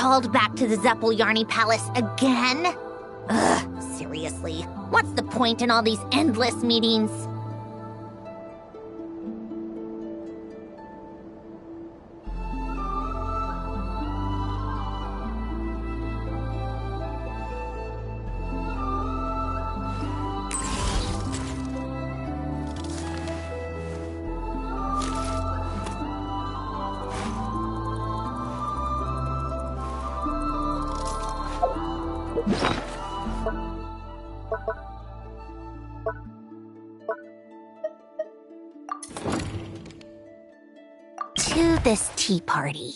called back to the Zeppeljärni Palace again? Ugh, seriously. What's the point in all these endless meetings? To this tea party.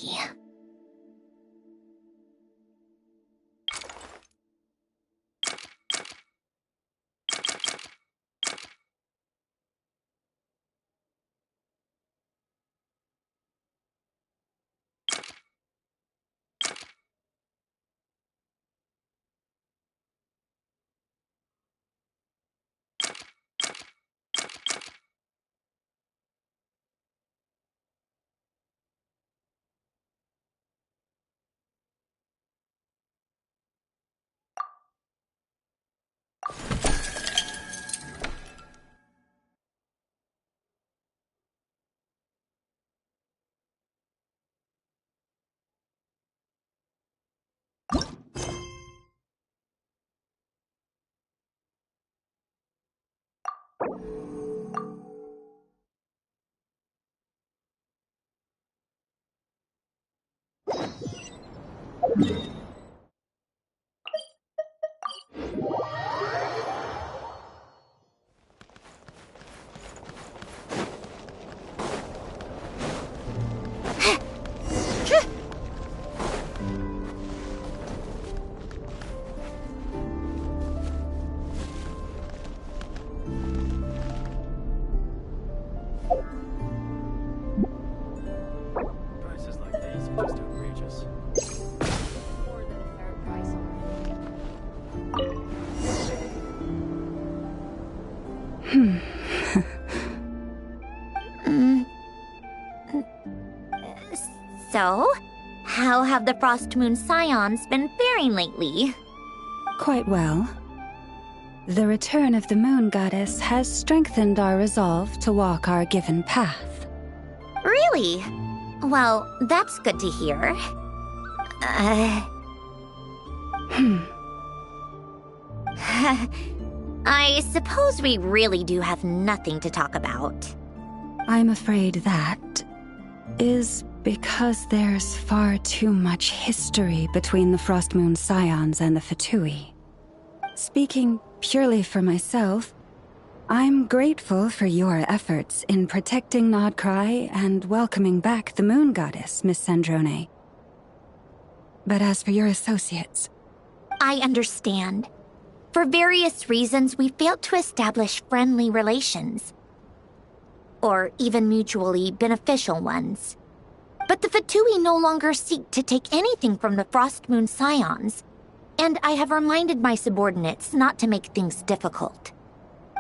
Prices like these are just outrageous. More than a fair price So, how have the Frost Moon Scions been faring lately? Quite well. The return of the Moon Goddess has strengthened our resolve to walk our given path. Really? Well, that's good to hear. I suppose we really do have nothing to talk about. I'm afraid that is because there's far too much history between the Frost Moon Scions and the VIII. Speaking purely for myself, I'm grateful for your efforts in protecting Nodcry and welcoming back the Moon Goddess, Miss Snezhnaya. But as for your associates... I understand. For various reasons, we failed to establish friendly relations. Or even mutually beneficial ones. But the VIII no longer seek to take anything from the Frost Moon Scions, and I have reminded my subordinates not to make things difficult.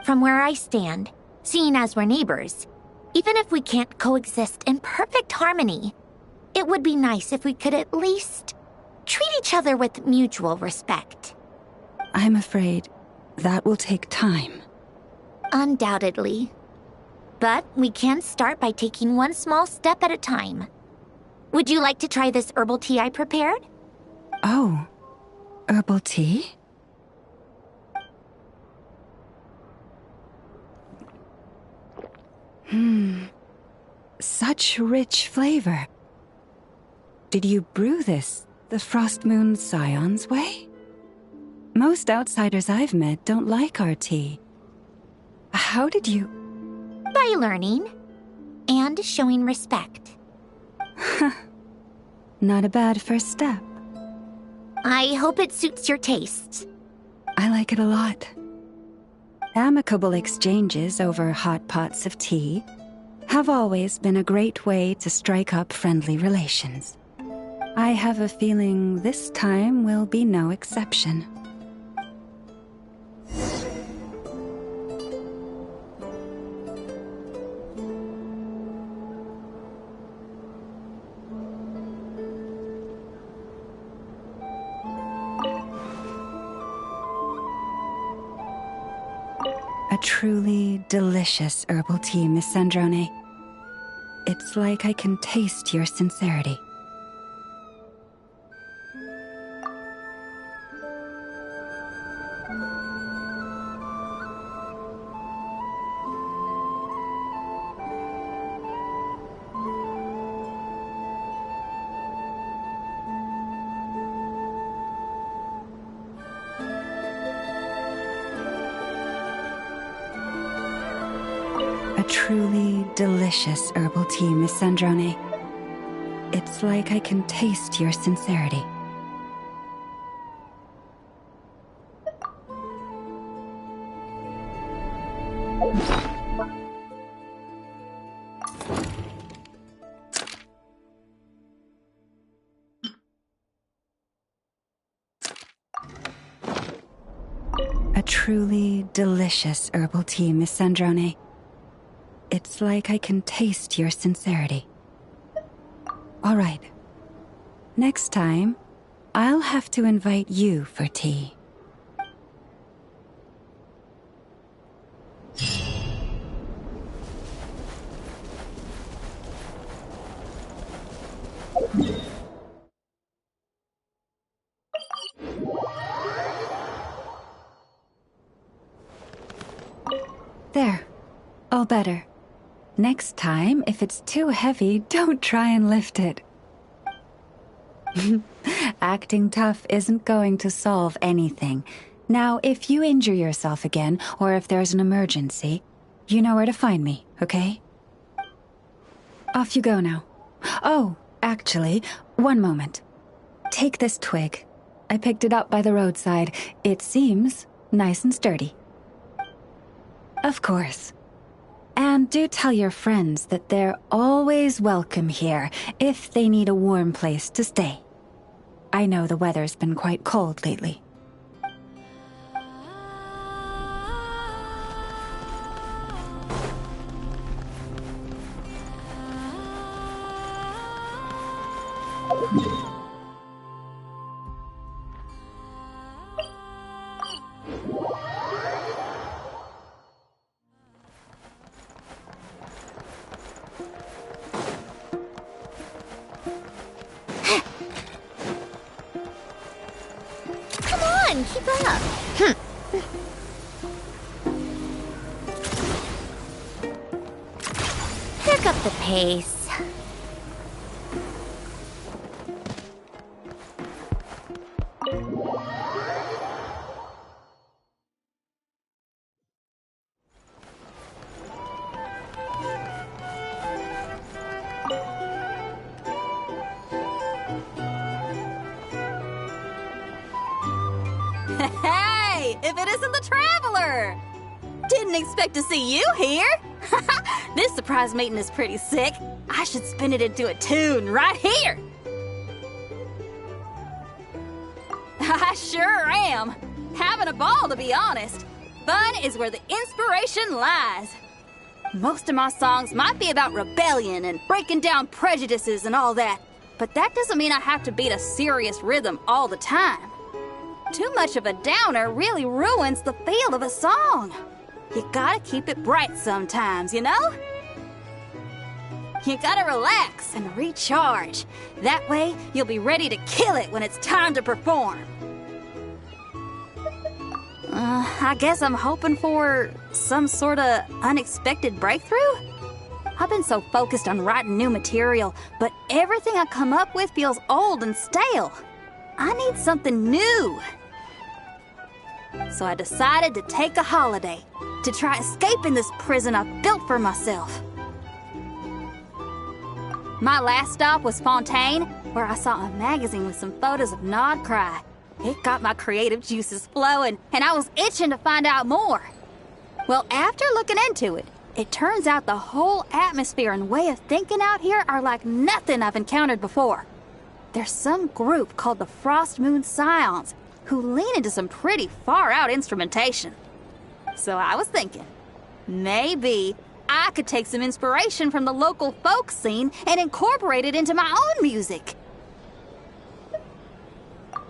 From where I stand, seeing as we're neighbors, even if we can't coexist in perfect harmony, it would be nice if we could at least treat each other with mutual respect. I'm afraid that will take time. Undoubtedly. But we can start by taking one small step at a time. Would you like to try this herbal tea I prepared? Oh, herbal tea? Such rich flavor. Did you brew this the Frost Moon Scions way? Most outsiders I've met don't like our tea. How did you... By learning. And showing respect. Not a bad first step. I hope it suits your tastes. I like it a lot. Amicable exchanges over hot pots of tea have always been a great way to strike up friendly relations. I have a feeling this time will be no exception. A truly delicious herbal tea, Miss Snezhnaya. It's like I can taste your sincerity. A truly delicious herbal tea, Miss Snezhnaya. It's like I can taste your sincerity. A truly delicious herbal tea, Miss Snezhnaya. It's like I can taste your sincerity. All right. Next time, I'll have to invite you for tea. There. All better. Next time, if it's too heavy, don't try and lift it. Acting tough isn't going to solve anything. Now, if you injure yourself again, or if there's an emergency, you know where to find me, okay? Off you go now. Oh, actually, one moment. Take this twig. I picked it up by the roadside. It seems nice and sturdy. Of course. And do tell your friends that they're always welcome here if they need a warm place to stay. I know the weather's been quite cold lately. Keep up. Pick up the pace. Hey, if it isn't the Traveler! Didn't expect to see you here. This surprise meeting is pretty sick. I should spin it into a tune right here. I sure am. Having a ball, to be honest. Fun is where the inspiration lies. Most of my songs might be about rebellion and breaking down prejudices and all that, but that doesn't mean I have to beat a serious rhythm all the time. Too much of a downer really ruins the feel of a song. You gotta keep it bright sometimes, you know? You gotta relax and recharge. That way, you'll be ready to kill it when it's time to perform. I guess I'm hoping for some sort of unexpected breakthrough? I've been so focused on writing new material, but everything I come up with feels old and stale. I need something new. So I decided to take a holiday to try escaping this prison I've built for myself. My last stop was Fontaine, where I saw a magazine with some photos of Nod Cry. It got my creative juices flowing, and I was itching to find out more. Well, after looking into it, it turns out the whole atmosphere and way of thinking out here are like nothing I've encountered before. There's some group called the Frost Moon Scions who lean into some pretty far-out instrumentation. So I was thinking, maybe I could take some inspiration from the local folk scene and incorporate it into my own music.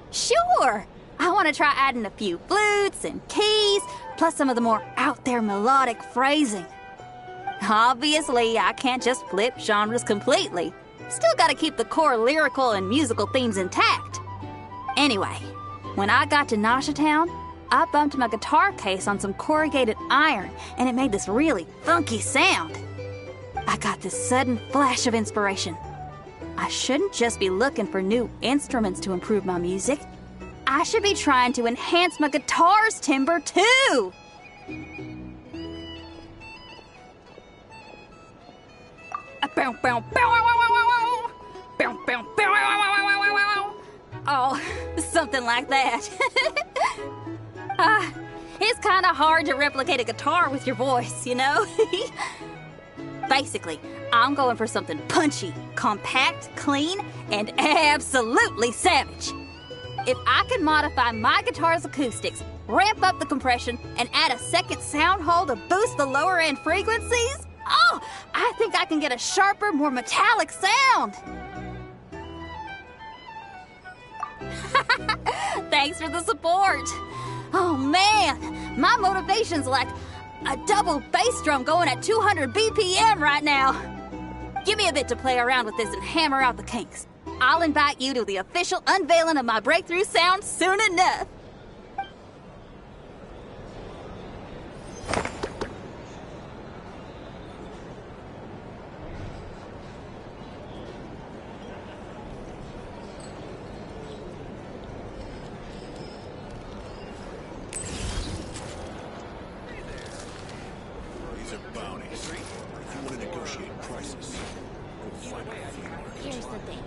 Sure! I want to try adding a few flutes and keys, plus some of the more out-there melodic phrasing. Obviously, I can't just flip genres completely. Still gotta keep the core lyrical and musical themes intact. Anyway, when I got to Nasha Town, I bumped my guitar case on some corrugated iron, and it made this really funky sound. I got this sudden flash of inspiration. I shouldn't just be looking for new instruments to improve my music. I should be trying to enhance my guitar's timbre, too! Oh, something like that. It's kind of hard to replicate a guitar with your voice, you know? Basically, I'm going for something punchy, compact, clean, and absolutely savage. If I can modify my guitar's acoustics, ramp up the compression, and add a second sound hole to boost the lower end frequencies, oh, I think I can get a sharper, more metallic sound. Thanks for the support. Oh man, my motivation's like a double bass drum going at 200 BPM right now. Give me a bit to play around with this and hammer out the kinks. I'll invite you to the official unveiling of my breakthrough sound soon enough. These are bounties. If you want to negotiate prices, go find a few. Here's the thing.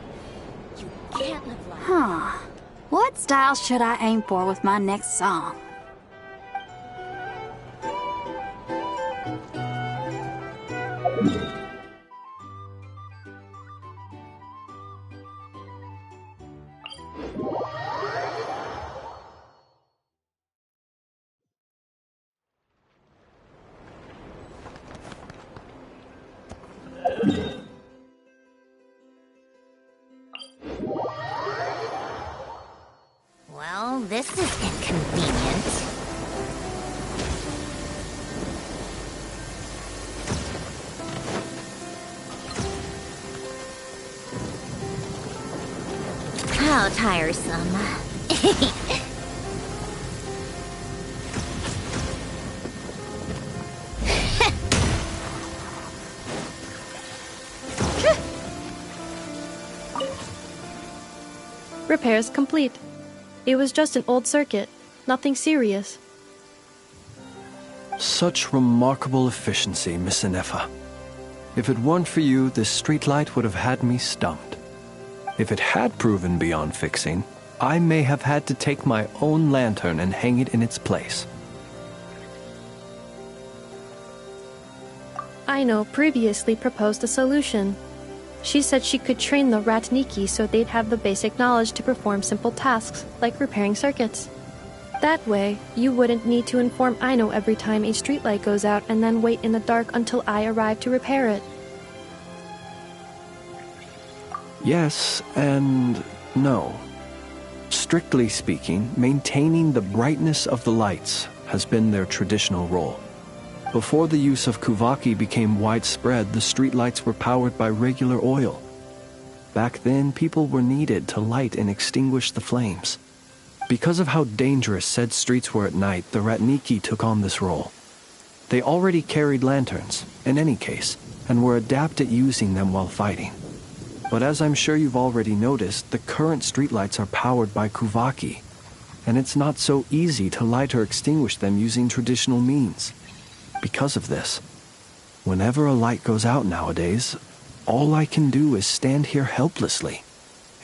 You can't live life. Huh. What style should I aim for with my next song? Well, this is inconvenient. How tiresome. Repairs complete. It was just an old circuit, nothing serious. Such remarkable efficiency, Miss Inefa. If it weren't for you, this streetlight would have had me stumped. If it had proven beyond fixing, I may have had to take my own lantern and hang it in its place. Aino previously proposed a solution. She said she could train the Ratniki so they'd have the basic knowledge to perform simple tasks, like repairing circuits. That way, you wouldn't need to inform Aino every time a streetlight goes out and then wait in the dark until I arrive to repair it. Yes and no. Strictly speaking, maintaining the brightness of the lights has been their traditional role. Before the use of Kuvaki became widespread, the streetlights were powered by regular oil. Back then, people were needed to light and extinguish the flames. Because of how dangerous said streets were at night, the Ratniki took on this role. They already carried lanterns, in any case, and were adept at using them while fighting. But as I'm sure you've already noticed, the current streetlights are powered by Kuvaki, and it's not so easy to light or extinguish them using traditional means. Because of this, whenever a light goes out nowadays, all I can do is stand here helplessly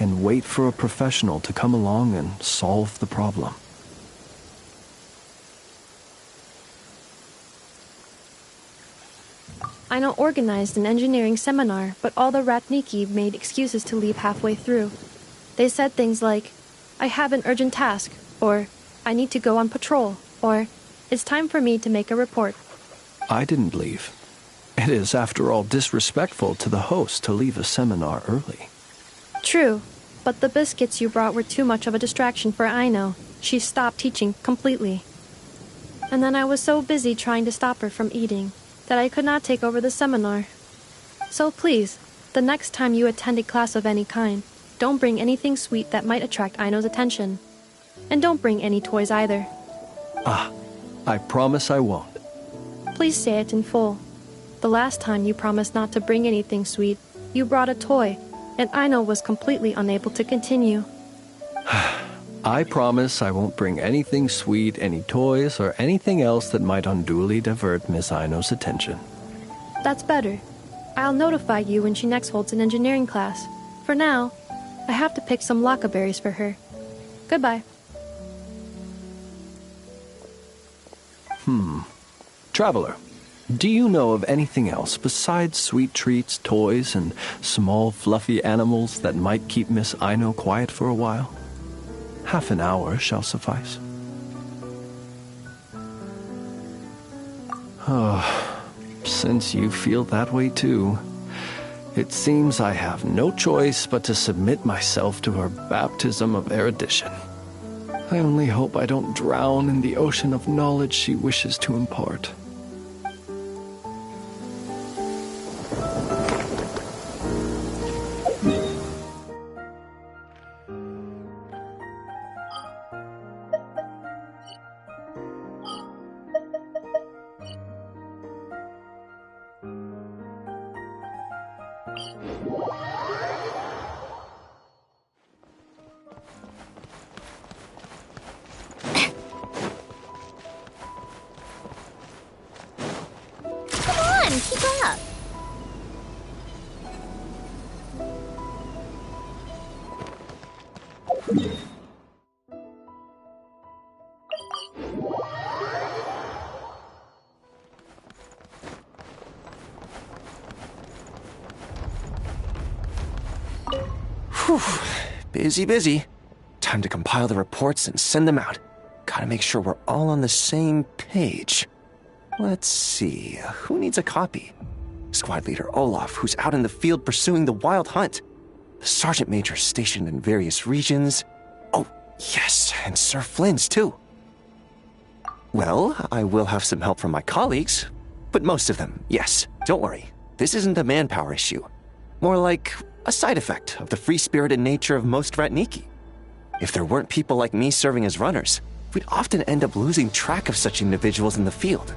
and wait for a professional to come along and solve the problem. Aino organized an engineering seminar, but all the Ratniki made excuses to leave halfway through. They said things like, "I have an urgent task," or "I need to go on patrol," or "It's time for me to make a report." I didn't leave. It is, after all, disrespectful to the host to leave a seminar early. True, but the biscuits you brought were too much of a distraction for Aino. she stopped teaching completely. And then I was so busy trying to stop her from eating that I could not take over the seminar. So please, the next time you attend a class of any kind, don't bring anything sweet that might attract Aino's attention. And don't bring any toys either. I promise I won't. Please say it in full. The last time you promised not to bring anything sweet, you brought a toy, and Aino was completely unable to continue. I promise I won't bring anything sweet, any toys, or anything else that might unduly divert Miss Aino's attention. That's better. I'll notify you when she next holds an engineering class. For now, I have to pick some laka berries for her. Goodbye. Traveler, do you know of anything else besides sweet treats, toys, and small fluffy animals that might keep Miss Aino quiet for a while? Half an hour shall suffice. Since you feel that way too, it seems I have no choice but to submit myself to her baptism of erudition. I only hope I don't drown in the ocean of knowledge she wishes to impart. Keep up. Whew. Busy. Time to compile the reports and send them out. Gotta make sure we're all on the same page. Let's see, who needs a copy? Squad leader Olaf, who's out in the field pursuing the wild hunt. The sergeant major stationed in various regions. Oh, yes, and Sir Flynn's too. Well, I will have some help from my colleagues, but most of them, yes. Don't worry, this isn't a manpower issue. More like a side effect of the free-spirited nature of most Ratniki. If there weren't people like me serving as runners, we'd often end up losing track of such individuals in the field.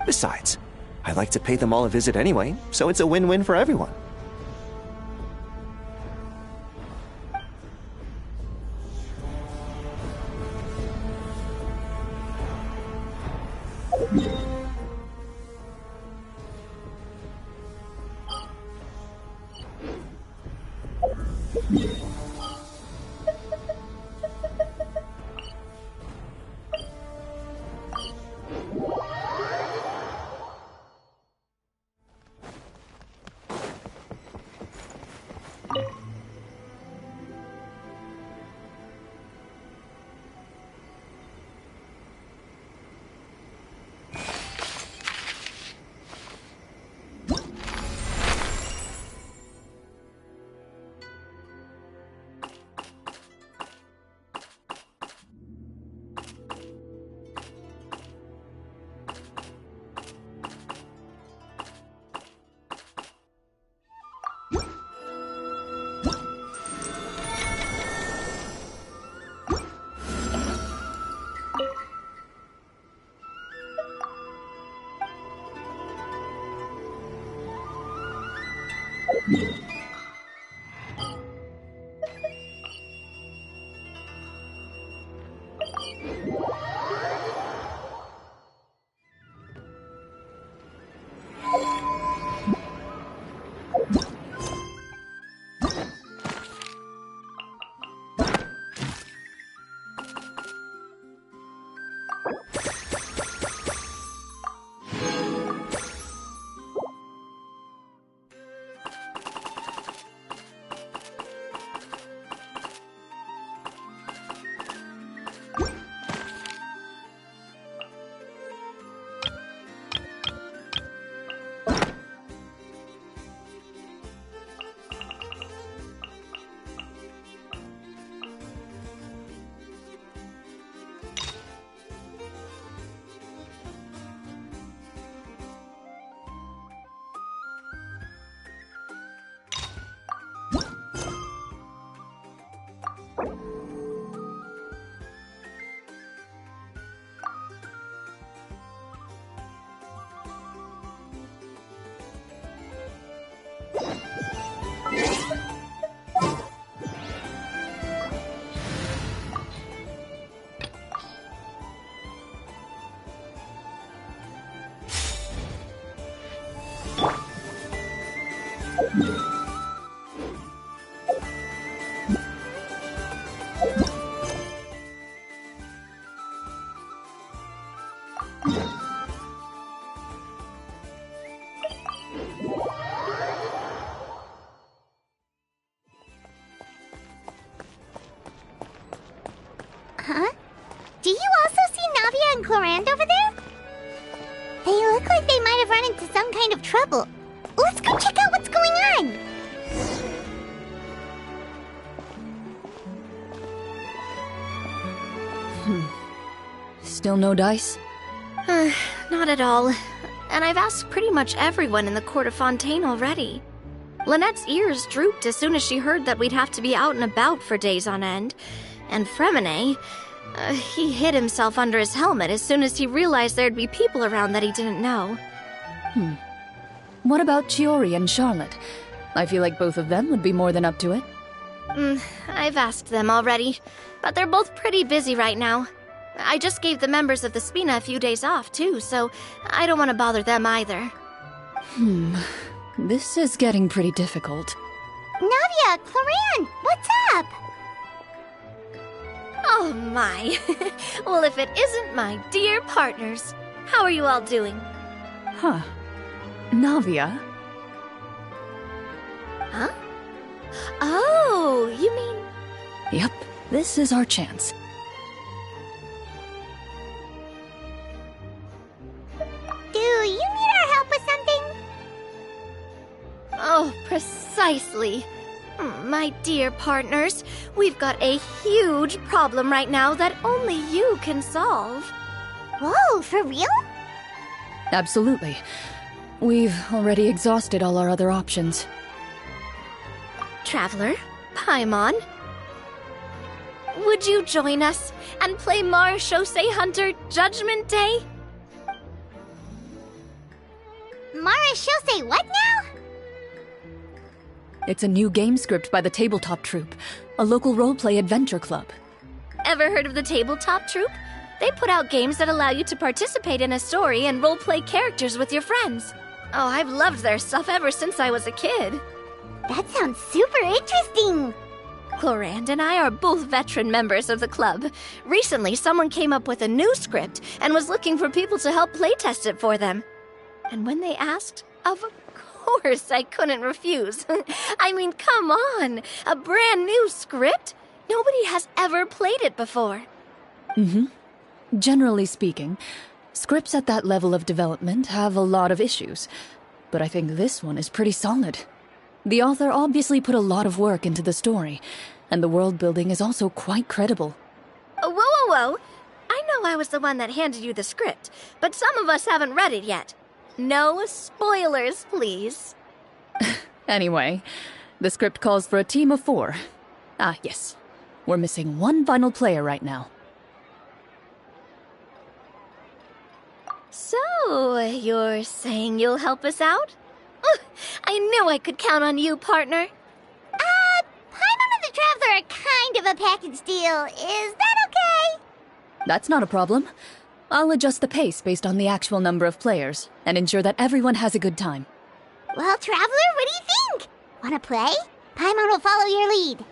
Besides, I like to pay them all a visit anyway, so it's a win-win for everyone. Huh? Do you also see Navia and Clorinde over there? They look like they might have run into some kind of trouble. Let's go check out what's going on! Still no dice? Not at all. And I've asked pretty much everyone in the court of Fontaine already. Lynette's ears drooped as soon as she heard that we'd have to be out and about for days on end. And Fremine, he hid himself under his helmet as soon as he realized there'd be people around that he didn't know. What about Chiori and Charlotte? I feel like both of them would be more than up to it. I've asked them already, but they're both pretty busy right now. I just gave the members of the Spina a few days off, too, so I don't want to bother them either. This is getting pretty difficult. Navia, Clorinde, what's up? Oh my. Well, if it isn't my dear partners. How are you all doing? Huh. Navia? Huh? Oh, you mean... Yep, this is our chance. Do you need our help with something? Oh, precisely. My dear partners, we've got a huge problem right now that only you can solve. Whoa, for real? Absolutely. We've already exhausted all our other options. Traveler, Paimon, would you join us and play Marechaussee Hunter Judgment Day? Marechaussee what now? It's a new game script by the Tabletop Troupe, a local roleplay adventure club. Ever heard of the Tabletop Troupe? They put out games that allow you to participate in a story and roleplay characters with your friends. Oh, I've loved their stuff ever since I was a kid. That sounds super interesting. Clorinde and I are both veteran members of the club. Recently, someone came up with a new script and was looking for people to help playtest it for them. And when they asked, of course I couldn't refuse. I mean, come on! A brand new script? Nobody has ever played it before. Generally speaking, scripts at that level of development have a lot of issues, but I think this one is pretty solid. The author obviously put a lot of work into the story, and the world building is also quite credible. Whoa. I know I was the one that handed you the script, but some of us haven't read it yet. No spoilers, please. Anyway, the script calls for a team of 4. Ah, yes. We're missing one final player right now. So, you're saying you'll help us out? I knew I could count on you, partner. Paimon and the Traveler are kind of a package deal. Is that okay? That's not a problem. I'll adjust the pace based on the actual number of players and ensure that everyone has a good time. Well, Traveler, what do you think? Wanna play? Paimon will follow your lead.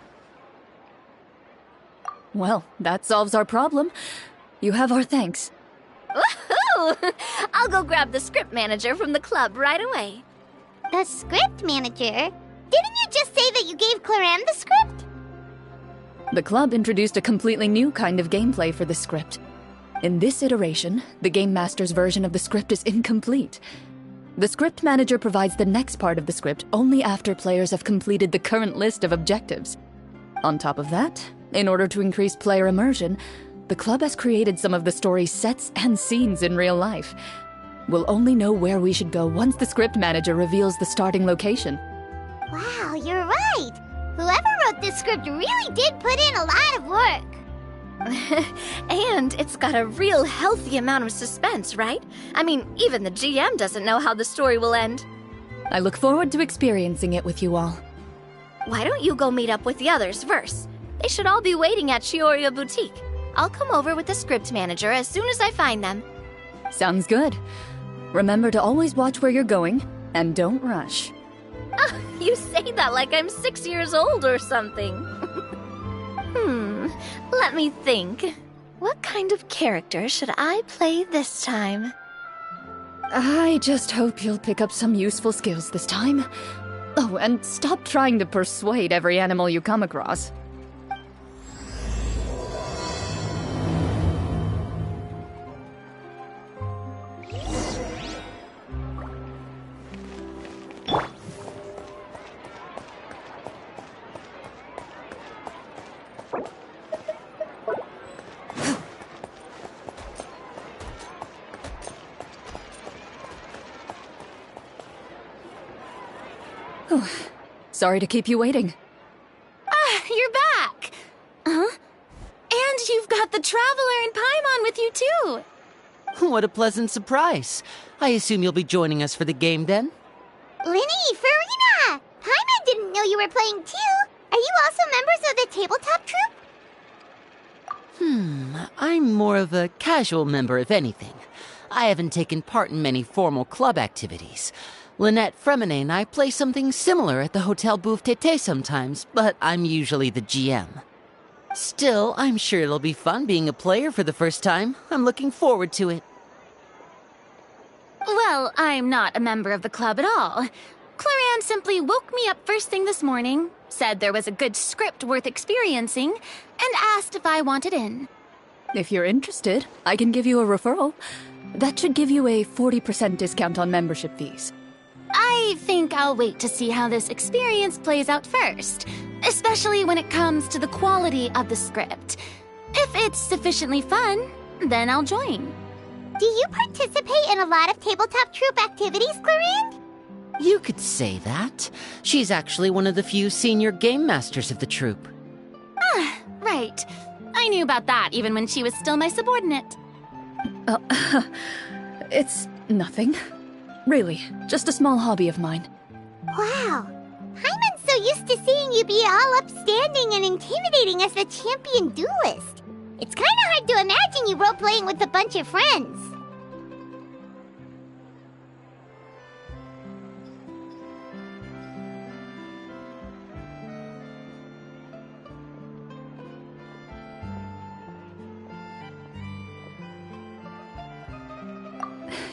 Well, that solves our problem. You have our thanks. Woohoo! I'll go grab the script manager from the club right away. The script manager? Didn't you just say that you gave Clorinde the script? The club introduced a completely new kind of gameplay for the script. In this iteration, the Game Master's version of the script is incomplete. The script manager provides the next part of the script only after players have completed the current list of objectives. On top of that, in order to increase player immersion, the club has created some of the story's sets and scenes in real life. We'll only know where we should go once the script manager reveals the starting location. Wow, you're right. Whoever wrote this script really did put in a lot of work. And it's got a real healthy amount of suspense, right? I mean, even the GM doesn't know how the story will end. I look forward to experiencing it with you all. Why don't you go meet up with the others first? They should all be waiting at Chioria Boutique. I'll come over with the script manager as soon as I find them. Sounds good. Remember to always watch where you're going, and don't rush. You say that like I'm 6 years old or something. Let me think. What kind of character should I play this time? I just hope you'll pick up some useful skills this time. Oh, and stop trying to persuade every animal you come across. Sorry to keep you waiting. You're back! Huh? And you've got the Traveler and Paimon with you, too! What a pleasant surprise. I assume you'll be joining us for the game then? Linny, Farina! Paimon didn't know you were playing too! Are you also members of the tabletop troupe? I'm more of a casual member, if anything. I haven't taken part in many formal club activities. Lynette, Fremine, and I play something similar at the Hotel Bouffe Tété sometimes, but I'm usually the GM. Still, I'm sure it'll be fun being a player for the first time. I'm looking forward to it. Well, I'm not a member of the club at all. Clorinde simply woke me up first thing this morning, said there was a good script worth experiencing, and asked if I wanted in. If you're interested, I can give you a referral. That should give you a 40% discount on membership fees. I think I'll wait to see how this experience plays out first, especially when it comes to the quality of the script. If it's sufficiently fun, then I'll join. Do you participate in a lot of tabletop troupe activities, Clorinde? You could say that. She's actually one of the few senior game masters of the troupe. Right. I knew about that even when she was still my subordinate. It's nothing. Really, just a small hobby of mine. Wow. Paimon's so used to seeing you be all upstanding and intimidating as the champion duelist. It's kind of hard to imagine you role-playing with a bunch of friends.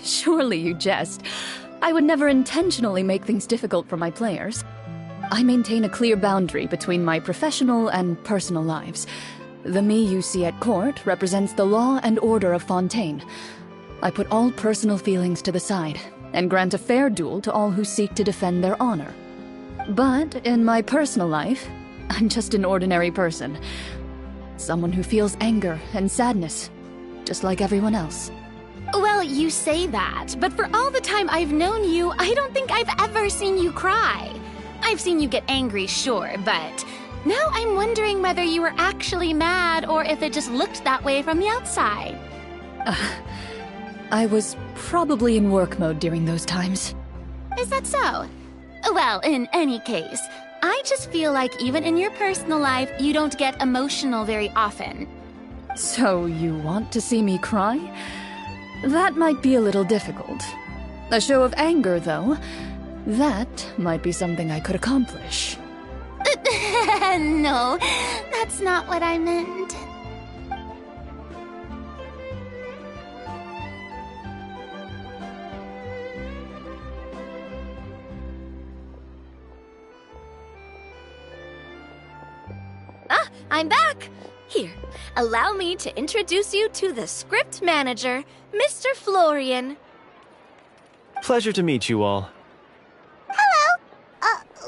Surely you jest. I would never intentionally make things difficult for my players. I maintain a clear boundary between my professional and personal lives. The me you see at court represents the law and order of Fontaine. I put all personal feelings to the side and grant a fair duel to all who seek to defend their honor. But in my personal life, I'm just an ordinary person. Someone who feels anger and sadness, just like everyone else. Well, you say that, but for all the time I've known you, I don't think I've ever seen you cry. I've seen you get angry, sure, but now I'm wondering whether you were actually mad or if it just looked that way from the outside. I was probably in work mode during those times. Is that so? Well, in any case, I just feel like even in your personal life, you don't get emotional very often. So you want to see me cry? That might be a little difficult. A show of anger, though, that might be something I could accomplish. No, that's not what I meant. I'm back! Here, allow me to introduce you to the script manager, Mr. Florian. Pleasure to meet you all. Hello.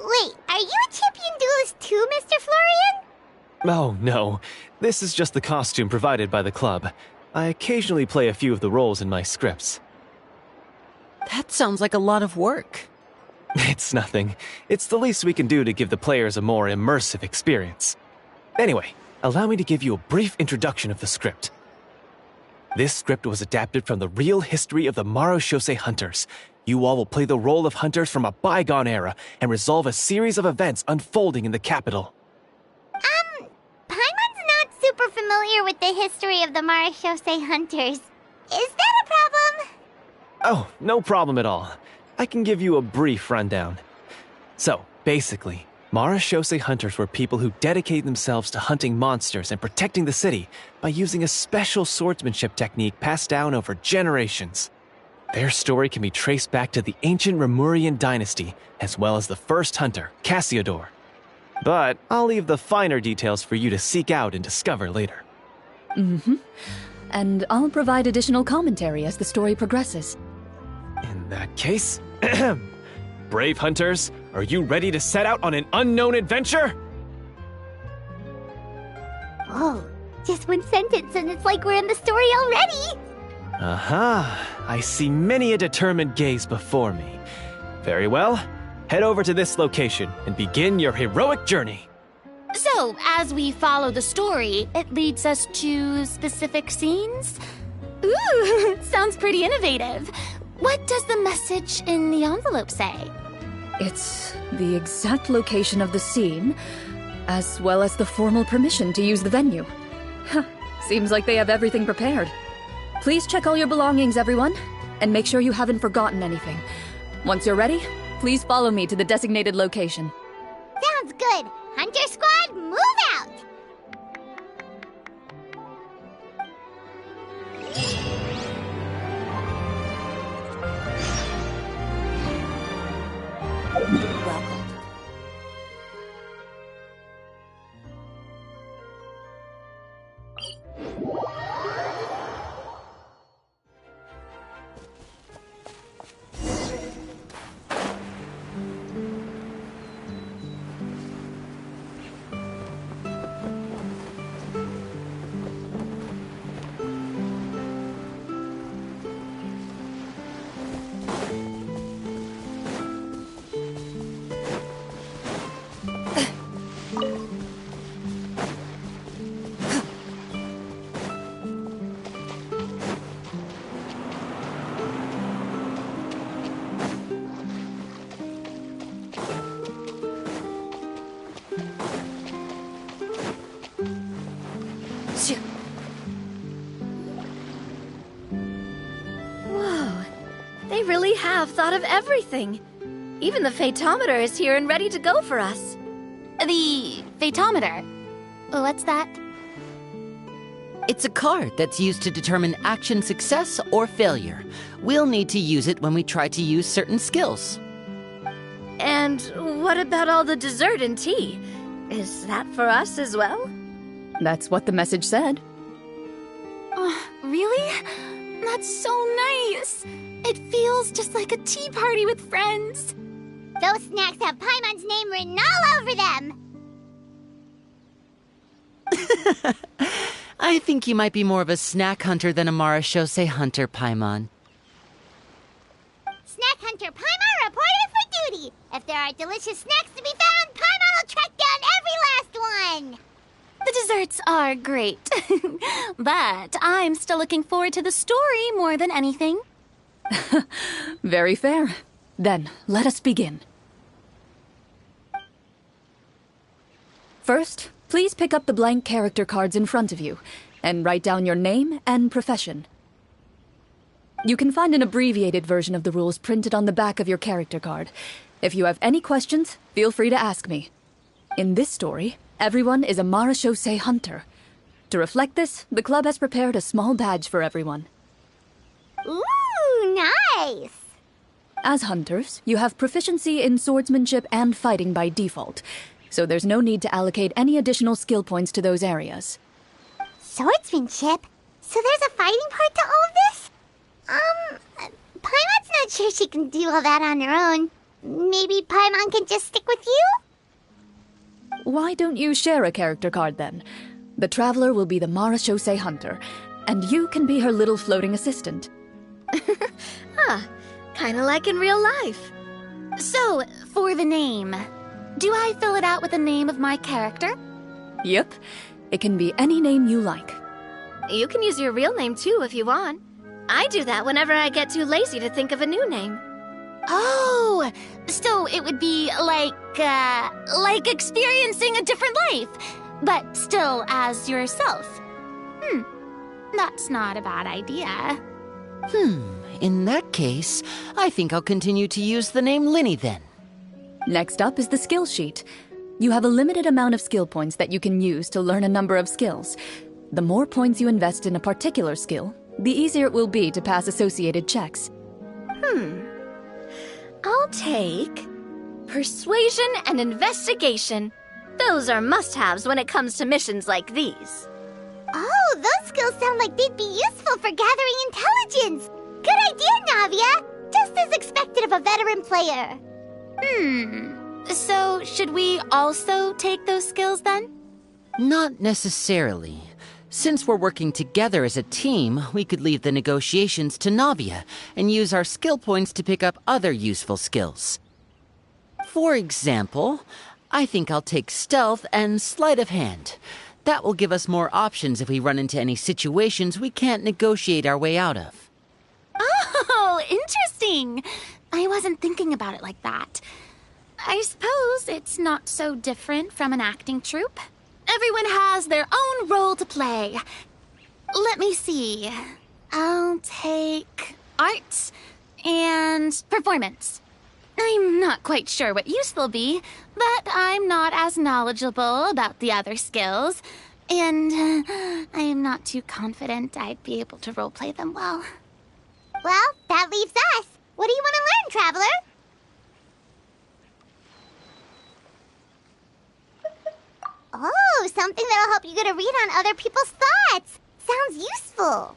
Wait, are you a champion duelist too, Mr. Florian? Oh, no. This is just the costume provided by the club. I occasionally play a few of the roles in my scripts. That sounds like a lot of work. It's nothing. It's the least we can do to give the players a more immersive experience. Anyway, allow me to give you a brief introduction of the script. This script was adapted from the real history of the Marechaussee Hunters. You all will play the role of hunters from a bygone era and resolve a series of events unfolding in the capital. Paimon's not super familiar with the history of the Marechaussee Hunters. Is that a problem? Oh, no problem at all. I can give you a brief rundown. So, basically, Marashose hunters were people who dedicated themselves to hunting monsters and protecting the city by using a special swordsmanship technique passed down over generations. Their story can be traced back to the ancient Remurian dynasty, as well as the first hunter, Cassiodor. But I'll leave the finer details for you to seek out and discover later. Mm-hmm. And I'll provide additional commentary as the story progresses. In that case, brave hunters, are you ready to set out on an unknown adventure? Whoa, just one sentence and it's like we're in the story already! Aha, I see many a determined gaze before me. Very well, head over to this location and begin your heroic journey. So, as we follow the story, it leads us to specific scenes? Ooh, sounds pretty innovative. What does the message in the envelope say? It's the exact location of the scene, as well as the formal permission to use the venue. Seems like they have everything prepared. Please check all your belongings, everyone, and make sure you haven't forgotten anything. Once you're ready, please follow me to the designated location. Sounds good. Hunter Squad, move out! Welcome. Whoa, they really have thought of everything. Even the phaetometer is here and ready to go for us. The phaetometer? What's that? It's a card that's used to determine action success or failure. We'll need to use it when we try to use certain skills. And what about all the dessert and tea? Is that for us as well? That's what the message said. Really? That's so nice. It feels just like a tea party with friends. Those snacks have Paimon's name written all over them! I think you might be more of a snack hunter than a Marashose hunter, Paimon. Snack Hunter Paimon reported for duty! If there are delicious snacks to be found, Paimon will track down every last one! The desserts are great. But I'm still looking forward to the story more than anything. Very fair. Then, let us begin. First, please pick up the blank character cards in front of you, and write down your name and profession. You can find an abbreviated version of the rules printed on the back of your character card. If you have any questions, feel free to ask me. In this story, everyone is a Marashose hunter. To reflect this, the club has prepared a small badge for everyone. Ooh, nice! As hunters, you have proficiency in swordsmanship and fighting by default, so there's no need to allocate any additional skill points to those areas. Swordsmanship? So there's a fighting part to all of this? Paimon's not sure she can do all that on her own. Maybe Paimon can just stick with you? Why don't you share a character card then? The Traveler will be the Marashose hunter, and you can be her little floating assistant. Kinda like in real life. So, for the name, do I fill it out with the name of my character? Yep. It can be any name you like. You can use your real name too if you want. I do that whenever I get too lazy to think of a new name. Oh, so it would be like experiencing a different life, but still as yourself. That's not a bad idea. In that case, I think I'll continue to use the name Linny then. Next up is the skill sheet. You have a limited amount of skill points that you can use to learn a number of skills. The more points you invest in a particular skill, the easier it will be to pass associated checks. I'll take persuasion and investigation. Those are must-haves when it comes to missions like these. Oh, those skills sound like they'd be useful for gathering intelligence. Good idea, Navia. Just as expected of a veteran player. So, should we also take those skills then? Not necessarily. Since we're working together as a team, we could leave the negotiations to Navia and use our skill points to pick up other useful skills. For example, I think I'll take stealth and sleight of hand. That will give us more options if we run into any situations we can't negotiate our way out of. Oh, interesting. I wasn't thinking about it like that. I suppose it's not so different from an acting troupe. Everyone has their own role to play. Let me see. I'll take art and performance. I'm not quite sure what use they'll be, but I'm not as knowledgeable about the other skills, and I am not too confident I'd be able to roleplay them well. Well, that leaves us. What do you want to learn, Traveler? Oh, something that'll help you get a read on other people's thoughts. Sounds useful.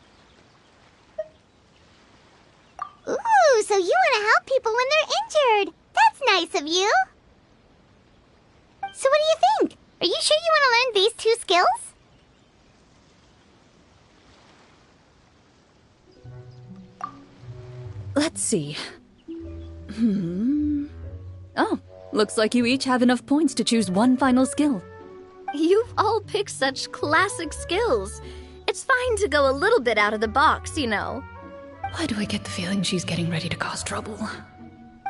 Ooh, so you want to help people when they're injured. That's nice of you. So what do you think? Are you sure you want to learn these 2 skills? Let's see. Oh, looks like you each have enough points to choose one final skill. You've all picked such classic skills. It's fine to go a little bit out of the box, you know. Why do I get the feeling she's getting ready to cause trouble?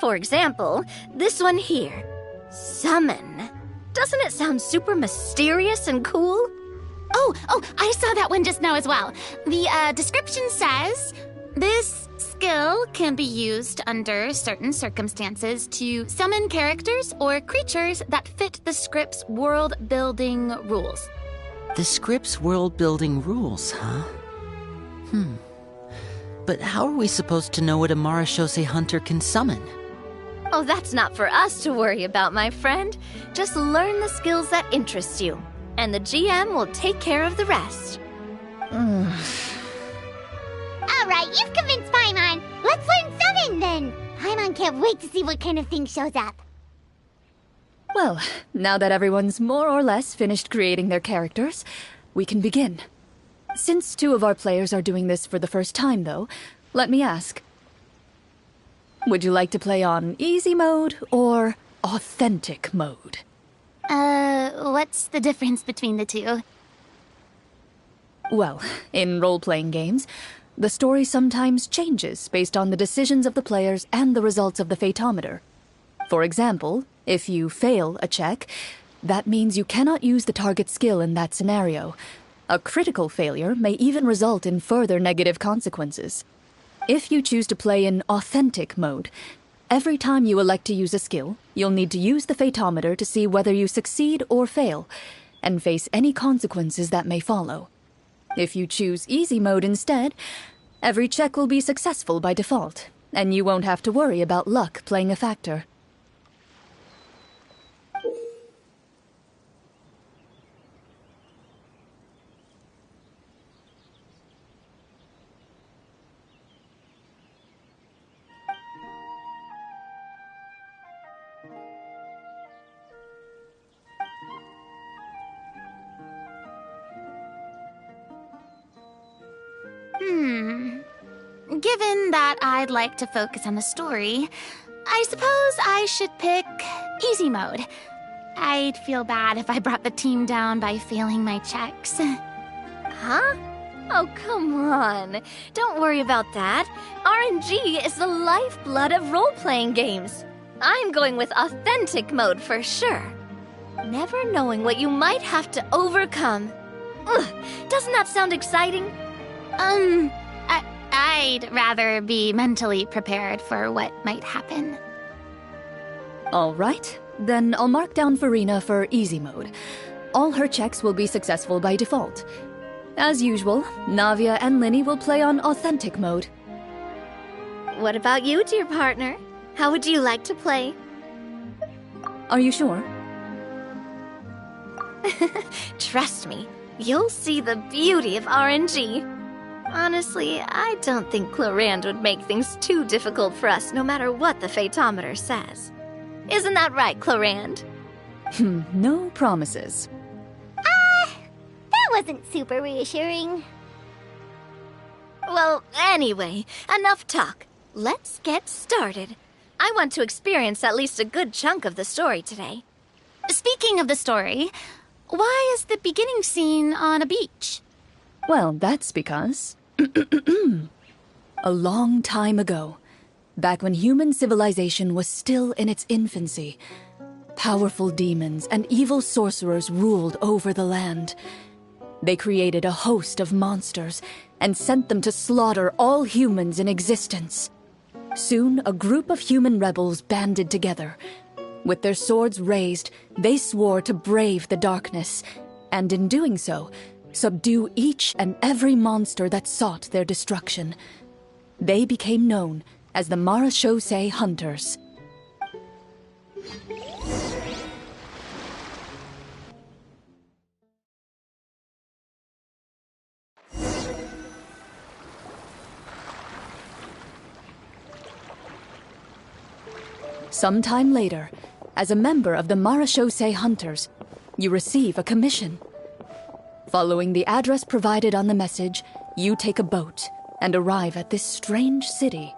For example, this one here. Summon. Doesn't it sound super mysterious and cool? Oh, I saw that one just now as well. The description says, this skill can be used under certain circumstances to summon characters or creatures that fit the script's world-building rules. The script's world-building rules, huh? But how are we supposed to know what a Marashose hunter can summon? Oh, that's not for us to worry about, my friend. Just learn the skills that interest you, and the GM will take care of the rest. All right, you've convinced Paimon. Let's learn summon then. Paimon can't wait to see what kind of thing shows up. Well, now that everyone's more or less finished creating their characters, we can begin. Since 2 of our players are doing this for the first time, though, let me ask. Would you like to play on easy mode or authentic mode? What's the difference between the 2? Well, in role-playing games, the story sometimes changes based on the decisions of the players and the results of the fatometer. For example, if you fail a check, that means you cannot use the target skill in that scenario. A critical failure may even result in further negative consequences. If you choose to play in authentic mode, every time you elect to use a skill, you'll need to use the fatometer to see whether you succeed or fail, and face any consequences that may follow. If you choose easy mode instead, every check will be successful by default, and you won't have to worry about luck playing a factor. Given that I'd like to focus on the story, I suppose I should pick easy mode. I'd feel bad if I brought the team down by failing my checks. Huh? Oh, come on. Don't worry about that. RNG is the lifeblood of role-playing games. I'm going with authentic mode for sure. Never knowing what you might have to overcome. Ugh, doesn't that sound exciting? I'd rather be mentally prepared for what might happen. All right, then I'll mark down Farina for easy mode. All her checks will be successful by default. As usual, Navia and Linny will play on authentic mode. What about you, dear partner? How would you like to play? Are you sure? Trust me, you'll see the beauty of RNG. Honestly, I don't think Clorinde would make things too difficult for us no matter what the Fatometer says. Isn't that right, Clorinde? No promises. That wasn't super reassuring. Well, anyway, enough talk. Let's get started. I want to experience at least a good chunk of the story today. Speaking of the story, why is the beginning scene on a beach? Well, that's because... a long time ago, back when human civilization was still in its infancy, powerful demons and evil sorcerers ruled over the land. They created a host of monsters and sent them to slaughter all humans in existence. Soon, a group of human rebels banded together. With their swords raised, they swore to brave the darkness, and in doing so, subdue each and every monster that sought their destruction. They became known as the Marachose Hunters. Sometime later, as a member of the Marachose Hunters, you receive a commission. Following the address provided on the message, you take a boat and arrive at this strange city.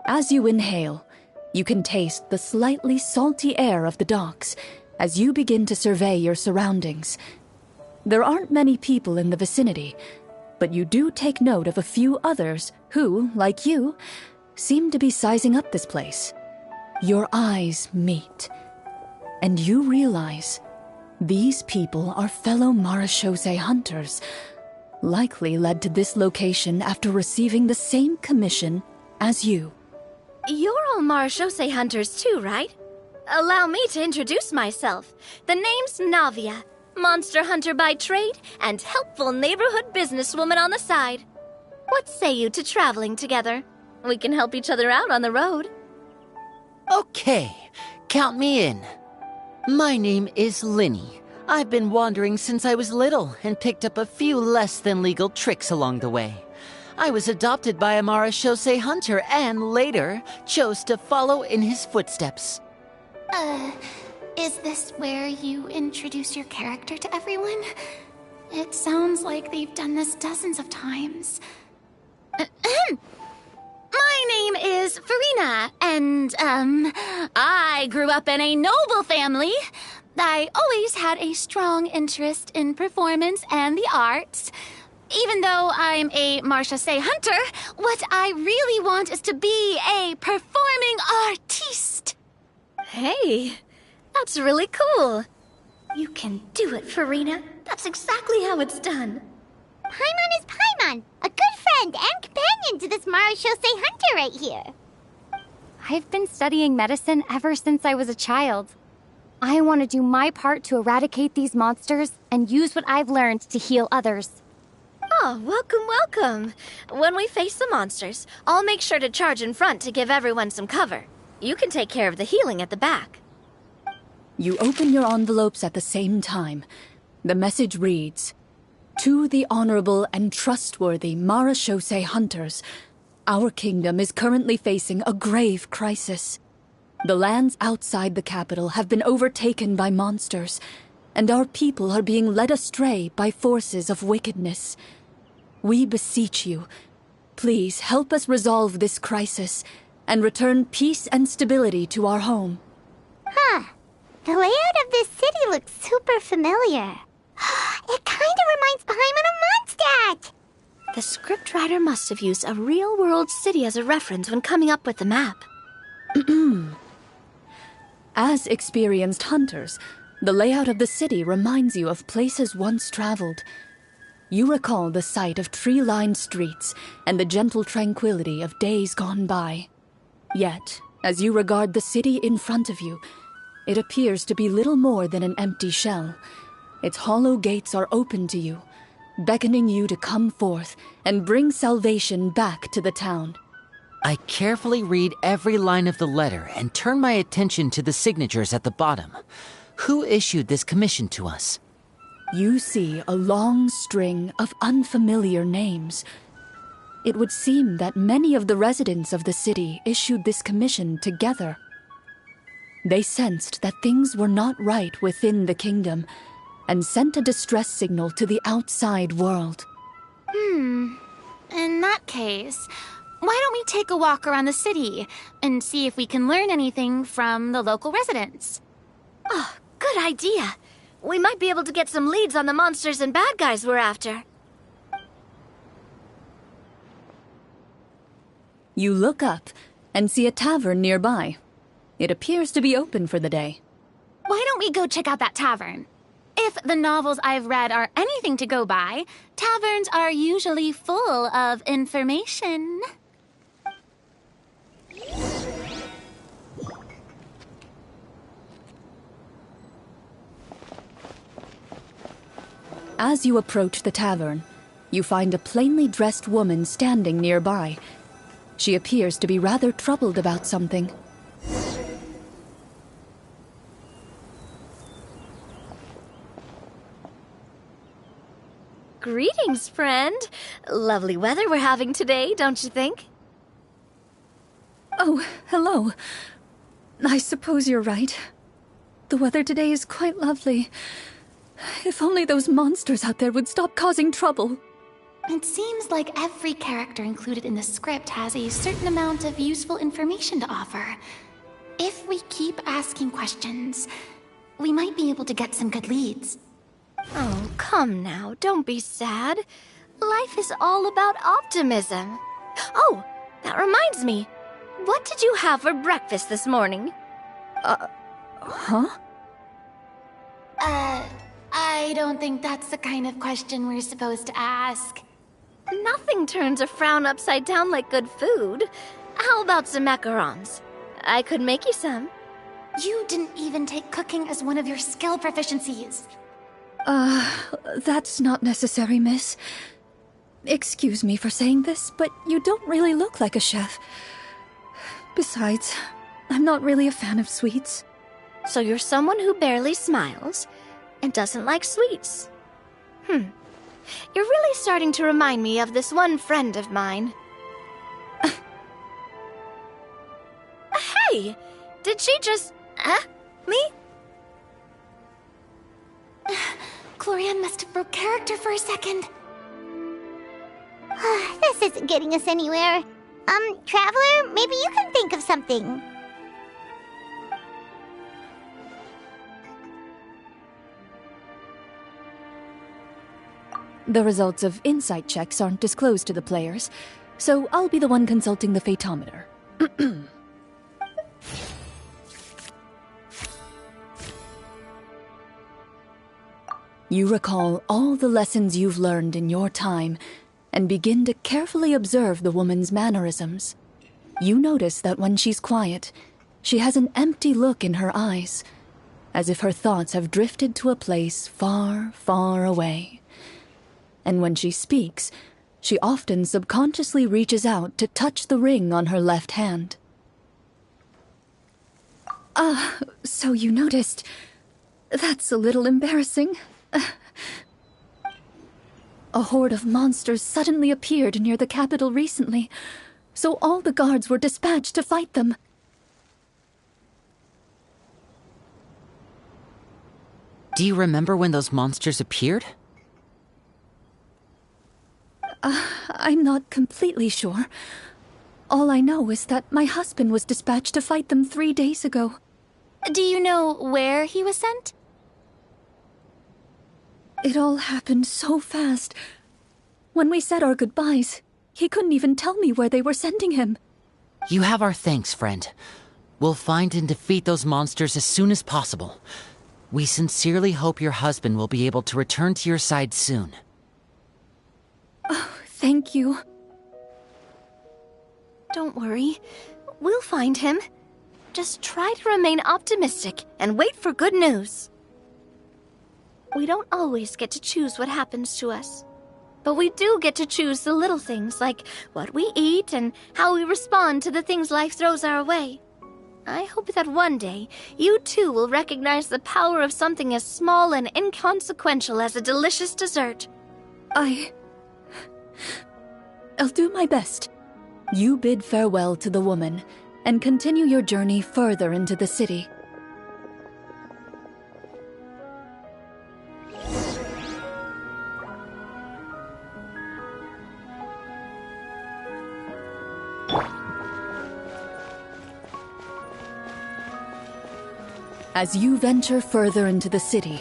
As you inhale, you can taste the slightly salty air of the docks as you begin to survey your surroundings. There aren't many people in the vicinity, but you do take note of a few others who, like you, seem to be sizing up this place. Your eyes meet, and you realize these people are fellow Marachose hunters, likely led to this location after receiving the same commission as you. You're all Marachose hunters too, right? Allow me to introduce myself. The name's Navia, monster hunter by trade and helpful neighborhood businesswoman on the side. What say you to traveling together? We can help each other out on the road. Okay, count me in. My name is Linny. I've been wandering since I was little and picked up a few less than legal tricks along the way. I was adopted by a Marachose hunter and later chose to follow in his footsteps. Is this where you introduce your character to everyone? It sounds like they've done this dozens of times. My name is Farina, and, I grew up in a noble family. I always had a strong interest in performance and the arts. Even though I'm a Marachose hunter, what I really want is to be a performing artiste. Hey, that's really cool. You can do it, Farina. That's exactly how it's done. Paimon is Paimon, a good friend and companion to this Marachose hunter right here. I've been studying medicine ever since I was a child. I want to do my part to eradicate these monsters and use what I've learned to heal others. Oh, welcome, welcome. When we face the monsters, I'll make sure to charge in front to give everyone some cover. You can take care of the healing at the back. You open your envelopes at the same time. The message reads, "To the honorable and trustworthy Marachose hunters, our kingdom is currently facing a grave crisis. The lands outside the capital have been overtaken by monsters, and our people are being led astray by forces of wickedness. We beseech you, please help us resolve this crisis and return peace and stability to our home." Huh. The layout of this city looks super familiar. It kinda reminds Paimon of Mondstadt! The scriptwriter must have used a real-world city as a reference when coming up with the map. As experienced hunters, the layout of the city reminds you of places once traveled. You recall the sight of tree-lined streets and the gentle tranquility of days gone by. Yet, as you regard the city in front of you, It appears to be little more than an empty shell. Its hollow gates are open to you, beckoning you to come forth and bring salvation back to the town. I carefully read every line of the letter and turn my attention to the signatures at the bottom. Who issued this commission to us? You see a long string of unfamiliar names. It would seem that many of the residents of the city issued this commission together. They sensed that things were not right within the kingdom and sent a distress signal to the outside world. In that case, why don't we take a walk around the city and see if we can learn anything from the local residents? Oh, good idea. We might be able to get some leads on the monsters and bad guys we're after. You look up and see a tavern nearby. It appears to be open for the day. Why don't we go check out that tavern? If the novels I've read are anything to go by, taverns are usually full of information. As you approach the tavern, you find a plainly dressed woman standing nearby. She appears to be rather troubled about something. Greetings, friend. Lovely weather we're having today, don't you think? Oh, hello. I suppose you're right. The weather today is quite lovely. If only those monsters out there would stop causing trouble. It seems like every character included in the script has a certain amount of useful information to offer. If we keep asking questions, we might be able to get some good leads. Oh, come now, don't be sad. Life is all about optimism. Oh, that reminds me. What did you have for breakfast this morning? Huh? I don't think that's the kind of question we're supposed to ask. Nothing turns a frown upside down like good food. How about some macarons? I could make you some. You didn't even take cooking as one of your skill proficiencies. That's not necessary, miss. Excuse me for saying this, but you don't really look like a chef. Besides, I'm not really a fan of sweets. So you're someone who barely smiles and doesn't like sweets. You're really starting to remind me of this one friend of mine. Hey! Did she just... me? Clorinde must have broke character for a second. This isn't getting us anywhere. Traveler, maybe you can think of something. The results of insight checks aren't disclosed to the players, so I'll be the one consulting the phaetometer. You recall all the lessons you've learned in your time and begin to carefully observe the woman's mannerisms. You notice that when she's quiet, she has an empty look in her eyes, as if her thoughts have drifted to a place far, far away. And when she speaks, she often subconsciously reaches out to touch the ring on her left hand. So you noticed. That's a little embarrassing. A horde of monsters suddenly appeared near the capital recently, so all the guards were dispatched to fight them. Do you remember when those monsters appeared? I'm not completely sure. All I know is that my husband was dispatched to fight them 3 days ago. Do you know where he was sent? It all happened so fast. When we said our goodbyes, he couldn't even tell me where they were sending him. You have our thanks, friend. We'll find and defeat those monsters as soon as possible. We sincerely hope your husband will be able to return to your side soon. Oh, thank you. Don't worry. We'll find him. Just try to remain optimistic and wait for good news. We don't always get to choose what happens to us. But we do get to choose the little things like what we eat and how we respond to the things life throws our way. I hope that one day, you too will recognize the power of something as small and inconsequential as a delicious dessert. I'll do my best. You bid farewell to the woman, and continue your journey further into the city. As you venture further into the city,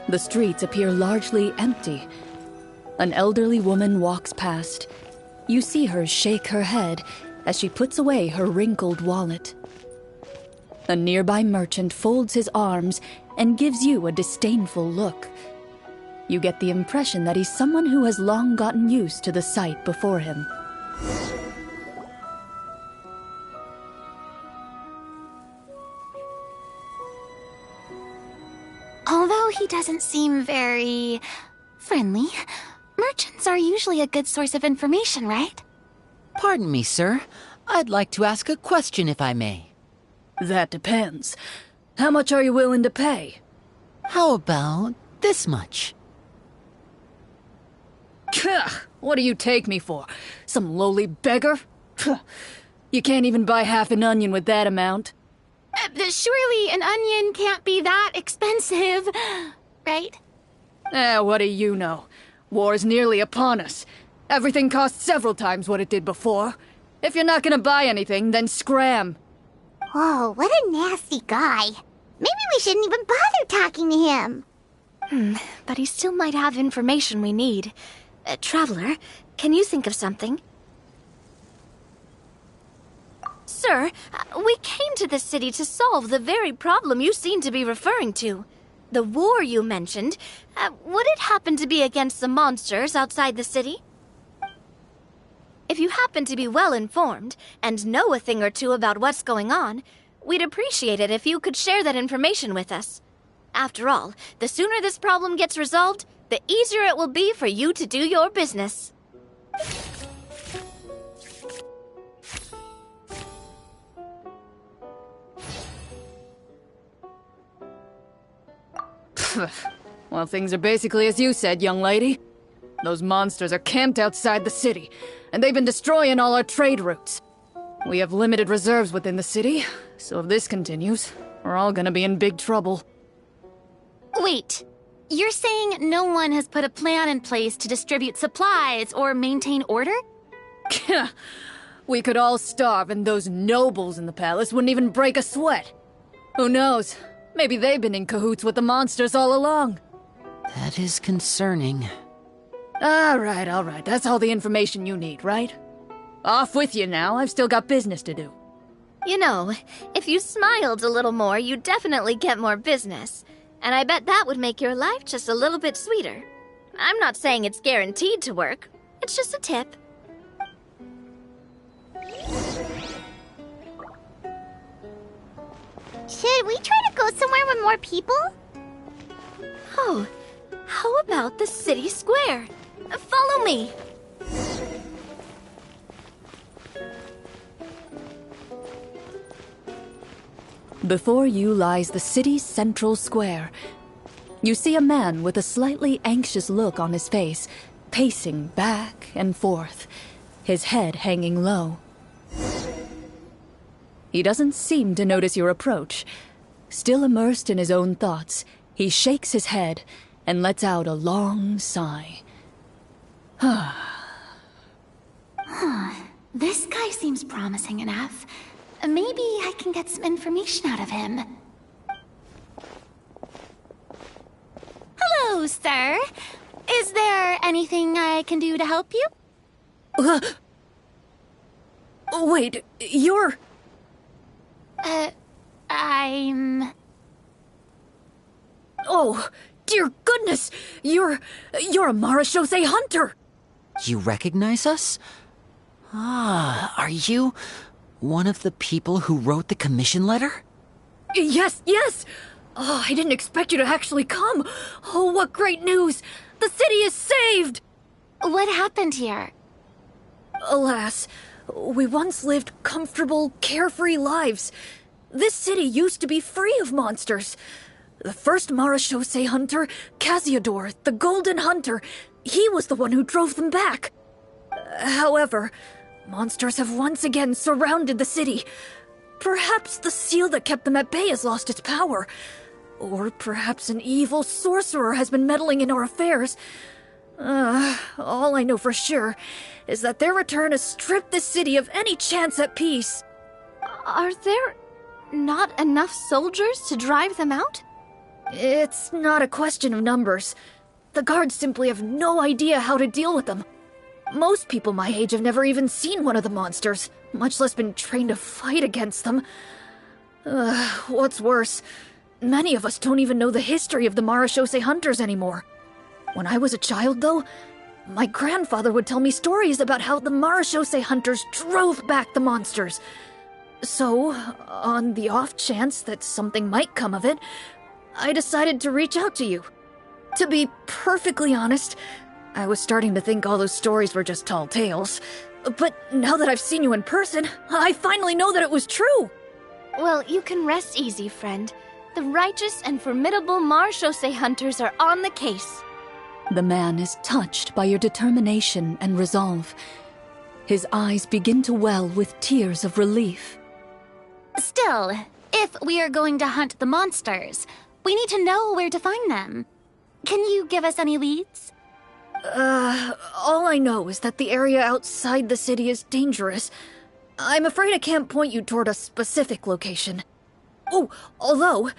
the streets appear largely empty. An elderly woman walks past. You see her shake her head as she puts away her wrinkled wallet. A nearby merchant folds his arms and gives you a disdainful look. You get the impression that he's someone who has long gotten used to the sight before him. Although he doesn't seem very friendly, merchants are usually a good source of information, right? Pardon me, sir. I'd like to ask a question if I may. That depends. How much are you willing to pay? How about this much? What do you take me for? Some lowly beggar? You can't even buy half an onion with that amount. Surely an onion can't be that expensive, right? What do you know? War's nearly upon us. Everything costs several times what it did before. If you're not gonna buy anything, then scram. Whoa, what a nasty guy. Maybe we shouldn't even bother talking to him. But he still might have information we need. Traveler, can you think of something? Sir, we came to this city to solve the very problem you seem to be referring to. The war you mentioned, would it happen to be against the monsters outside the city? If you happen to be well informed and know a thing or two about what's going on, we'd appreciate it if you could share that information with us. After all, the sooner this problem gets resolved, the easier it will be for you to do your business. Well, things are basically as you said, young lady. Those monsters are camped outside the city, and they've been destroying all our trade routes. We have limited reserves within the city, so if this continues, we're all gonna be in big trouble. Wait, you're saying no one has put a plan in place to distribute supplies or maintain order? We could all starve, and those nobles in the palace wouldn't even break a sweat. Who knows? Maybe they've been in cahoots with the monsters all along. That is concerning. All right. That's all the information you need, right? Off with you now. I've still got business to do. You know, if you smiled a little more, you'd definitely get more business. And I bet that would make your life just a little bit sweeter. I'm not saying it's guaranteed to work. It's just a tip. Should we try to go somewhere with more people? Oh, how about the city square? Follow me. Before you lies the city's central square. You see a man with a slightly anxious look on his face, pacing back and forth, his head hanging low. He doesn't seem to notice your approach. Still immersed in his own thoughts, he shakes his head and lets out a long sigh. This guy seems promising enough. Maybe I can get some information out of him. Hello, sir. Is there anything I can do to help you? Wait, you're... I'm... Oh, dear goodness! You're a Marechaussee hunter! You recognize us? Are you... One of the people who wrote the commission letter? Yes, yes! Oh, I didn't expect you to actually come. Oh, what great news! The city is saved! What happened here? Alas, we once lived comfortable, carefree lives. This city used to be free of monsters. The first Marachose hunter, Casiodor, the Golden Hunter, he was the one who drove them back. However, monsters have once again surrounded the city. Perhaps the seal that kept them at bay has lost its power. Or perhaps an evil sorcerer has been meddling in our affairs. All I know for sure is that their return has stripped the city of any chance at peace. Are there not enough soldiers to drive them out? It's not a question of numbers. The guards simply have no idea how to deal with them. Most people my age have never even seen one of the monsters, much less been trained to fight against them. What's worse, many of us don't even know the history of the Marachose hunters anymore. When I was a child, though, my grandfather would tell me stories about how the Marachose hunters drove back the monsters. So, on the off chance that something might come of it, I decided to reach out to you. To be perfectly honest, I was starting to think all those stories were just tall tales. But now that I've seen you in person, I finally know that it was true! Well, you can rest easy, friend. The righteous and formidable Marachose hunters are on the case. The man is touched by your determination and resolve. His eyes begin to well with tears of relief. Still, if we are going to hunt the monsters, we need to know where to find them. Can you give us any leads? All I know is that the area outside the city is dangerous. I'm afraid I can't point you toward a specific location. Oh, although,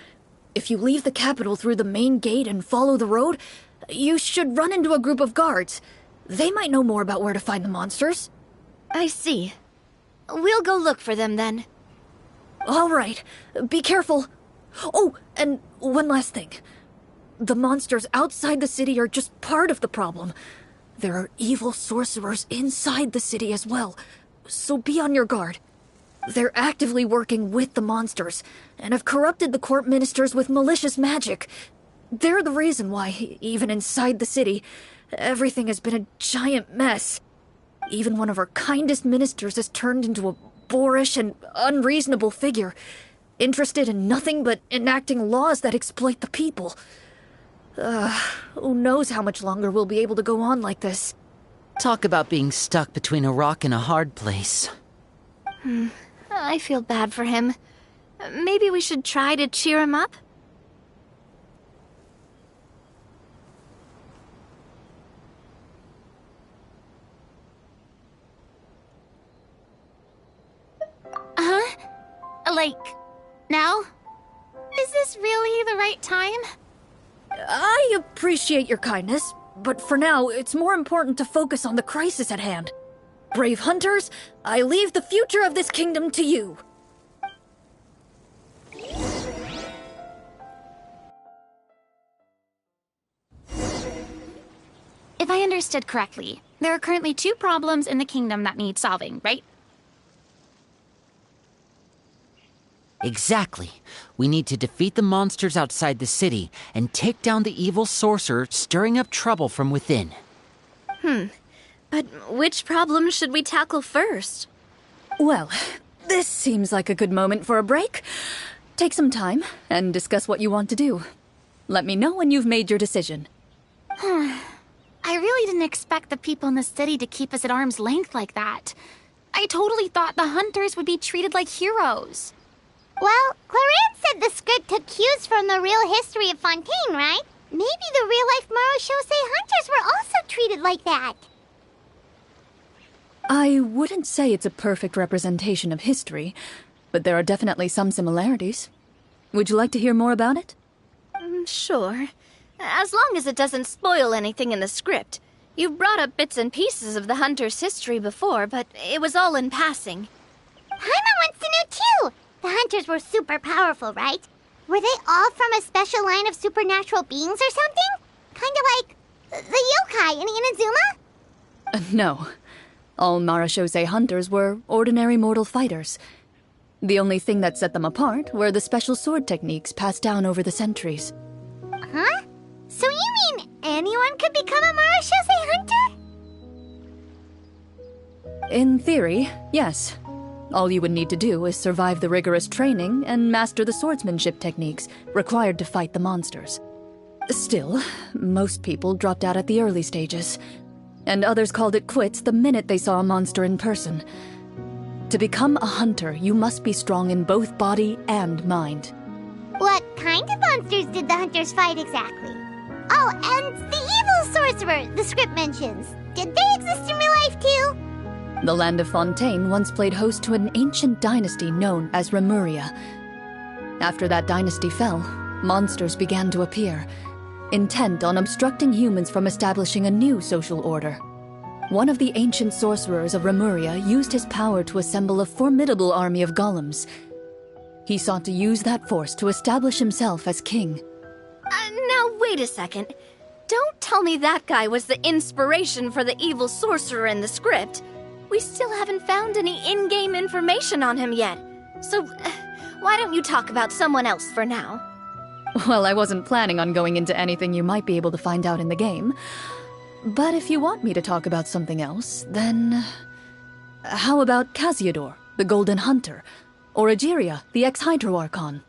if you leave the capital through the main gate and follow the road, you should run into a group of guards. They might know more about where to find the monsters. I see. We'll go look for them then. All right, be careful. Oh, and one last thing. The monsters outside the city are just part of the problem. There are evil sorcerers inside the city as well, so be on your guard. They're actively working with the monsters, and have corrupted the court ministers with malicious magic. They're the reason why, even inside the city, everything has been a giant mess. Even one of our kindest ministers has turned into a boorish and unreasonable figure, interested in nothing but enacting laws that exploit the people. Who knows how much longer we'll be able to go on like this. Talk about being stuck between a rock and a hard place. I feel bad for him. Maybe we should try to cheer him up? Huh? Like, now? Is this really the right time? I appreciate your kindness, but for now, it's more important to focus on the crisis at hand. Brave hunters, I leave the future of this kingdom to you. If I understood correctly, there are currently 2 problems in the kingdom that need solving, right? Exactly. We need to defeat the monsters outside the city and take down the evil sorcerer stirring up trouble from within. But which problem should we tackle first? Well, this seems like a good moment for a break. Take some time and discuss what you want to do. Let me know when you've made your decision. I really didn't expect the people in the city to keep us at arm's length like that. I totally thought the hunters would be treated like heroes. Well, Clorinde said the script took cues from the real history of Fontaine, right? Maybe the real-life Marachose hunters were also treated like that. I wouldn't say it's a perfect representation of history, but there are definitely some similarities. Would you like to hear more about it? Sure. As long as it doesn't spoil anything in the script. You brought up bits and pieces of the hunter's history before, but it was all in passing. Paimon wants to know too! The hunters were super powerful, right? Were they all from a special line of supernatural beings or something? Kind of like the yokai in Inazuma? No. All Marachose hunters were ordinary mortal fighters. The only thing that set them apart were the special sword techniques passed down over the centuries. Huh? So you mean anyone could become a Marachose hunter? In theory, yes. All you would need to do is survive the rigorous training and master the swordsmanship techniques required to fight the monsters. Still, most people dropped out at the early stages, and others called it quits the minute they saw a monster in person. To become a hunter, you must be strong in both body and mind. What kind of monsters did the hunters fight exactly? Oh, and the evil sorcerer the script mentions. Did they exist in real life too? The land of Fontaine once played host to an ancient dynasty known as Remuria. After that dynasty fell, monsters began to appear, intent on obstructing humans from establishing a new social order. One of the ancient sorcerers of Remuria used his power to assemble a formidable army of golems. He sought to use that force to establish himself as king. Now wait a second. Don't tell me that guy was the inspiration for the evil sorcerer in the script. We still haven't found any in-game information on him yet. So, why don't you talk about someone else for now? Well, I wasn't planning on going into anything you might be able to find out in the game. But if you want me to talk about something else, then... How about Casiodor, the Golden Hunter? Or Egeria, the ex-Hydro Archon?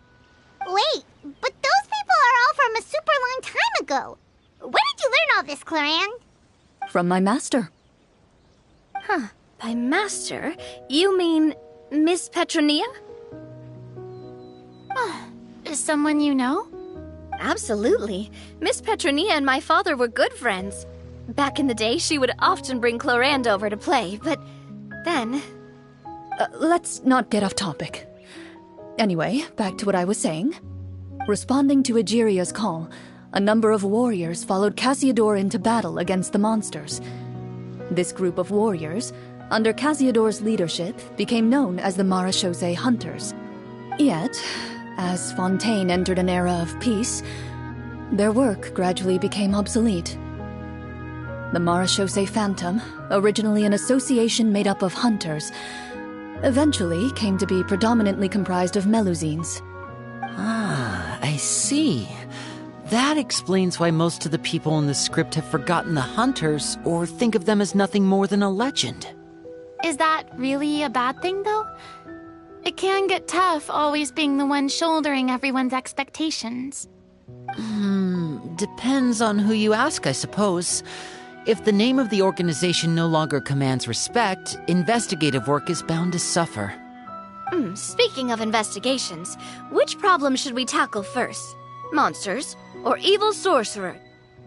Wait, but those people are all from a super long time ago. Where did you learn all this, Clorinde? From my master. Huh. By master, you mean Miss Petronia? Someone you know? Absolutely. Miss Petronia and my father were good friends. Back in the day, she would often bring Clorinde over to play, but then... Let's not get off topic. Anyway, back to what I was saying. Responding to Egeria's call, a number of warriors followed Casiodor into battle against the monsters. This group of warriors, under Casiodor's leadership, became known as the Marachose Hunters. Yet, as Fontaine entered an era of peace, their work gradually became obsolete. The Marachose Phantom, originally an association made up of hunters, eventually came to be predominantly comprised of Melusines. Ah, I see. That explains why most of the people in the script have forgotten the hunters or think of them as nothing more than a legend. Is that really a bad thing, though? It can get tough always being the one shouldering everyone's expectations. Depends on who you ask, I suppose. If the name of the organization no longer commands respect, investigative work is bound to suffer. Speaking of investigations, which problem should we tackle first? Monsters or evil sorcerer?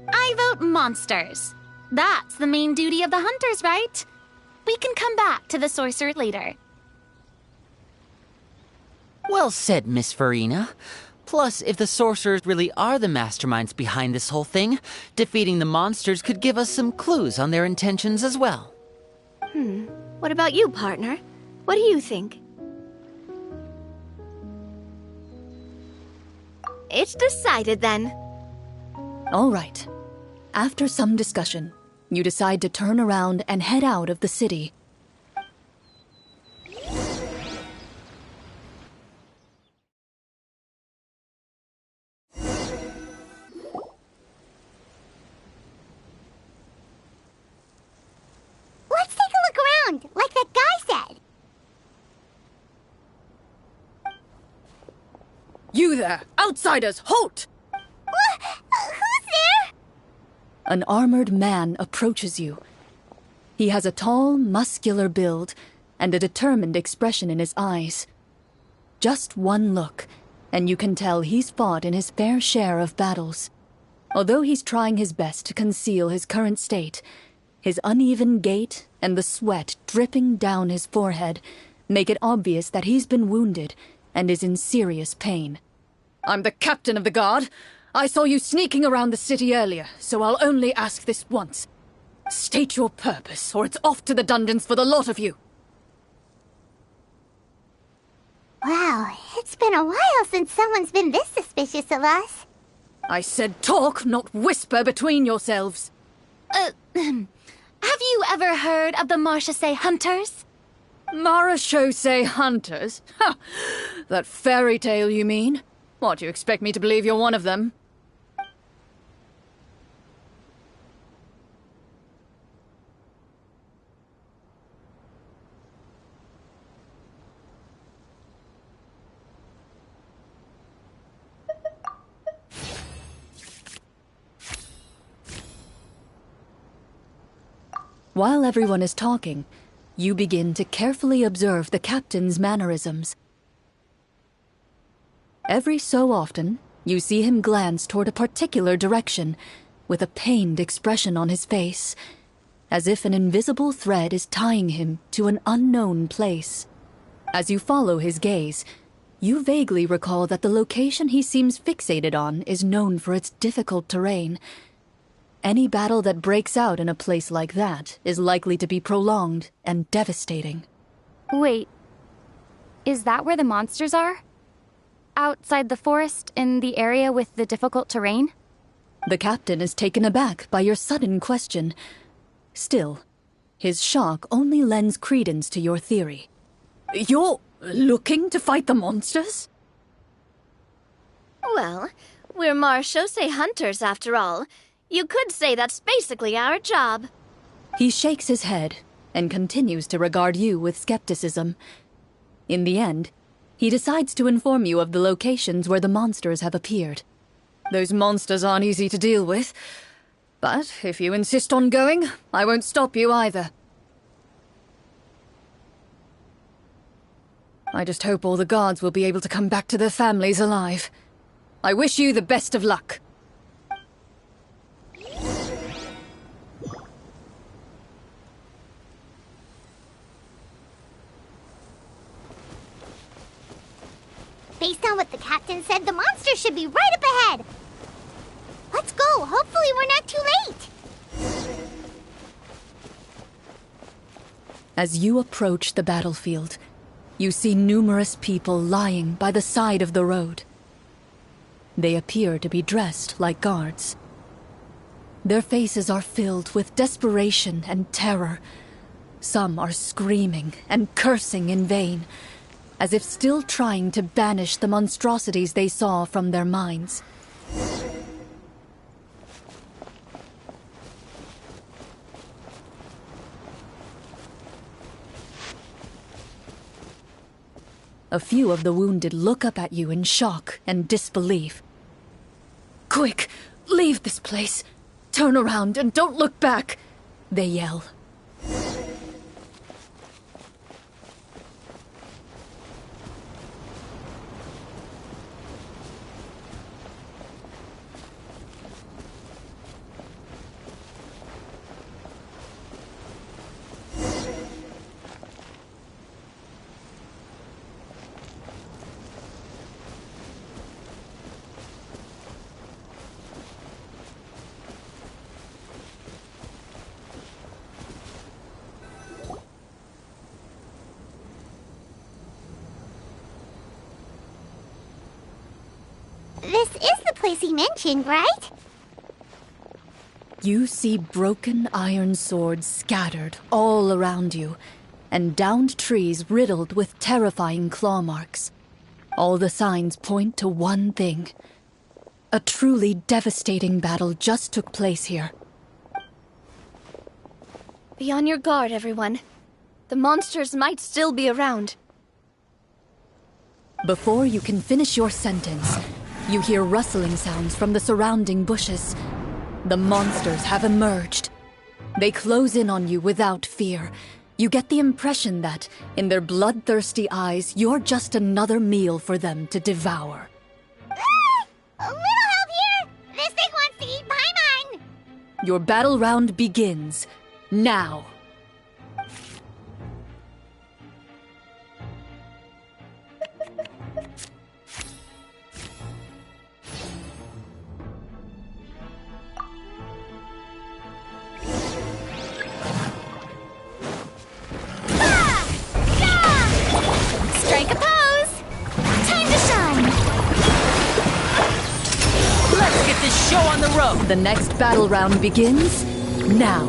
I vote monsters. That's the main duty of the hunters, right? We can come back to the sorcerer later. Well said, Miss Farina. Plus, if the sorcerers really are the masterminds behind this whole thing, defeating the monsters could give us some clues on their intentions as well. What about you, partner? What do you think? It's decided then. All right. After some discussion, you decide to turn around and head out of the city. Let's take a look around, like that guy said. You there! Outsiders, halt! Who's there? An armored man approaches you. He has a tall, muscular build and a determined expression in his eyes. Just one look, and you can tell he's fought in his fair share of battles. Although he's trying his best to conceal his current state, his uneven gait and the sweat dripping down his forehead make it obvious that he's been wounded and is in serious pain. I'm the captain of the guard. I saw you sneaking around the city earlier, so I'll only ask this once. State your purpose, or it's off to the dungeons for the lot of you. Wow, it's been a while since someone's been this suspicious of us. I said talk, not whisper between yourselves. Have you ever heard of the Marchese Hunters? Marachose hunters? Ha! That fairy tale, you mean? What, you expect me to believe you're one of them? While everyone is talking, you begin to carefully observe the captain's mannerisms. Every so often, you see him glance toward a particular direction, with a pained expression on his face, as if an invisible thread is tying him to an unknown place. As you follow his gaze, you vaguely recall that the location he seems fixated on is known for its difficult terrain. Any battle that breaks out in a place like that is likely to be prolonged and devastating. Wait, is that where the monsters are? Outside the forest, in the area with the difficult terrain? The captain is taken aback by your sudden question. Still, his shock only lends credence to your theory. You're looking to fight the monsters? Well, we're Marchese Hunters after all. You could say that's basically our job. He shakes his head and continues to regard you with skepticism. In the end, he decides to inform you of the locations where the monsters have appeared. Those monsters aren't easy to deal with, but if you insist on going, I won't stop you either. I just hope all the guards will be able to come back to their families alive. I wish you the best of luck. Based on what the captain said, the monster should be right up ahead. Let's go. Hopefully we're not too late. As you approach the battlefield, you see numerous people lying by the side of the road. They appear to be dressed like guards. Their faces are filled with desperation and terror. Some are screaming and cursing in vain, as if still trying to banish the monstrosities they saw from their minds. A few of the wounded look up at you in shock and disbelief. Quick, leave this place. Turn around and don't look back, they yell. This is the place he mentioned, right? You see broken iron swords scattered all around you, and downed trees riddled with terrifying claw marks. All the signs point to one thing. A truly devastating battle just took place here. Be on your guard, everyone. The monsters might still be around. Before you can finish your sentence, you hear rustling sounds from the surrounding bushes. The monsters have emerged. They close in on you without fear. You get the impression that, in their bloodthirsty eyes, you're just another meal for them to devour. A little help here! This thing wants to eat Paimon! Your battle round begins now. Strike a pose! Time to shine! Let's get this show on the road! The next battle round begins now.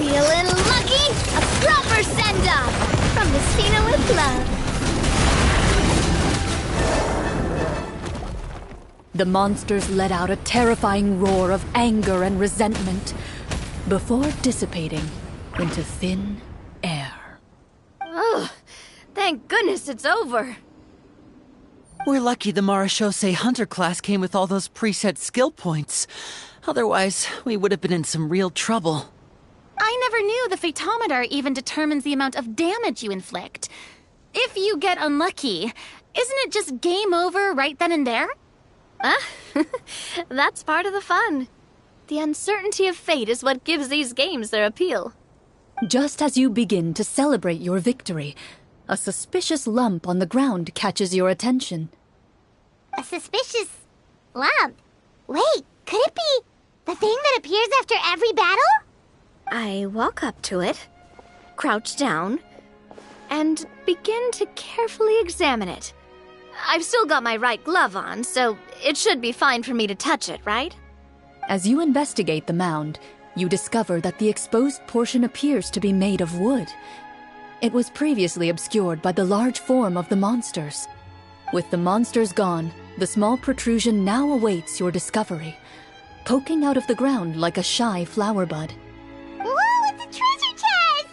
Feeling lucky? A proper send-off from Messina with love. The monsters let out a terrifying roar of anger and resentment before dissipating into thin air. Oh, thank goodness it's over. We're lucky the Marashose Hunter class came with all those preset skill points. Otherwise, we would have been in some real trouble. I never knew the Fatometer even determines the amount of damage you inflict. If you get unlucky, isn't it just game over right then and there? That's part of the fun. The uncertainty of fate is what gives these games their appeal. Just as you begin to celebrate your victory, a suspicious lump on the ground catches your attention. A suspicious lump? Wait, could it be the thing that appears after every battle? I walk up to it, crouch down, and begin to carefully examine it. I've still got my right glove on, so it should be fine for me to touch it, right? As you investigate the mound, you discover that the exposed portion appears to be made of wood. It was previously obscured by the large form of the monsters. With the monsters gone, the small protrusion now awaits your discovery, poking out of the ground like a shy flower bud. Whoa, it's a treasure chest!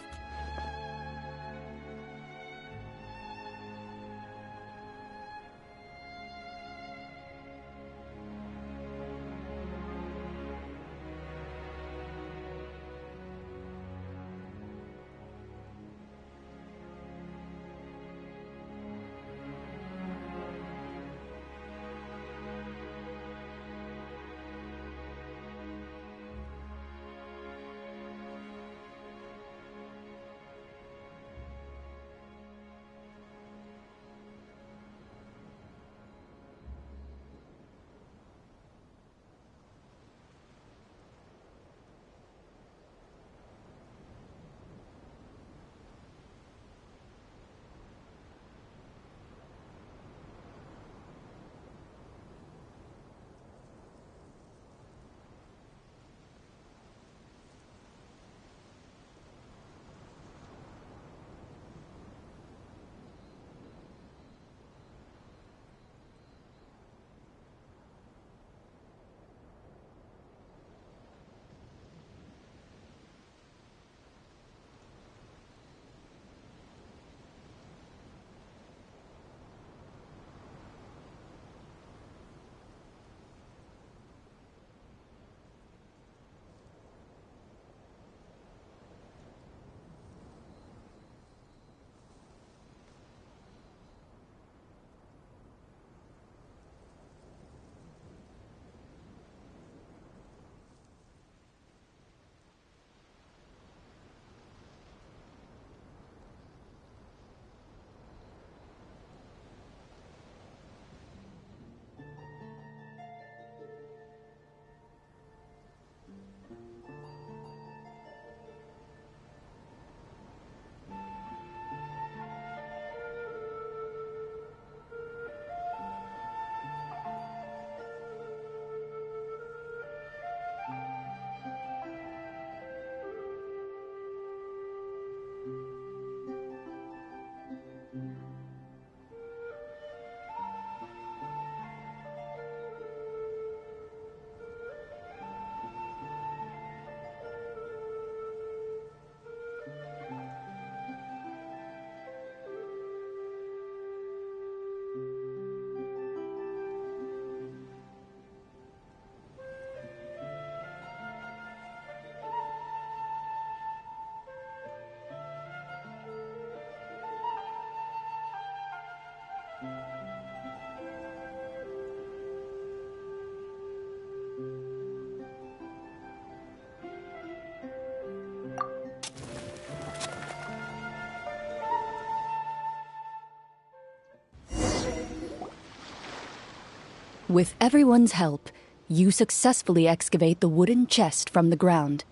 With everyone's help, you successfully excavate the wooden chest from the ground.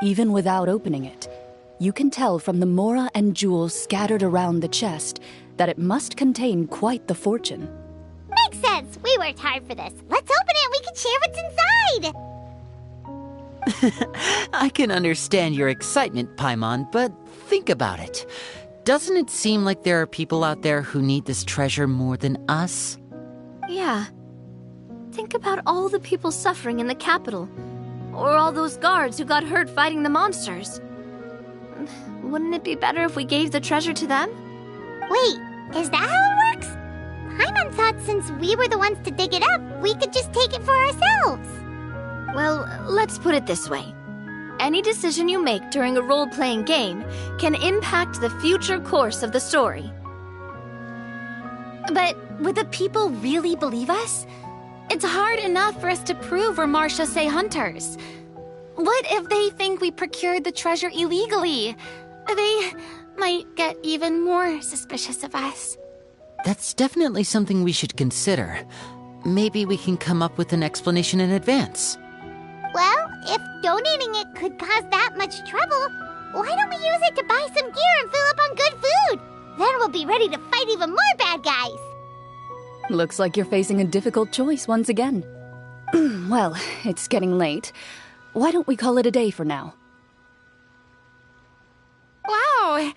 Even without opening it, you can tell from the mora and jewels scattered around the chest that it must contain quite the fortune. Makes sense. We worked hard for this. Let's open it and we can share what's I can understand your excitement, Paimon, but think about it. Doesn't it seem like there are people out there who need this treasure more than us? Yeah. Think about all the people suffering in the capital. Or all those guards who got hurt fighting the monsters. Wouldn't it be better if we gave the treasure to them? Wait, is that how it works? Paimon thought since we were the ones to dig it up, we could just take it for ourselves. Well, let's put it this way. Any decision you make during a role-playing game can impact the future course of the story. But would the people really believe us? It's hard enough for us to prove we're Marchese hunters. What if they think we procured the treasure illegally? They might get even more suspicious of us. That's definitely something we should consider. Maybe we can come up with an explanation in advance. Well, if donating it could cause that much trouble, why don't we use it to buy some gear and fill up on good food? Then we'll be ready to fight even more bad guys. Looks like you're facing a difficult choice once again. Well, it's getting late. Why don't we call it a day for now? Wow!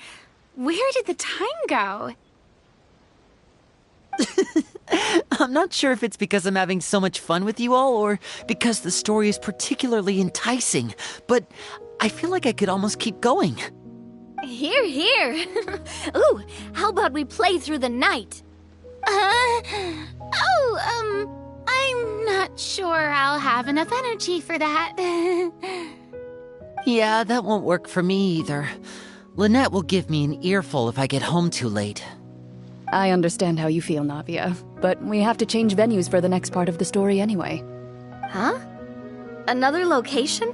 Where did the time go? I'm not sure if it's because I'm having so much fun with you all or because the story is particularly enticing, but I feel like I could almost keep going. Here, here. Ooh, how about we play through the night? I'm not sure I'll have enough energy for that. Yeah, that won't work for me either. Lynette will give me an earful if I get home too late. I understand how you feel, Navia, but we have to change venues for the next part of the story anyway. Huh? Another location?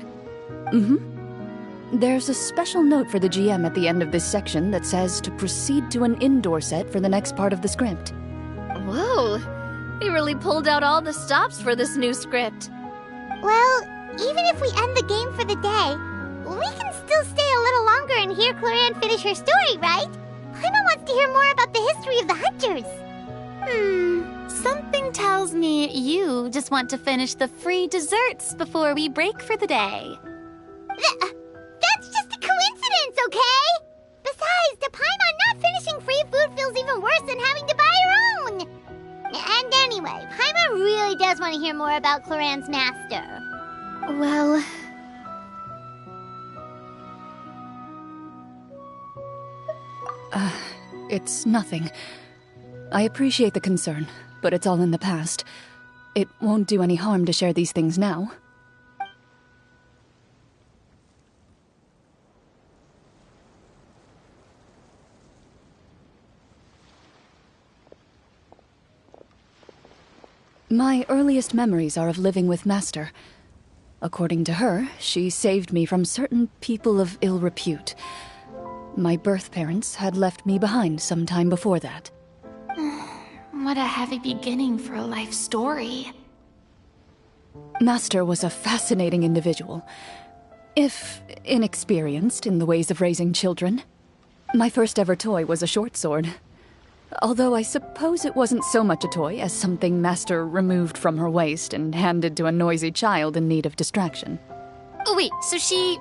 Mm-hmm. There's a special note for the GM at the end of this section that says to proceed to an indoor set for the next part of the script. Whoa! They really pulled out all the stops for this new script. Well, even if we end the game for the day, we can still stay a little longer and hear Clorinde finish her story, right? Paimon wants to hear more about the history of the Hunters. Something tells me you just want to finish the free desserts before we break for the day. That's just a coincidence, okay? Besides, to Paimon, not finishing free food feels even worse than having to buy her own. And anyway, Paimon really does want to hear more about Clorinde's master. Well... It's nothing. I appreciate the concern, but it's all in the past. It won't do any harm to share these things now. My earliest memories are of living with Master. According to her, she saved me from certain people of ill repute. My birth parents had left me behind some time before that. What a heavy beginning for a life story. Master was a fascinating individual, if inexperienced in the ways of raising children. My first ever toy was a short sword. Although I suppose it wasn't so much a toy as something Master removed from her waist and handed to a noisy child in need of distraction. Oh, wait, so she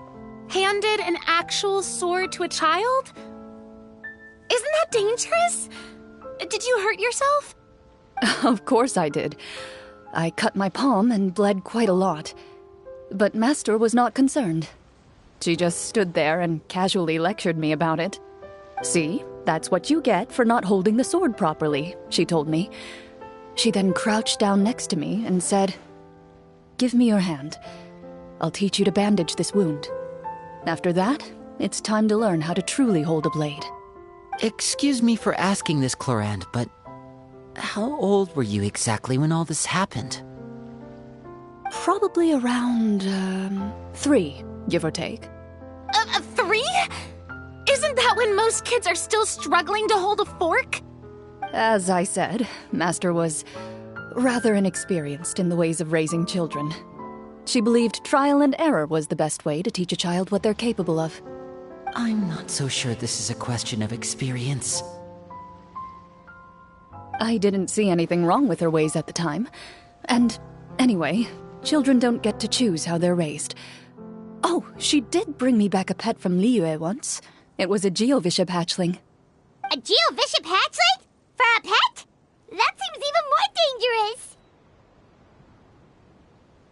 handed an actual sword to a child? Isn't that dangerous? Did you hurt yourself? Of course I did. I cut my palm and bled quite a lot. But Master was not concerned. She just stood there and casually lectured me about it. See, that's what you get for not holding the sword properly, she told me. She then crouched down next to me and said, "Give me your hand. I'll teach you to bandage this wound. After that, it's time to learn how to truly hold a blade." Excuse me for asking this, Clorinde, but how old were you exactly when all this happened? Probably around, 3, give or take. 3? Isn't that when most kids are still struggling to hold a fork? As I said, Master was rather inexperienced in the ways of raising children. She believed trial and error was the best way to teach a child what they're capable of. I'm not so sure this is a question of experience. I didn't see anything wrong with her ways at the time. And anyway, children don't get to choose how they're raised. Oh, she did bring me back a pet from Liyue once. It was a Geovishap hatchling. A Geovishap hatchling? For a pet? That seems even more dangerous!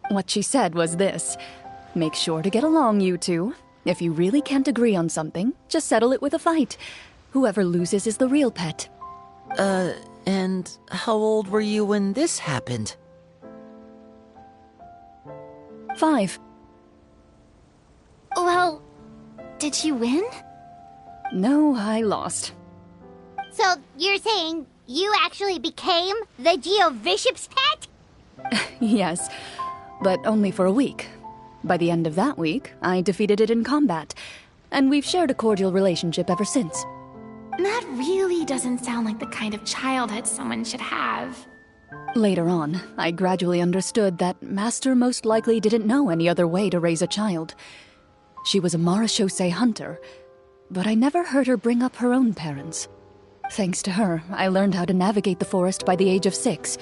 What she said was this. Make sure to get along, you two. If you really can't agree on something, just settle it with a fight. Whoever loses is the real pet. And how old were you when this happened? 5. Well, did you win? No, I lost. So, you're saying you actually became the Geovishap's pet? Yes, but only for a week. By the end of that week, I defeated it in combat, and we've shared a cordial relationship ever since. That really doesn't sound like the kind of childhood someone should have. Later on, I gradually understood that Master most likely didn't know any other way to raise a child. She was a Marechaussee hunter, but I never heard her bring up her own parents. Thanks to her, I learned how to navigate the forest by the age of 6,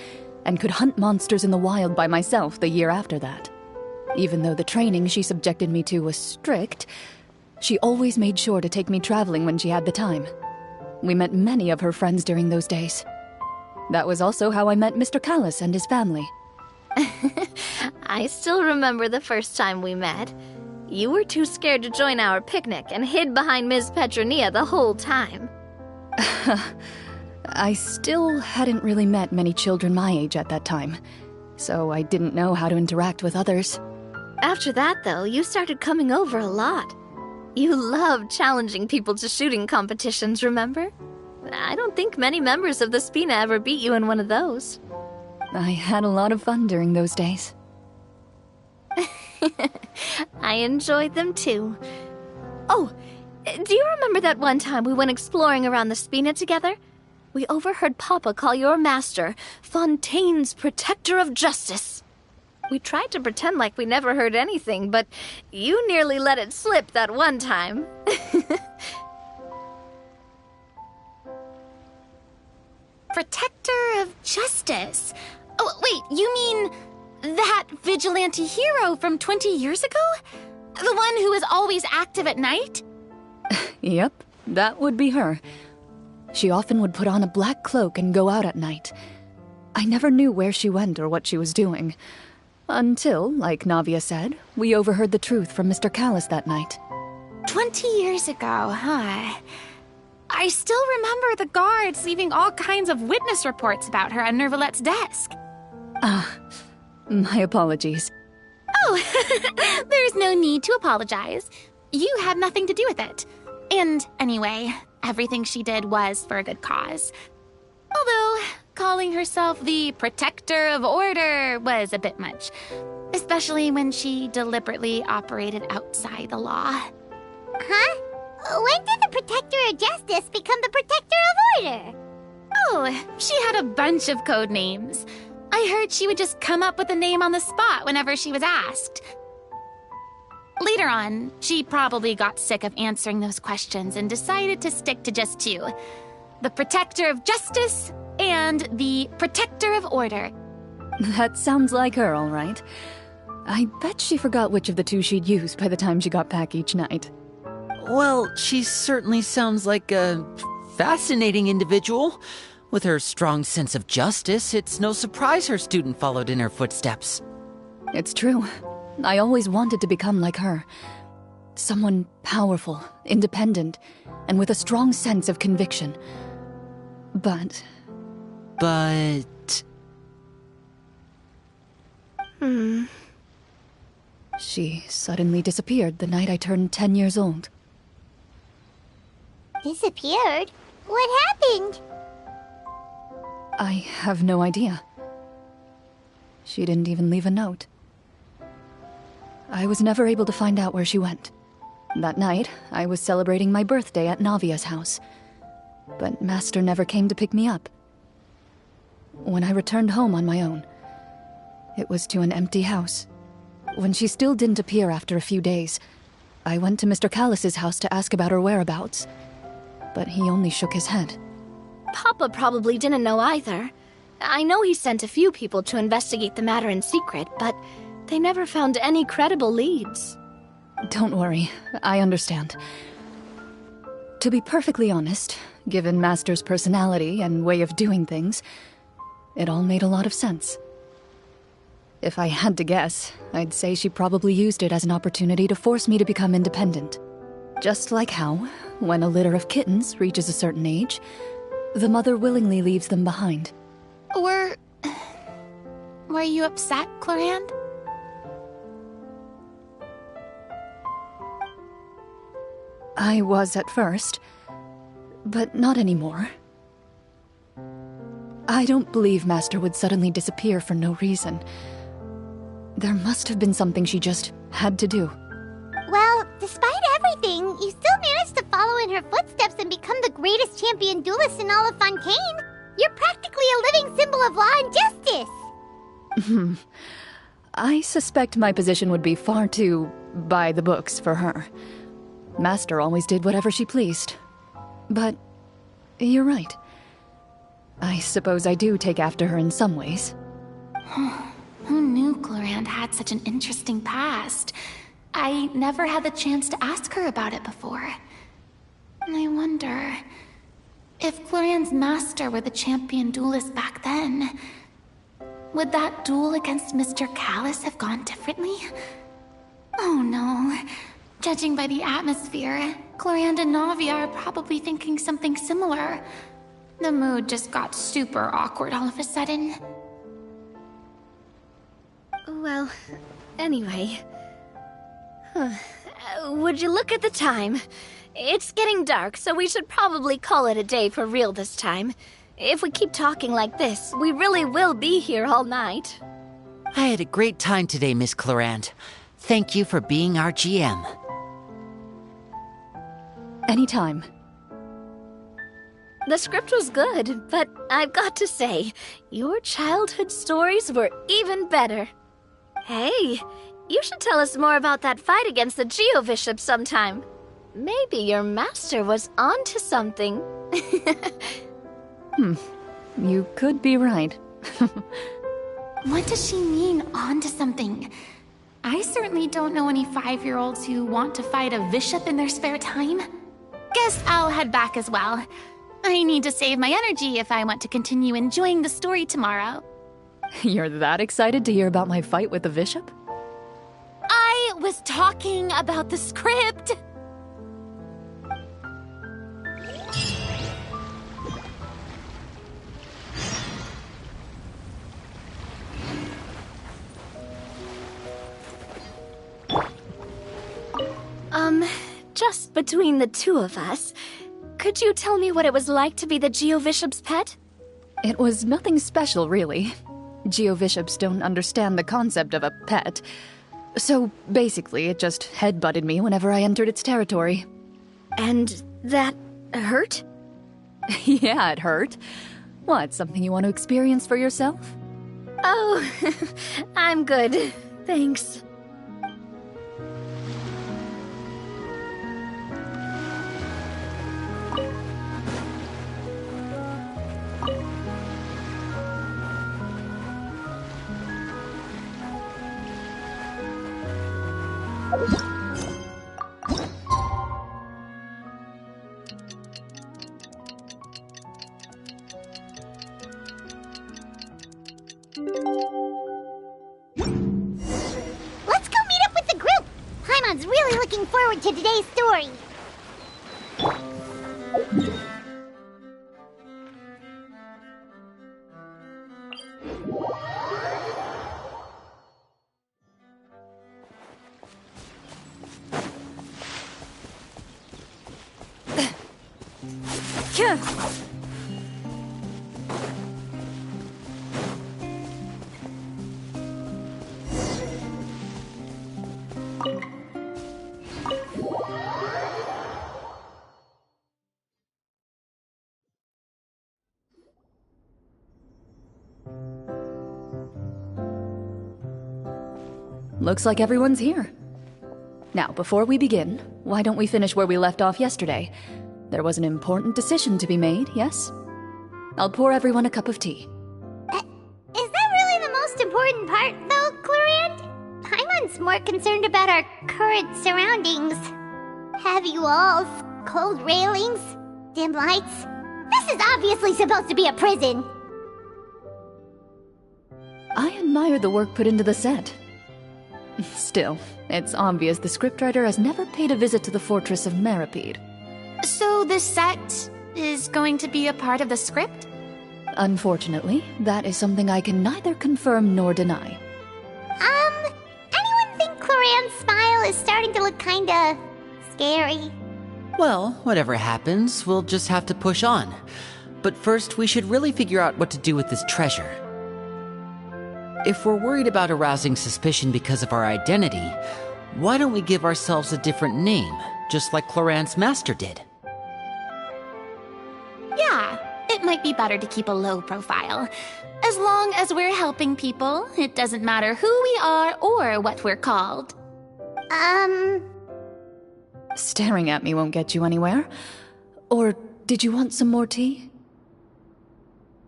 and could hunt monsters in the wild by myself the year after that. Even though the training she subjected me to was strict, she always made sure to take me traveling when she had the time. We met many of her friends during those days. That was also how I met Mr. Callis and his family. I still remember the first time we met. You were too scared to join our picnic and hid behind Ms. Petronia the whole time. I still hadn't really met many children my age at that time, so I didn't know how to interact with others. After that, though, you started coming over a lot. You loved challenging people to shooting competitions, remember? I don't think many members of the Spina ever beat you in one of those. I had a lot of fun during those days. I enjoyed them too. Oh, do you remember that one time we went exploring around the Spina together? We overheard Papa call your master Fontaine's Protector of Justice. We tried to pretend like we never heard anything, but you nearly let it slip that one time. Protector of Justice? Oh, wait, you mean that vigilante hero from 20 years ago? The one who is always active at night? Yep, that would be her. She often would put on a black cloak and go out at night. I never knew where she went or what she was doing. Until, like Navia said, we overheard the truth from Mr. Callis that night. 20 years ago, huh? I still remember the guards leaving all kinds of witness reports about her on Nervalette's desk. My apologies. Oh, there's no need to apologize. You had nothing to do with it. And anyway, everything she did was for a good cause. Although, calling herself the Protector of Order was a bit much. Especially when she deliberately operated outside the law. Huh? When did the Protector of Justice become the Protector of Order? Oh, she had a bunch of code names. I heard she would just come up with a name on the spot whenever she was asked. Later on, she probably got sick of answering those questions and decided to stick to just 2. The Protector of Justice and the Protector of Order. That sounds like her, all right. I bet she forgot which of the 2 she'd use by the time she got back each night. Well, she certainly sounds like a fascinating individual. With her strong sense of justice, it's no surprise her student followed in her footsteps. It's true. I always wanted to become like her. Someone powerful, independent, and with a strong sense of conviction. But... She suddenly disappeared the night I turned 10 years old. Disappeared? What happened? I have no idea. She didn't even leave a note. I was never able to find out where she went. That night, I was celebrating my birthday at Navia's house. But Master never came to pick me up. When I returned home on my own, it was to an empty house. When she still didn't appear after a few days, I went to Mr. Callis's house to ask about her whereabouts. But he only shook his head. Papa probably didn't know either. I know he sent a few people to investigate the matter in secret, but they never found any credible leads. Don't worry, I understand. To be perfectly honest, given Master's personality and way of doing things, it all made a lot of sense. If I had to guess, I'd say she probably used it as an opportunity to force me to become independent. Just like how, when a litter of kittens reaches a certain age, the mother willingly leaves them behind. Were you upset, Clorinde? I was at first, but not anymore. I don't believe Master would suddenly disappear for no reason. There must have been something she just had to do. Well, despite everything, you still managed to follow in her footsteps and become the greatest champion duelist in all of Fontaine. You're practically a living symbol of law and justice. I suspect my position would be far too by the books for her. Master always did whatever she pleased. But you're right. I suppose I do take after her in some ways. Who knew Clorinde had such an interesting past? I never had the chance to ask her about it before. I wonder if Clorinde's master were the champion duelist back then, would that duel against Mr. Callus have gone differently? Oh no. Judging by the atmosphere, Clorinde and Navi are probably thinking something similar. The mood just got super awkward all of a sudden. Well, anyway. Would you look at the time? It's getting dark, so we should probably call it a day for real this time. If we keep talking like this, we really will be here all night. I had a great time today, Miss Clorinde. Thank you for being our GM. Anytime. The script was good, but I've got to say, your childhood stories were even better. Hey, you should tell us more about that fight against the Geobishop sometime. Maybe your master was onto something. You could be right. What does she mean, onto something? I certainly don't know any 5-year-olds who want to fight a bishop in their spare time. Guess I'll head back as well. I need to save my energy if I want to continue enjoying the story tomorrow. You're that excited to hear about my fight with the bishop? I was talking about the script. Just between the two of us, could you tell me what it was like to be the Geobishop's pet? It was nothing special, really. Geobishops don't understand the concept of a pet. So, basically, it just headbutted me whenever I entered its territory. And that hurt? Yeah, it hurt. What, something you want to experience for yourself? Oh, I'm good. Thanks. Let's go meet up with the group! Paimon's really looking forward to today's story. Looks like everyone's here. Now, before we begin, why don't we finish where we left off yesterday? There was an important decision to be made, yes? I'll pour everyone a cup of tea. Is that really the most important part, though, Clorinde? Paimon's seems more concerned about our current surroundings. Heavy walls, cold railings, dim lights. This is obviously supposed to be a prison. I admire the work put into the set. Still, it's obvious the scriptwriter has never paid a visit to the fortress of Meripede. So this set is going to be a part of the script? Unfortunately, that is something I can neither confirm nor deny. Anyone think Clorinde's smile is starting to look kinda scary? Well, whatever happens, we'll just have to push on. But first, we should really figure out what to do with this treasure. If we're worried about arousing suspicion because of our identity, why don't we give ourselves a different name, just like Clorinde's master did? Yeah, it might be better to keep a low profile. As long as we're helping people, it doesn't matter who we are or what we're called. Staring at me won't get you anywhere. Or did you want some more tea?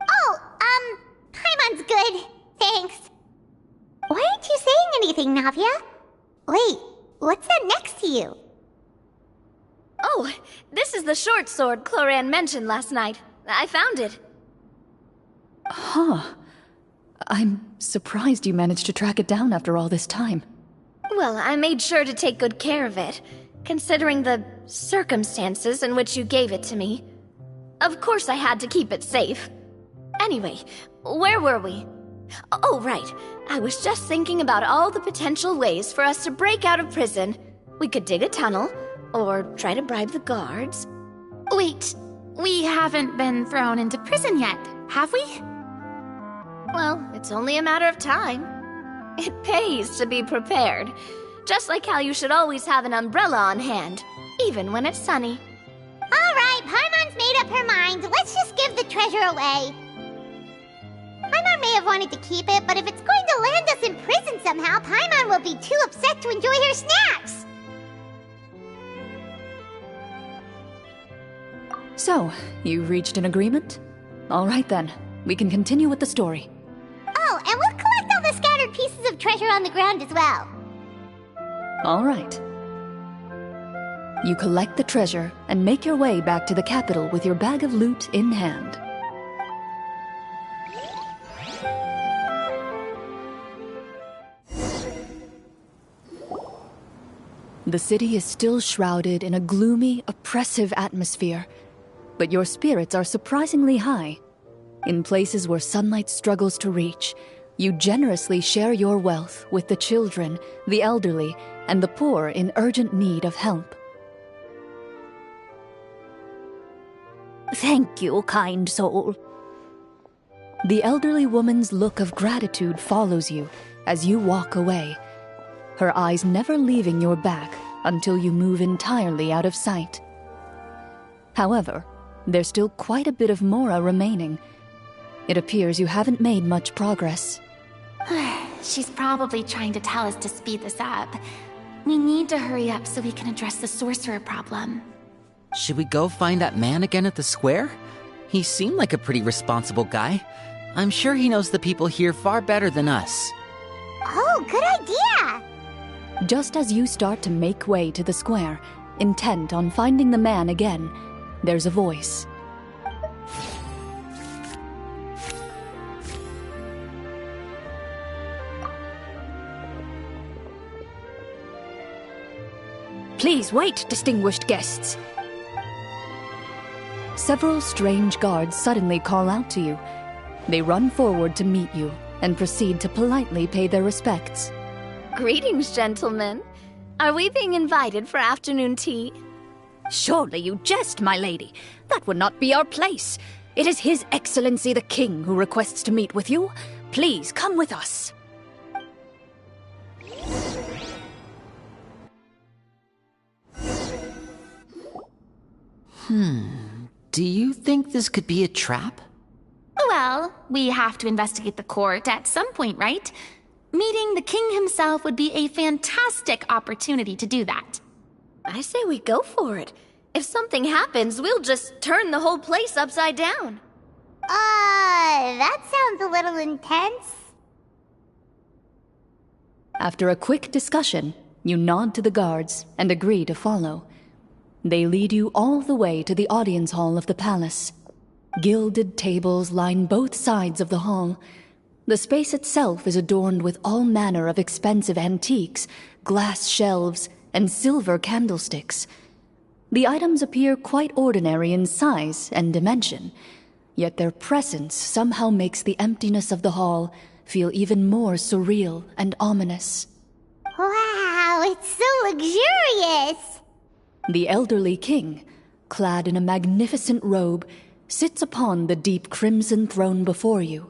Oh, Paimon's good. Thanks. Why aren't you saying anything, Navia? Wait, what's that next to you? Oh, this is the short sword Clorinde mentioned last night. I found it. Huh. I'm surprised you managed to track it down after all this time. Well, I made sure to take good care of it, considering the circumstances in which you gave it to me. Of course I had to keep it safe. Anyway, where were we? Oh, right. I was just thinking about all the potential ways for us to break out of prison. We could dig a tunnel, or try to bribe the guards. Wait, we haven't been thrown into prison yet, have we? Well, it's only a matter of time. It pays to be prepared. Just like how you should always have an umbrella on hand, even when it's sunny. Alright, Paimon's made up her mind. Let's just give the treasure away. Paimon may have wanted to keep it, but if it's going to land us in prison somehow, Paimon will be too upset to enjoy her snacks. So, you reached an agreement? All right then, we can continue with the story. Oh, and we'll collect all the scattered pieces of treasure on the ground as well. All right. You collect the treasure and make your way back to the capital with your bag of loot in hand. The city is still shrouded in a gloomy, oppressive atmosphere, but your spirits are surprisingly high. In places where sunlight struggles to reach, you generously share your wealth with the children, the elderly, and the poor in urgent need of help. Thank you, kind soul. The elderly woman's look of gratitude follows you as you walk away, her eyes never leaving your back until you move entirely out of sight. However, there's still quite a bit of Mora remaining. It appears you haven't made much progress. She's probably trying to tell us to speed this up. We need to hurry up so we can address the sorcerer problem. Should we go find that man again at the square? He seemed like a pretty responsible guy. I'm sure he knows the people here far better than us. Oh, good idea! Just as you start to make way to the square, intent on finding the man again, there's a voice. Please wait, distinguished guests. Several strange guards suddenly call out to you. They run forward to meet you and proceed to politely pay their respects. Greetings, gentlemen. Are we being invited for afternoon tea? Surely you jest, my lady. That would not be our place. It is His Excellency the King who requests to meet with you. Please come with us. Do you think this could be a trap? Well, we have to investigate the court at some point, right? Meeting the king himself would be a fantastic opportunity to do that. I say we go for it. If something happens, we'll just turn the whole place upside down. That sounds a little intense. After a quick discussion, you nod to the guards and agree to follow. They lead you all the way to the audience hall of the palace. Gilded tables line both sides of the hall. The space itself is adorned with all manner of expensive antiques, glass shelves, and silver candlesticks. The items appear quite ordinary in size and dimension, yet their presence somehow makes the emptiness of the hall feel even more surreal and ominous. Wow, it's so luxurious! The elderly king, clad in a magnificent robe, sits upon the deep crimson throne before you.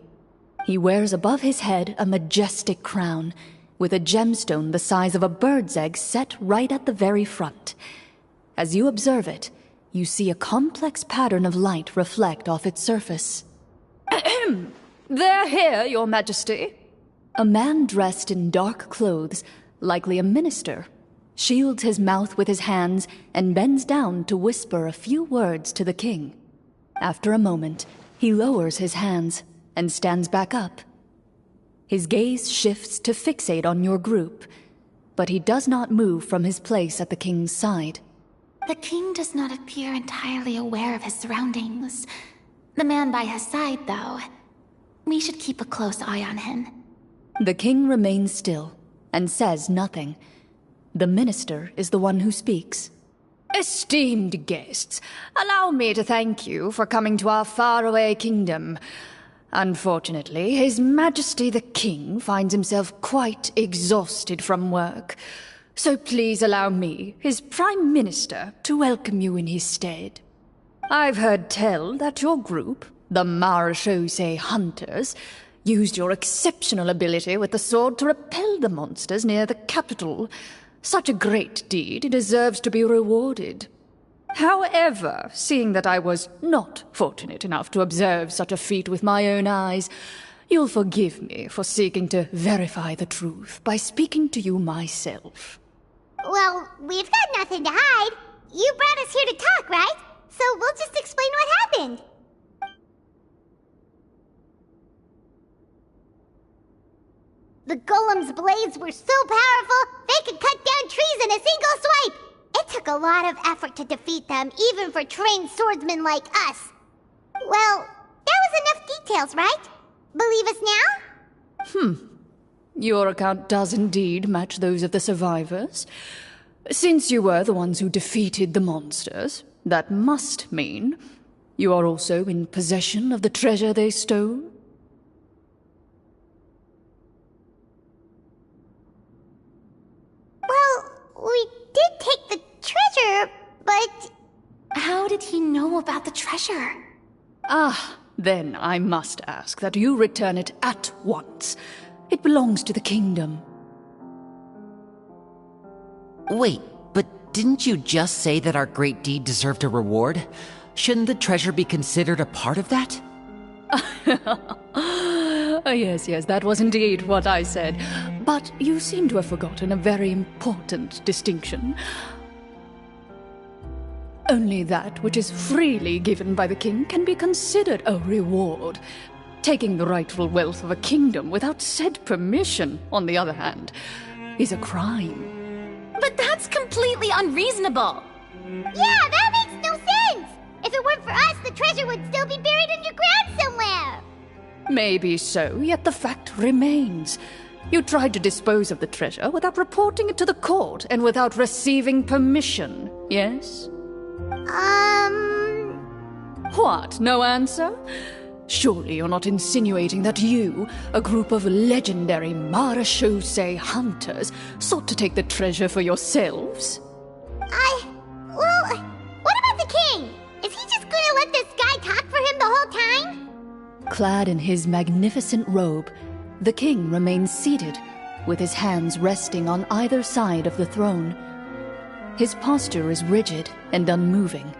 He wears above his head a majestic crown, with a gemstone the size of a bird's egg set right at the very front. As you observe it, you see a complex pattern of light reflect off its surface. They're here, Your Majesty. A man dressed in dark clothes, likely a minister, shields his mouth with his hands and bends down to whisper a few words to the king. After a moment, he lowers his hands and stands back up. His gaze shifts to fixate on your group, but he does not move from his place at the king's side. The king does not appear entirely aware of his surroundings. The man by his side, though. We should keep a close eye on him. The king remains still and says nothing. The minister is the one who speaks. Esteemed guests, allow me to thank you for coming to our faraway kingdom. Unfortunately, His Majesty the King finds himself quite exhausted from work. So please allow me, his Prime Minister, to welcome you in his stead. I've heard tell that your group, the Marechaussee Hunters, used your exceptional ability with the sword to repel the monsters near the capital. Such a great deed deserves to be rewarded. However, seeing that I was not fortunate enough to observe such a feat with my own eyes, you'll forgive me for seeking to verify the truth by speaking to you myself. Well, we've got nothing to hide. You brought us here to talk, right? So we'll just explain what happened. The golem's blades were so powerful, they could cut down trees in a single swipe! It took a lot of effort to defeat them, even for trained swordsmen like us. Well, that was enough details, right? Believe us now? Your account does indeed match those of the survivors. Since you were the ones who defeated the monsters, that must mean you are also in possession of the treasure they stole? Well, we did take the treasure, but... How did he know about the treasure? Then I must ask that you return it at once. It belongs to the kingdom. Wait, but didn't you just say that our great deed deserved a reward? Shouldn't the treasure be considered a part of that? Yes, that was indeed what I said. But you seem to have forgotten a very important distinction. Only that which is freely given by the king can be considered a reward. Taking the rightful wealth of a kingdom without said permission, on the other hand, is a crime. But that's completely unreasonable! Yeah, that makes no sense! If it weren't for us, the treasure would still be buried underground somewhere! Maybe so, yet the fact remains. You tried to dispose of the treasure without reporting it to the court and without receiving permission, yes? What, no answer? Surely you're not insinuating that you, a group of legendary Marechaussee hunters, sought to take the treasure for yourselves? Well, what about the king? Is he just gonna let this guy talk for him the whole time? Clad in his magnificent robe, the king remains seated, with his hands resting on either side of the throne. His posture is rigid and unmoving.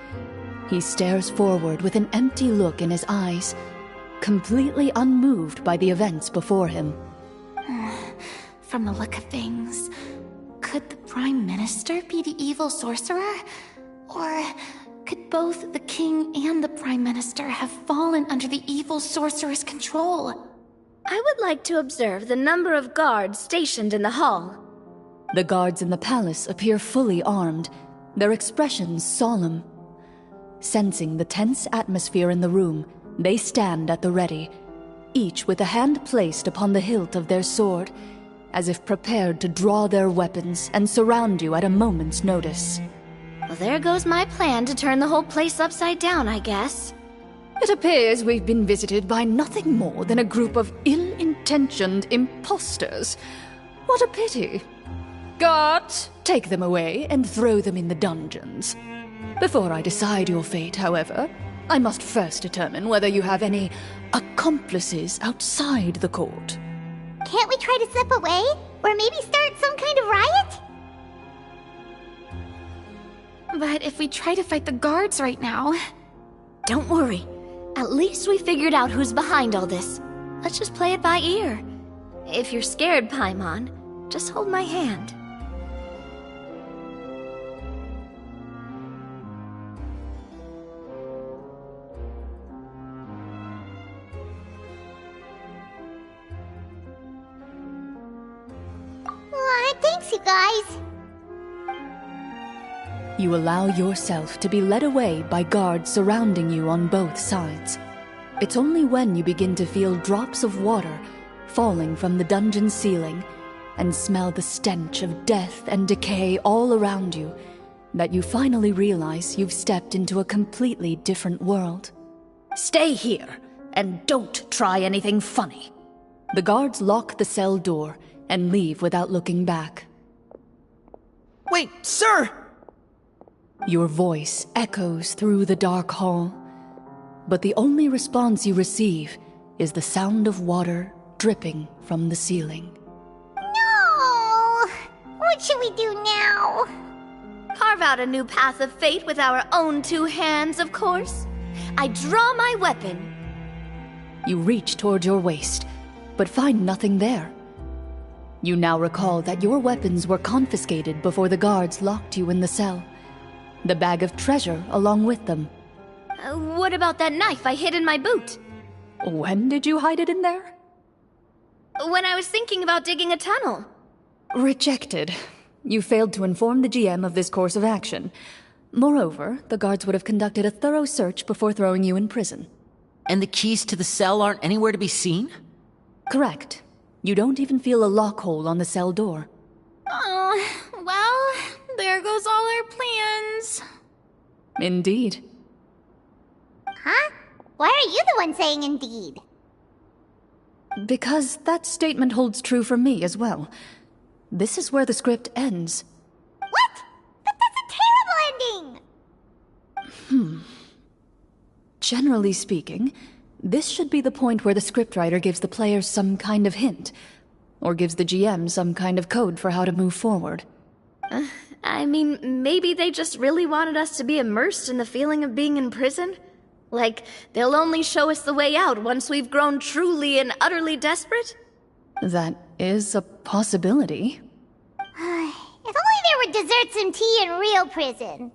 He stares forward with an empty look in his eyes, completely unmoved by the events before him. From the look of things, could the Prime Minister be the evil sorcerer? Or could both the King and the Prime Minister have fallen under the evil sorcerer's control? I would like to observe the number of guards stationed in the hall. The guards in the palace appear fully armed, their expressions solemn. Sensing the tense atmosphere in the room, they stand at the ready, each with a hand placed upon the hilt of their sword, as if prepared to draw their weapons and surround you at a moment's notice. Well, there goes my plan to turn the whole place upside down, I guess. It appears we've been visited by nothing more than a group of ill-intentioned imposters. What a pity. Guards, take them away and throw them in the dungeons. Before I decide your fate, however, I must first determine whether you have any accomplices outside the court. Can't we try to slip away? Or maybe start some kind of riot? But if we try to fight the guards right now... Don't worry. At least we figured out who's behind all this. Let's just play it by ear. If you're scared, Paimon, just hold my hand. Thanks, you guys. You allow yourself to be led away by guards surrounding you on both sides. It's only when you begin to feel drops of water falling from the dungeon ceiling and smell the stench of death and decay all around you that you finally realize you've stepped into a completely different world. Stay here, and don't try anything funny. The guards lock the cell door and leave without looking back. Wait, sir! Your voice echoes through the dark hall, but the only response you receive is the sound of water dripping from the ceiling. No! What should we do now? Carve out a new path of fate with our own two hands, of course. I draw my weapon. You reach toward your waist, but find nothing there. You now recall that your weapons were confiscated before the guards locked you in the cell. The bag of treasure along with them. What about that knife I hid in my boot? When did you hide it in there? When I was thinking about digging a tunnel. Rejected. You failed to inform the GM of this course of action. Moreover, the guards would have conducted a thorough search before throwing you in prison. And the keys to the cell aren't anywhere to be seen? Correct. You don't even feel a lock hole on the cell door. Well, there goes all our plans. Indeed. Huh? Why are you the one saying indeed? Because that statement holds true for me as well. This is where the script ends. What? But that's a terrible ending! Generally speaking, this should be the point where the scriptwriter gives the players some kind of hint, or gives the GM some kind of code for how to move forward. I mean, maybe they just really wanted us to be immersed in the feeling of being in prison? Like, they'll only show us the way out once we've grown truly and utterly desperate? That is a possibility. If only there were desserts and tea in real prison.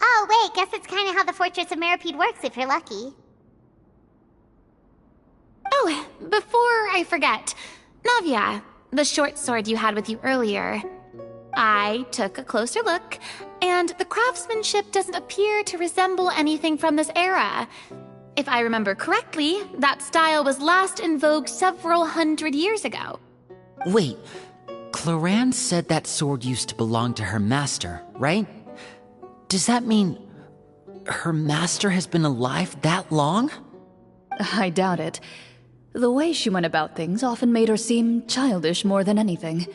Oh, wait, guess it's kind of how the Fortress of Meripede works if you're lucky. Oh, before I forget, Navia, the short sword you had with you earlier. I took a closer look, and the craftsmanship doesn't appear to resemble anything from this era. If I remember correctly, that style was last in vogue several hundred years ago. Wait, Clorinde said that sword used to belong to her master, right? Does that mean her master has been alive that long? I doubt it. The way she went about things often made her seem childish more than anything.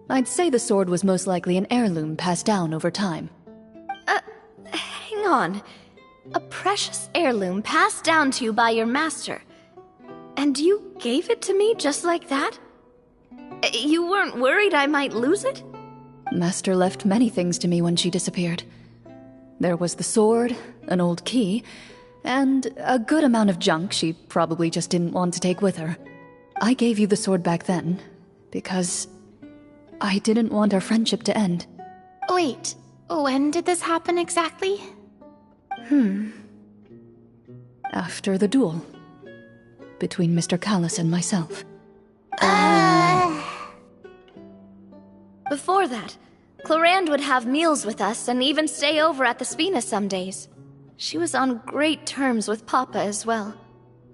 I'd say the sword was most likely an heirloom passed down over time. Hang on. A precious heirloom passed down to you by your master. And you gave it to me just like that? You weren't worried I might lose it? Master left many things to me when she disappeared. There was the sword, an old key, and a good amount of junk she probably just didn't want to take with her. I gave you the sword back then, because I didn't want our friendship to end. Wait, when did this happen exactly? After the duel. between Mr. Callis and myself. Before that, Clorinde would have meals with us and even stay over at the Spina some days. She was on great terms with Papa as well.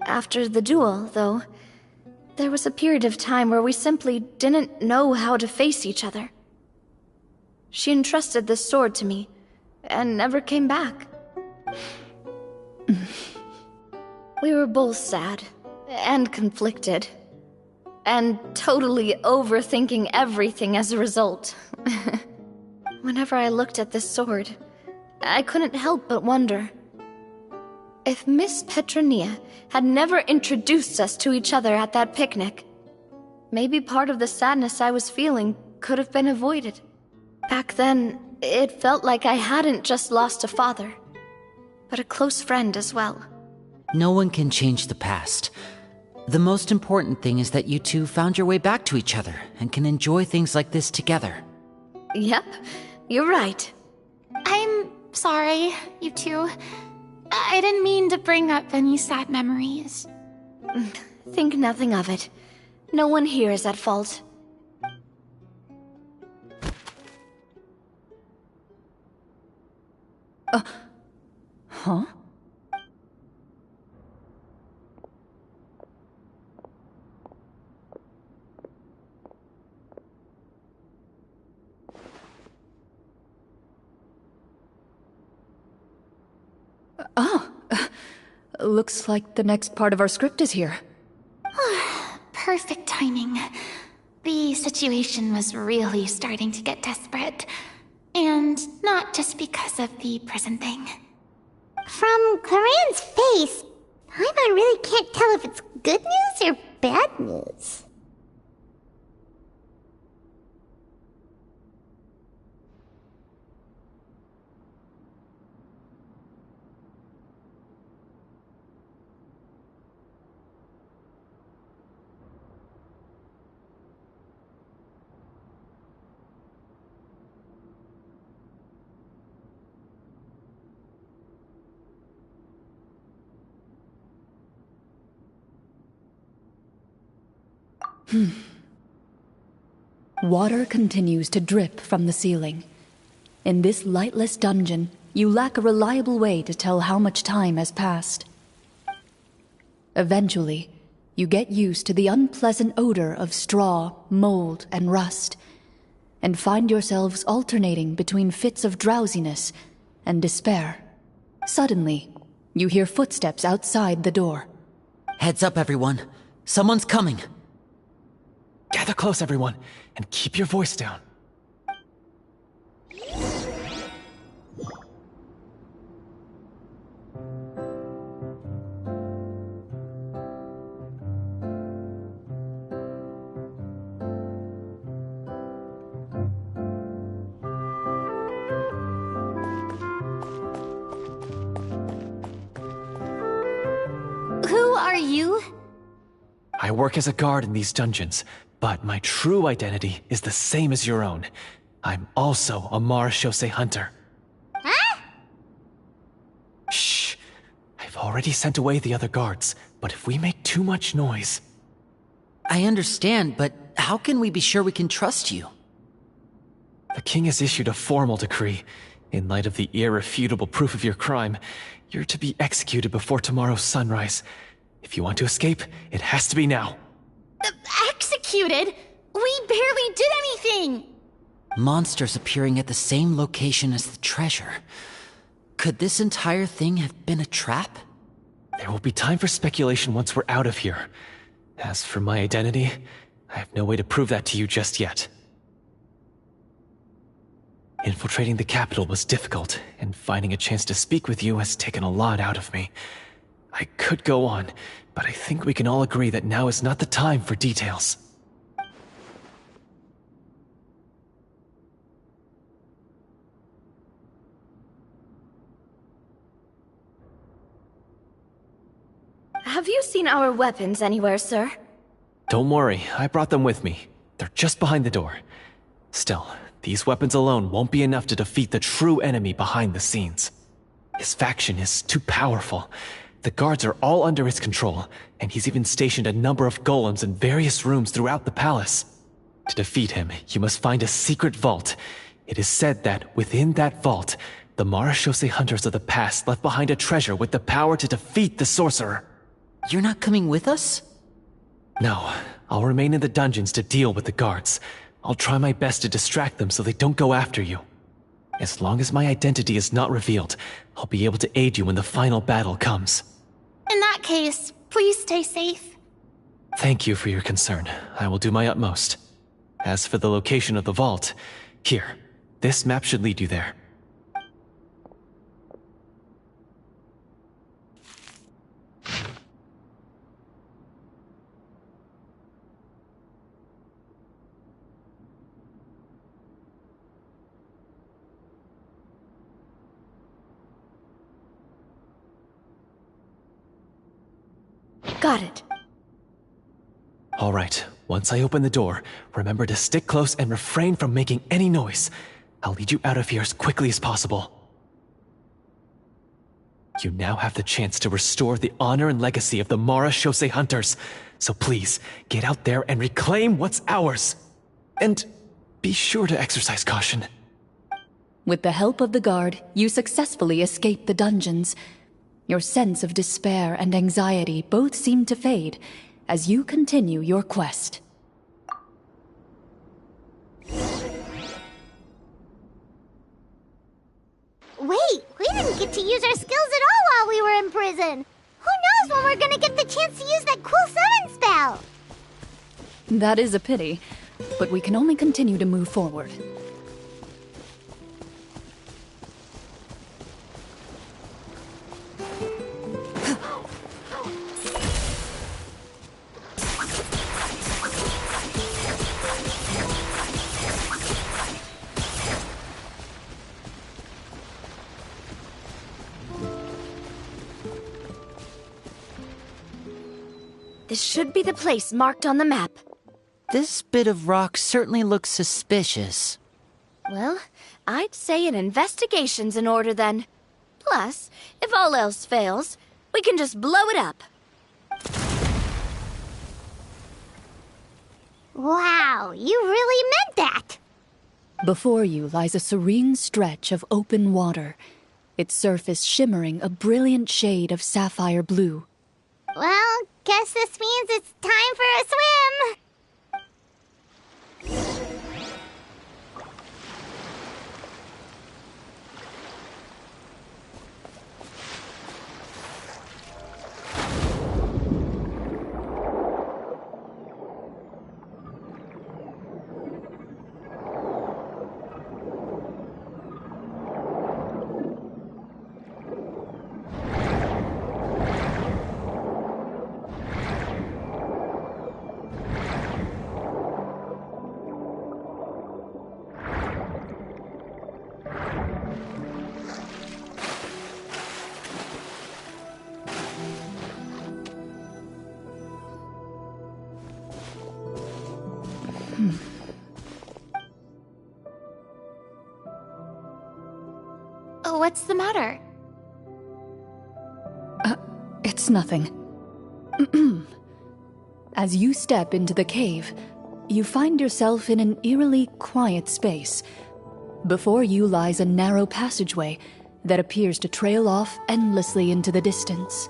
After the duel, though, there was a period of time where we simply didn't know how to face each other. She entrusted this sword to me, and never came back. We were both sad, and conflicted, and totally overthinking everything as a result. Whenever I looked at this sword, I couldn't help but wonder if Miss Petronia had never introduced us to each other at that picnic. Maybe part of the sadness I was feeling could have been avoided. Back then, it felt like I hadn't just lost a father, but a close friend as well. No one can change the past. The most important thing is that you two found your way back to each other and can enjoy things like this together. Yep, you're right. I'm sorry, you two. I didn't mean to bring up any sad memories. Think nothing of it. No one here is at fault. Huh? Looks like the next part of our script is here. Perfect timing. The situation was really starting to get desperate. And not just because of the prison thing. From Clorinde's face, Paimon really can't tell if it's good news or bad news. Water continues to drip from the ceiling. In this lightless dungeon, you lack a reliable way to tell how much time has passed. Eventually, you get used to the unpleasant odor of straw, mold, and rust, and find yourselves alternating between fits of drowsiness and despair. Suddenly, you hear footsteps outside the door. Heads up, everyone. Someone's coming. Gather close, everyone, and keep your voice down. Who are you? I work as a guard in these dungeons, but my true identity is the same as your own. I'm also a marechaussee hunter. Huh? Shh. I've already sent away the other guards, but if we make too much noise... I understand, but how can we be sure we can trust you? The king has issued a formal decree. In light of the irrefutable proof of your crime, you're to be executed before tomorrow's sunrise. If you want to escape, it has to be now. Executed? We barely did anything! Monsters appearing at the same location as the treasure. Could this entire thing have been a trap? There will be time for speculation once we're out of here. As for my identity, I have no way to prove that to you just yet. Infiltrating the capital was difficult, and finding a chance to speak with you has taken a lot out of me. I could go on, but I think we can all agree that now is not the time for details. Have you seen our weapons anywhere, sir? Don't worry, I brought them with me. They're just behind the door. Still, these weapons alone won't be enough to defeat the true enemy behind the scenes. His faction is too powerful. The guards are all under his control, and he's even stationed a number of golems in various rooms throughout the palace. To defeat him, you must find a secret vault. It is said that within that vault, the Marechaussee hunters of the past left behind a treasure with the power to defeat the sorcerer. You're not coming with us? No, I'll remain in the dungeons to deal with the guards. I'll try my best to distract them so they don't go after you. As long as my identity is not revealed, I'll be able to aid you when the final battle comes. In that case, please stay safe. Thank you for your concern. I will do my utmost. As for the location of the vault, here, this map should lead you there. Got it. All right, once I open the door, remember to stick close and refrain from making any noise. I'll lead you out of here as quickly as possible. You now have the chance to restore the honor and legacy of the Marechaussee hunters. So please, get out there and reclaim what's ours. And be sure to exercise caution. With the help of the guard, you successfully escape the dungeons. Your sense of despair and anxiety both seem to fade as you continue your quest. Wait, we didn't get to use our skills at all while we were in prison. Who knows when we're gonna get the chance to use that cool summon spell? That is a pity, but we can only continue to move forward. This should be the place marked on the map. This bit of rock certainly looks suspicious. Well, I'd say an investigation's in order then. Plus, if all else fails, we can just blow it up. Wow, you really meant that! Before you lies a serene stretch of open water, its surface shimmering a brilliant shade of sapphire blue. Well, guess this means it's time for a swim! What's the matter? It's nothing. As you step into the cave, you find yourself in an eerily quiet space. Before you lies a narrow passageway that appears to trail off endlessly into the distance.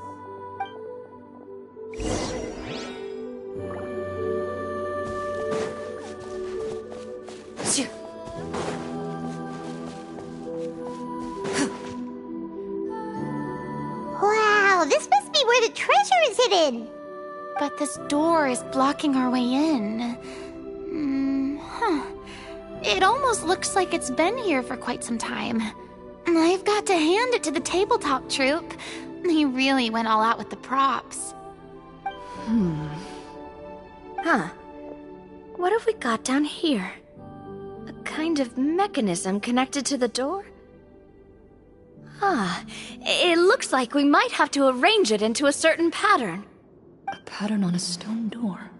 Wow, this must be where the treasure is hidden! But this door is blocking our way in. It almost looks like it's been here for quite some time. I've got to hand it to the tabletop troupe. They really went all out with the props. What have we got down here? A kind of mechanism connected to the door? It looks like we might have to arrange it into a certain pattern. A pattern on a stone door.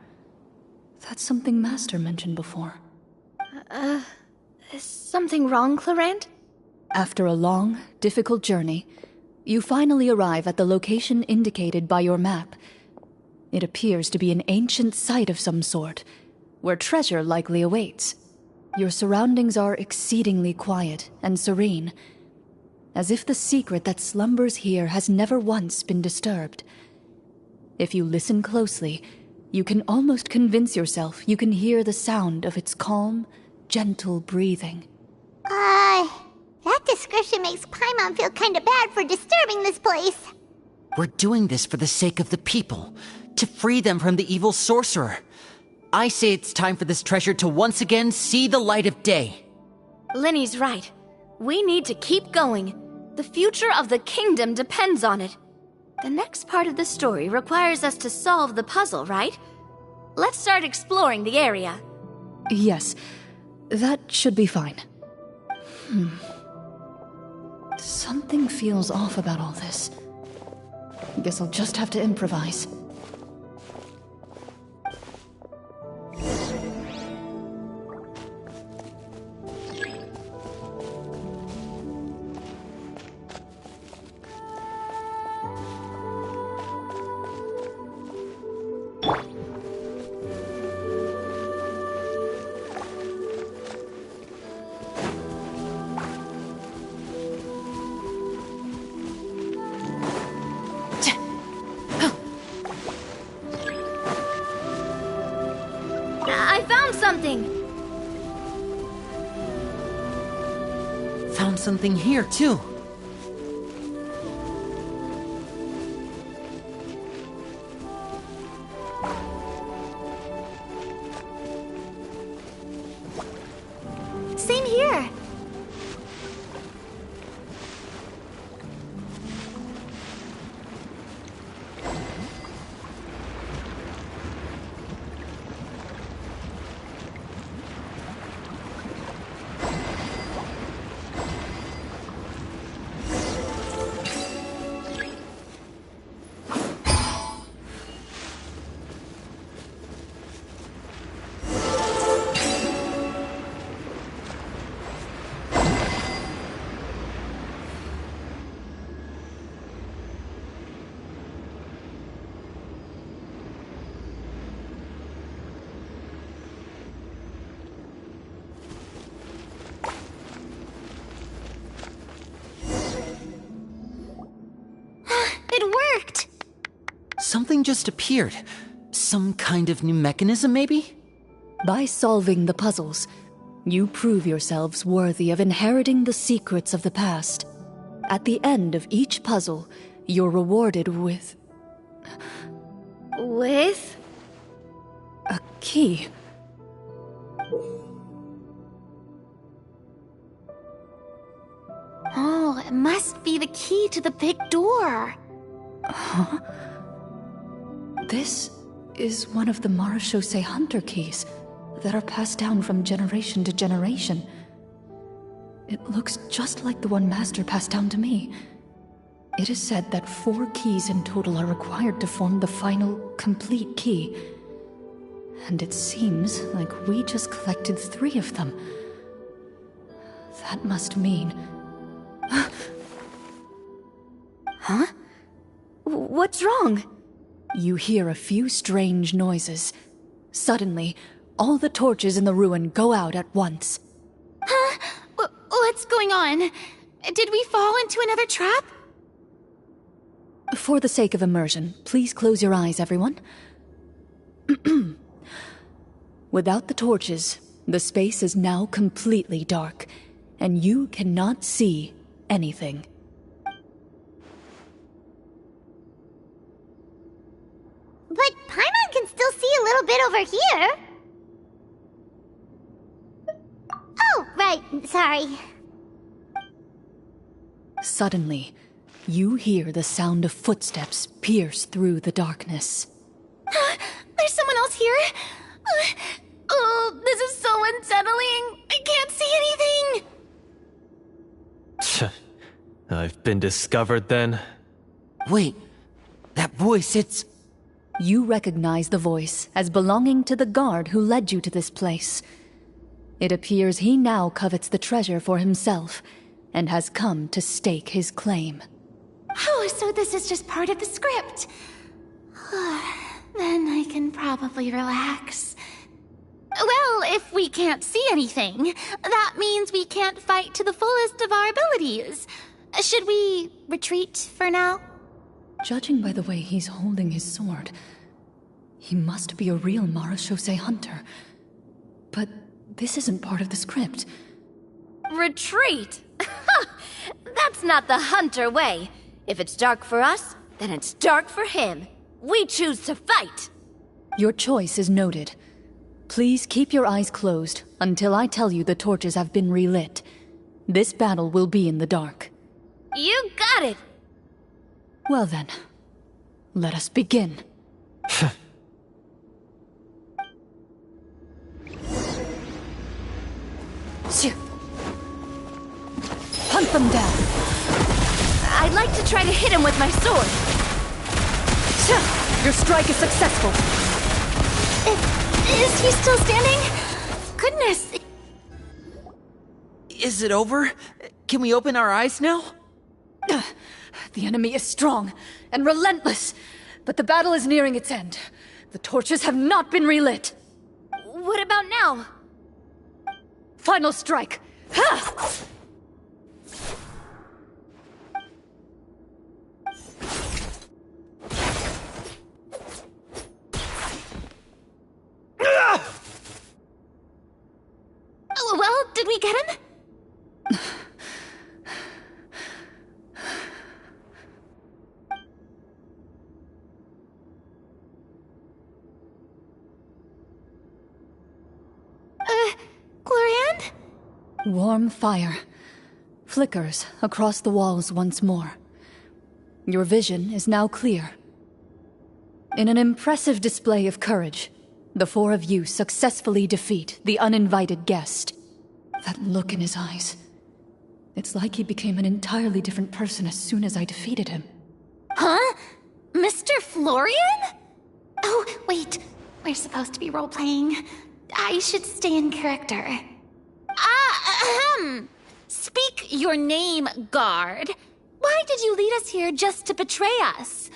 That's something Master mentioned before. Is something wrong, Clorinde? After a long, difficult journey, you finally arrive at the location indicated by your map. It appears to be an ancient site of some sort, where treasure likely awaits. Your surroundings are exceedingly quiet and serene, as if the secret that slumbers here has never once been disturbed. If you listen closely, you can almost convince yourself you can hear the sound of its calm, gentle breathing. That description makes Paimon feel kinda bad for disturbing this place. We're doing this for the sake of the people, to free them from the evil sorcerer. I say it's time for this treasure to once again see the light of day. Linny's right. We need to keep going. The future of the kingdom depends on it. The next part of the story requires us to solve the puzzle, right? Let's start exploring the area. Yes, that should be fine. Something feels off about all this. Guess I'll just have to improvise. I found something! Found something here, too. Same here! Something just appeared. Some kind of new mechanism, maybe? By solving the puzzles, you prove yourselves worthy of inheriting the secrets of the past. At the end of each puzzle, you're rewarded with... With? a key. Oh, it must be the key to the big door. Huh? This is one of the Marechaussee Hunter keys that are passed down from generation to generation. It looks just like the one Master passed down to me. It is said that 4 keys in total are required to form the final, complete key. And it seems like we just collected 3 of them. That must mean... Huh? What's wrong? You hear a few strange noises. Suddenly, all the torches in the ruin go out at once. Huh? What's going on? Did we fall into another trap? For the sake of immersion, please close your eyes, everyone. Without the torches, the space is now completely dark, and you cannot see anything. But Paimon can still see a little bit over here. Oh, right, sorry. Suddenly, you hear the sound of footsteps pierce through the darkness. There's someone else here? Oh, this is so unsettling. I can't see anything. I've been discovered then. Wait, that voice, it's... You recognize the voice as belonging to the guard who led you to this place. It appears he now covets the treasure for himself and has come to stake his claim. Oh, so this is just part of the script. Then I can probably relax. Well, if we can't see anything, that means we can't fight to the fullest of our abilities. Should we retreat for now? Judging by the way he's holding his sword, he must be a real Marechaussee hunter. But this isn't part of the script. Retreat? That's not the hunter way. If it's dark for us, then it's dark for him. We choose to fight. Your choice is noted. Please keep your eyes closed until I tell you the torches have been relit. This battle will be in the dark. You got it! Well then, let us begin. Hunt them down. I'd like to try to hit him with my sword. Your strike is successful. Is he still standing? Goodness. Is it over? Can we open our eyes now? The enemy is strong and relentless, but the battle is nearing its end. The torches have not been relit. What about now? Final strike. Ha! Oh, well, did we get him? Clorinde? Warm fire flickers across the walls once more. Your vision is now clear. In an impressive display of courage, the four of you successfully defeat the uninvited guest. That look in his eyes. It's like he became an entirely different person as soon as I defeated him. Huh? Mr. Florian? Oh, wait. We're supposed to be role-playing. I should stay in character. Speak your name, guard. Why did you lead us here just to betray us?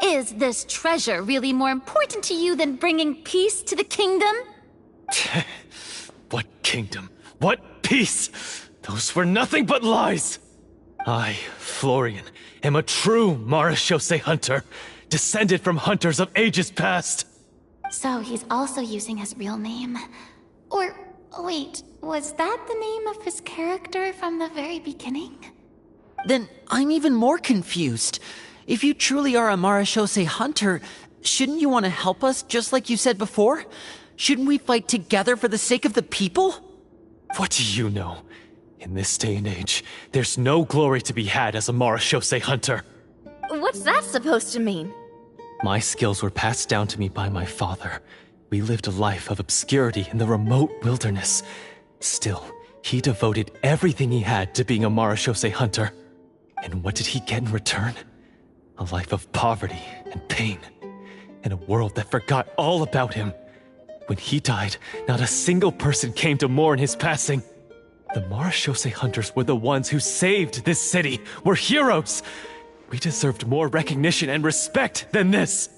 Is this treasure really more important to you than bringing peace to the kingdom? What kingdom? What peace? Those were nothing but lies! I, Florian, am a true Marechaussee hunter, descended from hunters of ages past. So he's also using his real name. Or, wait, was that the name of his character from the very beginning? Then I'm even more confused. If you truly are a Marechaussee hunter, shouldn't you want to help us just like you said before? Shouldn't we fight together for the sake of the people? What do you know? In this day and age, there's no glory to be had as a Marechaussee hunter. What's that supposed to mean? My skills were passed down to me by my father. We lived a life of obscurity in the remote wilderness. Still, he devoted everything he had to being a Marechaussee hunter. And what did he get in return? A life of poverty and pain. In a world that forgot all about him. When he died, not a single person came to mourn his passing. The Marechaussee hunters were the ones who saved this city. We're heroes. We deserved more recognition and respect than this.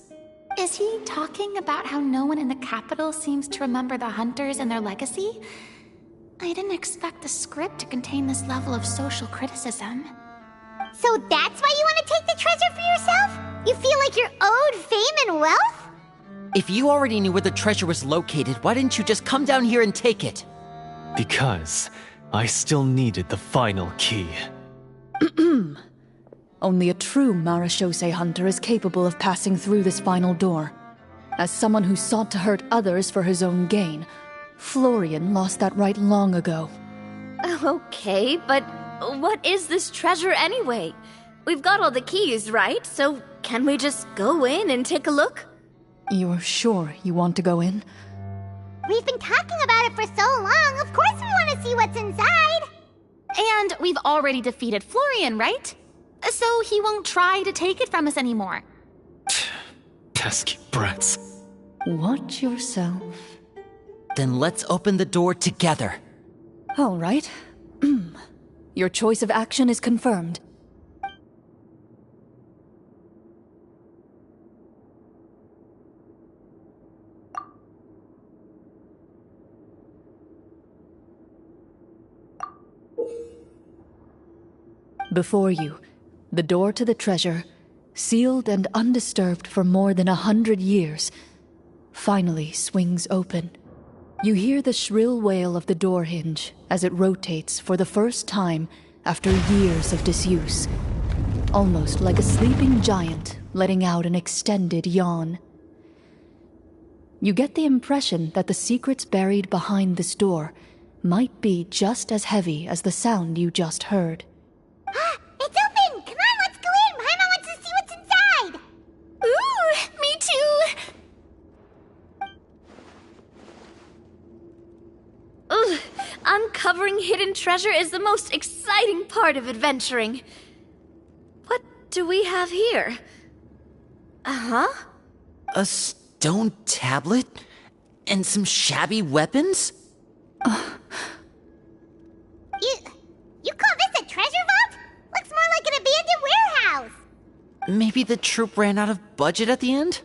Is he talking about how no one in the capital seems to remember the hunters and their legacy? I didn't expect the script to contain this level of social criticism. So that's why you want to take the treasure for yourself? You feel like you're owed fame and wealth? If you already knew where the treasure was located, why didn't you just come down here and take it? Because I still needed the final key. Only a true Marechaussee hunter is capable of passing through this final door. As someone who sought to hurt others for his own gain, Florian lost that right long ago. Okay, but what is this treasure anyway? We've got all the keys, right? So can we just go in and take a look? You're sure you want to go in? We've been talking about it for so long, of course we want to see what's inside! And we've already defeated Florian, right? So he won't try to take it from us anymore. Pesky brats. Watch yourself. Then let's open the door together. All right. Your choice of action is confirmed. Before you, the door to the treasure, sealed and undisturbed for more than 100 years, finally swings open. You hear the shrill wail of the door hinge as it rotates for the first time after years of disuse, almost like a sleeping giant letting out an extended yawn. You get the impression that the secrets buried behind this door might be just as heavy as the sound you just heard. It's open! Come on, let's go in! Paimon wants to see what's inside! Ooh, me too! Ugh, uncovering hidden treasure is the most exciting part of adventuring. What do we have here? Uh-huh. A stone tablet? And some shabby weapons? You call this a treasure vault? Looks more like an abandoned warehouse. Maybe the troop ran out of budget at the end?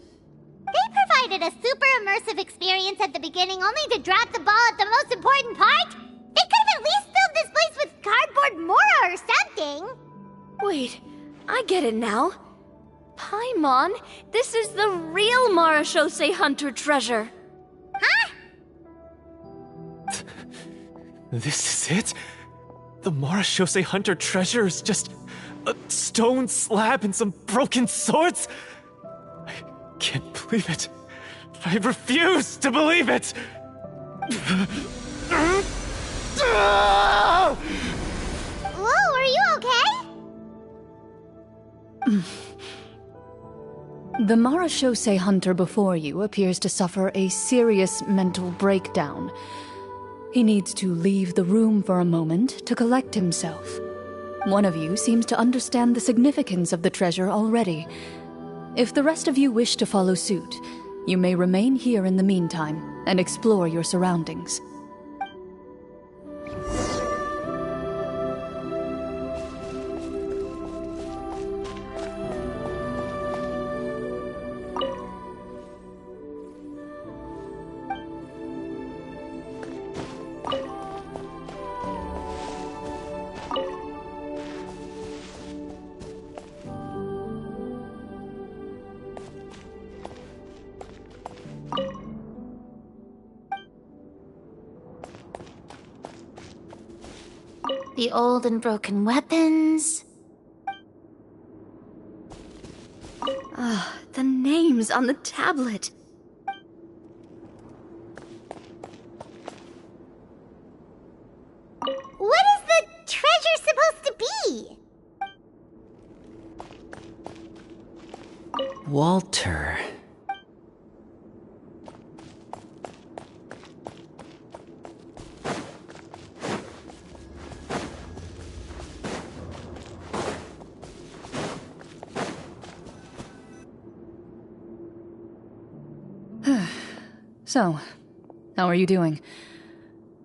They provided a super immersive experience at the beginning only to drop the ball at the most important part. They could have at least filled this place with cardboard Mora or something. Wait, I get it now. Paimon, this is the real Marachose Hunter treasure. Huh? This is it? The Marachose Hunter treasure is just a stone slab and some broken swords? I can't believe it. I refuse to believe it! Whoa, are you okay? The Marachose Hunter before you appears to suffer a serious mental breakdown. He needs to leave the room for a moment to collect himself. One of you seems to understand the significance of the treasure already. If the rest of you wish to follow suit, you may remain here in the meantime and explore your surroundings. The old and broken weapons. The names on the tablet. What is the treasure supposed to be? Walter. So, how are you doing?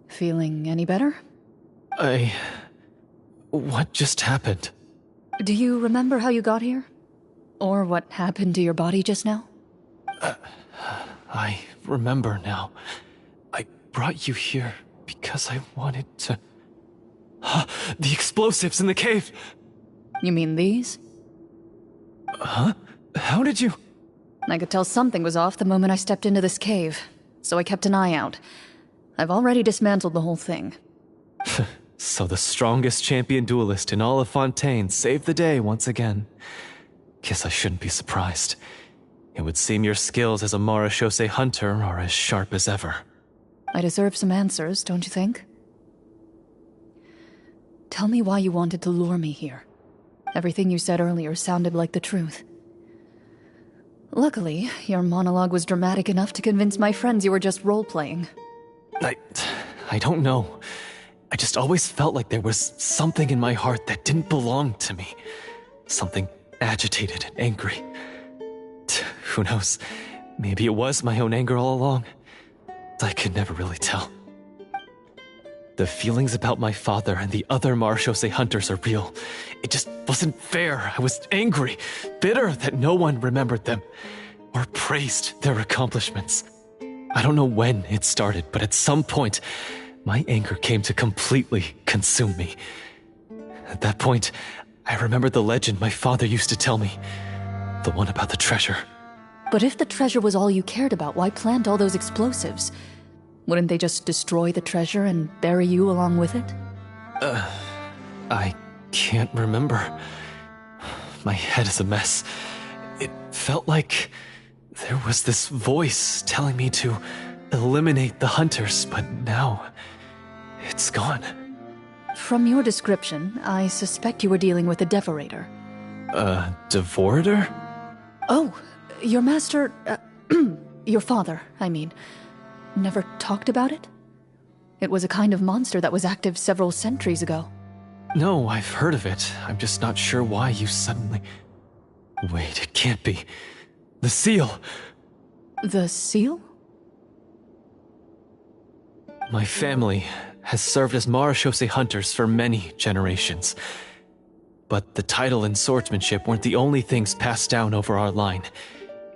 Feeling any better? What just happened? Do you remember how you got here? Or what happened to your body just now? I remember now. I brought you here because I wanted to... The explosives in the cave! You mean these? Huh? How did you... I could tell something was off the moment I stepped into this cave, so I kept an eye out. I've already dismantled the whole thing. So the strongest champion duelist in all of Fontaine saved the day once again. Guess I shouldn't be surprised. It would seem your skills as a Marachose hunter are as sharp as ever. I deserve some answers, don't you think? Tell me why you wanted to lure me here. Everything you said earlier sounded like the truth. Luckily, your monologue was dramatic enough to convince my friends you were just role-playing. I don't know. I just always felt like there was something in my heart that didn't belong to me. Something agitated and angry. Who knows? Maybe it was my own anger all along. I could never really tell. The feelings about my father and the other Marachose hunters are real. It just wasn't fair. I was angry, bitter that no one remembered them or praised their accomplishments. I don't know when it started, but at some point, my anger came to completely consume me. At that point, I remembered the legend my father used to tell me. The one about the treasure. But if the treasure was all you cared about, why plant all those explosives? Wouldn't they just destroy the treasure and bury you along with it? I can't remember. My head is a mess. It felt like there was this voice telling me to eliminate the hunters, but now it's gone. From your description, I suspect you were dealing with a devorator. Devorator? Oh, your master... your father, I mean. Never talked about it? It was a kind of monster that was active several centuries ago. No, I've heard of it. I'm just not sure why you suddenly... Wait, it can't be. The seal! The seal? My family has served as Marechaussee hunters for many generations. But the title and swordsmanship weren't the only things passed down over our line.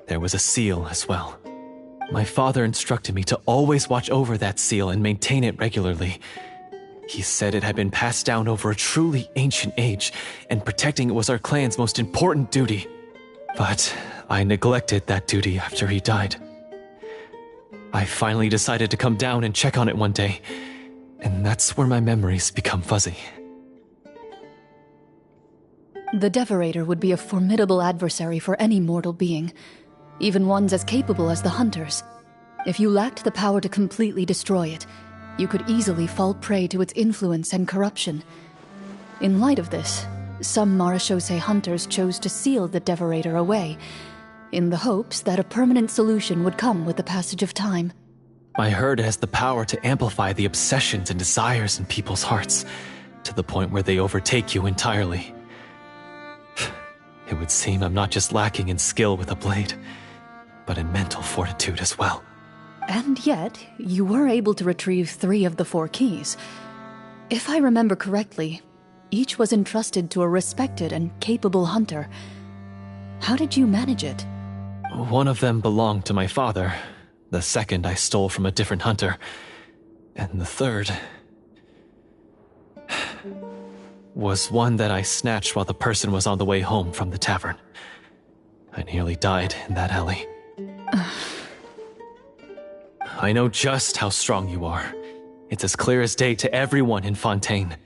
There was a seal as well. My father instructed me to always watch over that seal and maintain it regularly. He said it had been passed down over a truly ancient age, and protecting it was our clan's most important duty. But I neglected that duty after he died. I finally decided to come down and check on it one day, and that's where my memories become fuzzy. The Devorator would be a formidable adversary for any mortal being, even ones as capable as the Hunters. If you lacked the power to completely destroy it, you could easily fall prey to its influence and corruption. In light of this, some Marechaussee hunters chose to seal the Devorator away, in the hopes that a permanent solution would come with the passage of time. I heard it has the power to amplify the obsessions and desires in people's hearts, to the point where they overtake you entirely. It would seem I'm not just lacking in skill with a blade, but in mental fortitude as well. And yet, you were able to retrieve 3 of the 4 keys. If I remember correctly, each was entrusted to a respected and capable hunter. How did you manage it? One of them belonged to my father. The second I stole from a different hunter. And the third... was one that I snatched while the person was on the way home from the tavern. I nearly died in that alley. I know just how strong you are. It's as clear as day to everyone in Fontaine.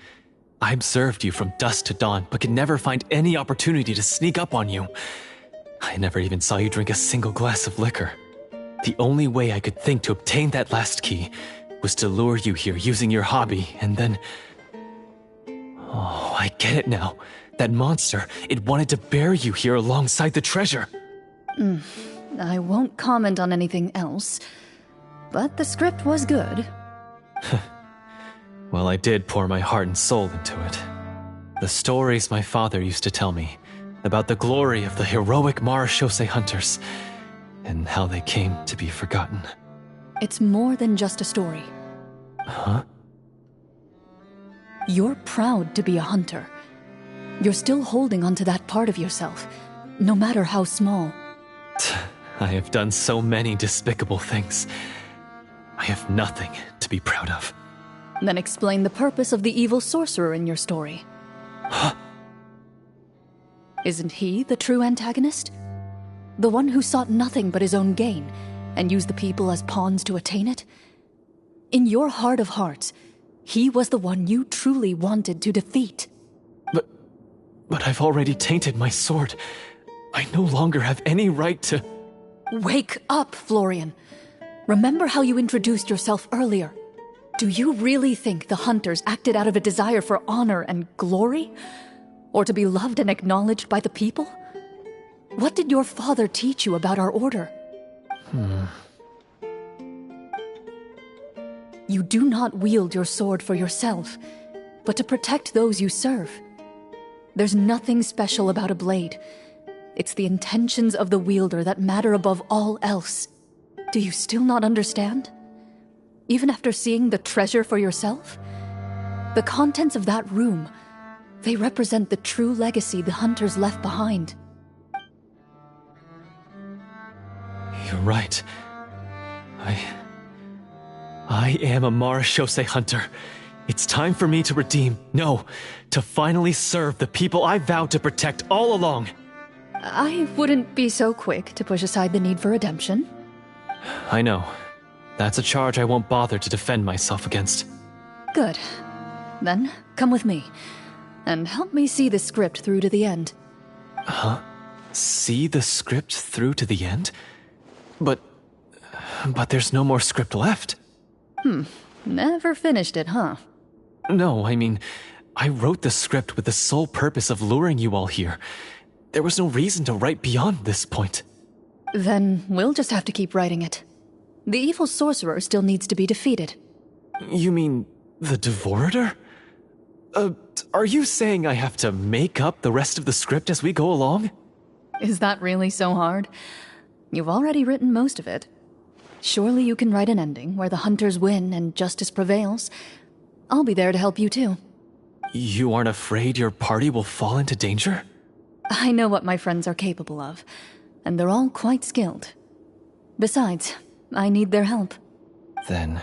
I observed you from dusk to dawn, but could never find any opportunity to sneak up on you. I never even saw you drink a single glass of liquor. The only way I could think to obtain that last key was to lure you here using your hobby, and then... Oh, I get it now. That monster, it wanted to bury you here alongside the treasure. I won't comment on anything else, but the script was good. Well, I did pour my heart and soul into it. The stories my father used to tell me about the glory of the heroic Marechaussee hunters and how they came to be forgotten. It's more than just a story. Huh? You're proud to be a hunter. You're still holding onto that part of yourself, no matter how small. I have done so many despicable things. I have nothing to be proud of. Then explain the purpose of the evil sorcerer in your story. Huh? Isn't he the true antagonist? The one who sought nothing but his own gain, and used the people as pawns to attain it? In your heart of hearts, he was the one you truly wanted to defeat. But I've already tainted my sword. I no longer have any right to... Wake up, Florian. Remember how you introduced yourself earlier. Do you really think the hunters acted out of a desire for honor and glory? Or to be loved and acknowledged by the people? What did your father teach you about our order? You do not wield your sword for yourself, but to protect those you serve. There's nothing special about a blade. It's the intentions of the wielder that matter above all else. Do you still not understand? Even after seeing the treasure for yourself? The contents of that room, they represent the true legacy the hunters left behind. I am a Marashose hunter. It's time for me to redeem, no, to finally serve the people I vowed to protect all along. I wouldn't be so quick to push aside the need for redemption. I know. That's a charge I won't bother to defend myself against. Good. Then, come with me, and help me see the script through to the end. Huh? See the script through to the end? But there's no more script left. Never finished it, huh? No, I mean, I wrote the script with the sole purpose of luring you all here. There was no reason to write beyond this point. Then we'll just have to keep writing it. The evil sorcerer still needs to be defeated. You mean the Devorator? Are you saying I have to make up the rest of the script as we go along? Is that really so hard? You've already written most of it. Surely you can write an ending where the hunters win and justice prevails. I'll be there to help you too. You aren't afraid your party will fall into danger? I know what my friends are capable of, and they're all quite skilled. Besides, I need their help. Then,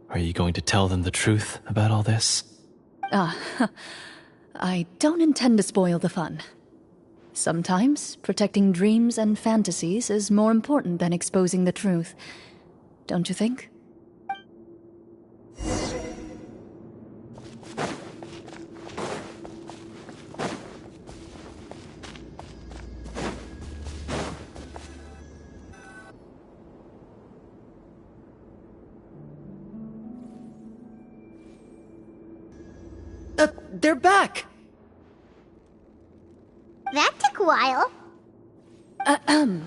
are you going to tell them the truth about all this? I don't intend to spoil the fun. Sometimes, protecting dreams and fantasies is more important than exposing the truth. Don't you think? They're back! That took a while. Ahem!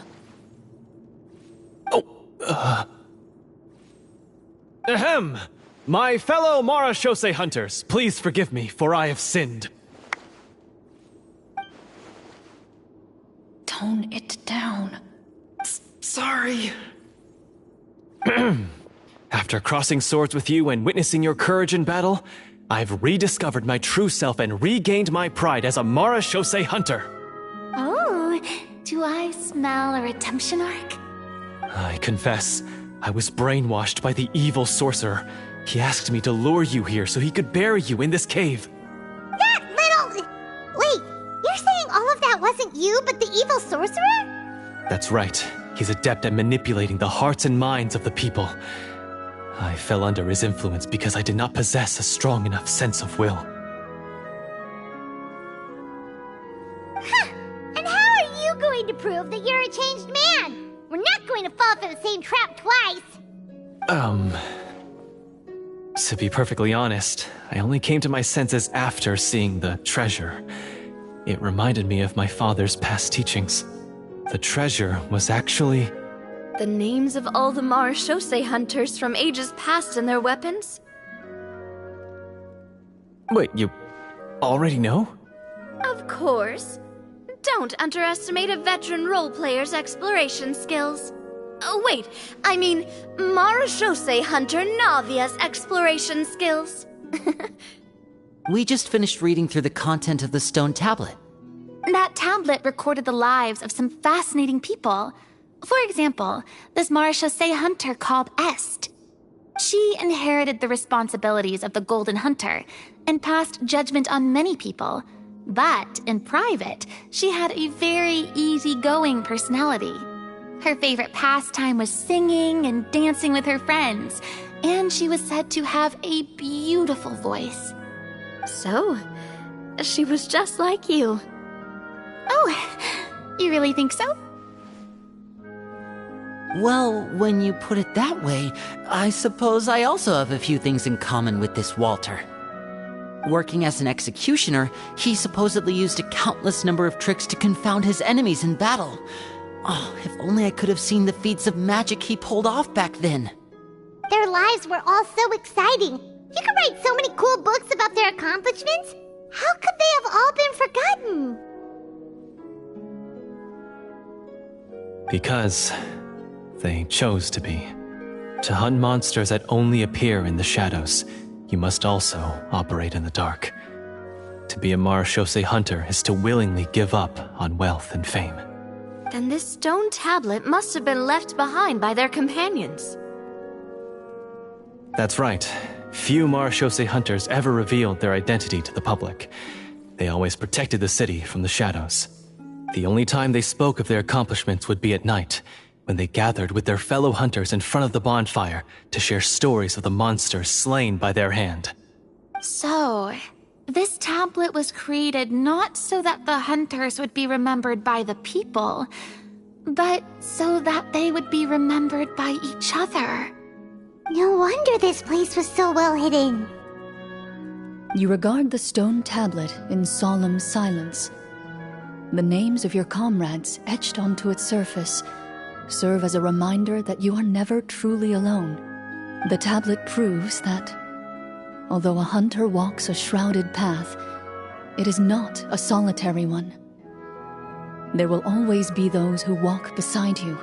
My fellow Marashose hunters, please forgive me, for I have sinned. Tone it down. Sorry. After crossing swords with you and witnessing your courage in battle, I've rediscovered my true self and regained my pride as a Marashose hunter. Oh, do I smell a redemption arc? I confess, I was brainwashed by the evil sorcerer. He asked me to lure you here so he could bury you in this cave. That little... Wait, you're saying all of that wasn't you, but the evil sorcerer? That's right. He's adept at manipulating the hearts and minds of the people. I fell under his influence because I did not possess a strong enough sense of will. Huh. And how are you going to prove that you're a changed man? We're not going to fall for the same trap twice. To be perfectly honest, I only came to my senses after seeing the treasure. It reminded me of my father's past teachings. The treasure was actually... The names of all the Marashose hunters from ages past and their weapons? Wait, you already know? Of course. Don't underestimate a veteran role-player's exploration skills. Oh, wait, I mean Marashose hunter Navia's exploration skills. We just finished reading through the content of the stone tablet. That tablet recorded the lives of some fascinating people. For example, this Marashose hunter called Est. She inherited the responsibilities of the Golden Hunter and passed judgment on many people. But in private, she had a very easygoing personality. Her favorite pastime was singing and dancing with her friends, and she was said to have a beautiful voice. So, she was just like you. Oh, you really think so? Well, when you put it that way, I suppose I also have a few things in common with this Walter. Working as an executioner, he supposedly used a countless number of tricks to confound his enemies in battle. Oh, if only I could have seen the feats of magic he pulled off back then. Their lives were all so exciting. You could write so many cool books about their accomplishments. How could they have all been forgotten? Because they chose to be. To hunt monsters that only appear in the shadows, you must also operate in the dark. To be a Marashose hunter is to willingly give up on wealth and fame. Then this stone tablet must have been left behind by their companions. That's right. Few Marechaussee hunters ever revealed their identity to the public. They always protected the city from the shadows. The only time they spoke of their accomplishments would be at night, when they gathered with their fellow hunters in front of the bonfire to share stories of the monsters slain by their hand. So, this tablet was created not so that the hunters would be remembered by the people, but so that they would be remembered by each other. No wonder this place was so well hidden. You regard the stone tablet in solemn silence. The names of your comrades etched onto its surface serve as a reminder that you are never truly alone. The tablet proves that, although a hunter walks a shrouded path, it is not a solitary one. There will always be those who walk beside you,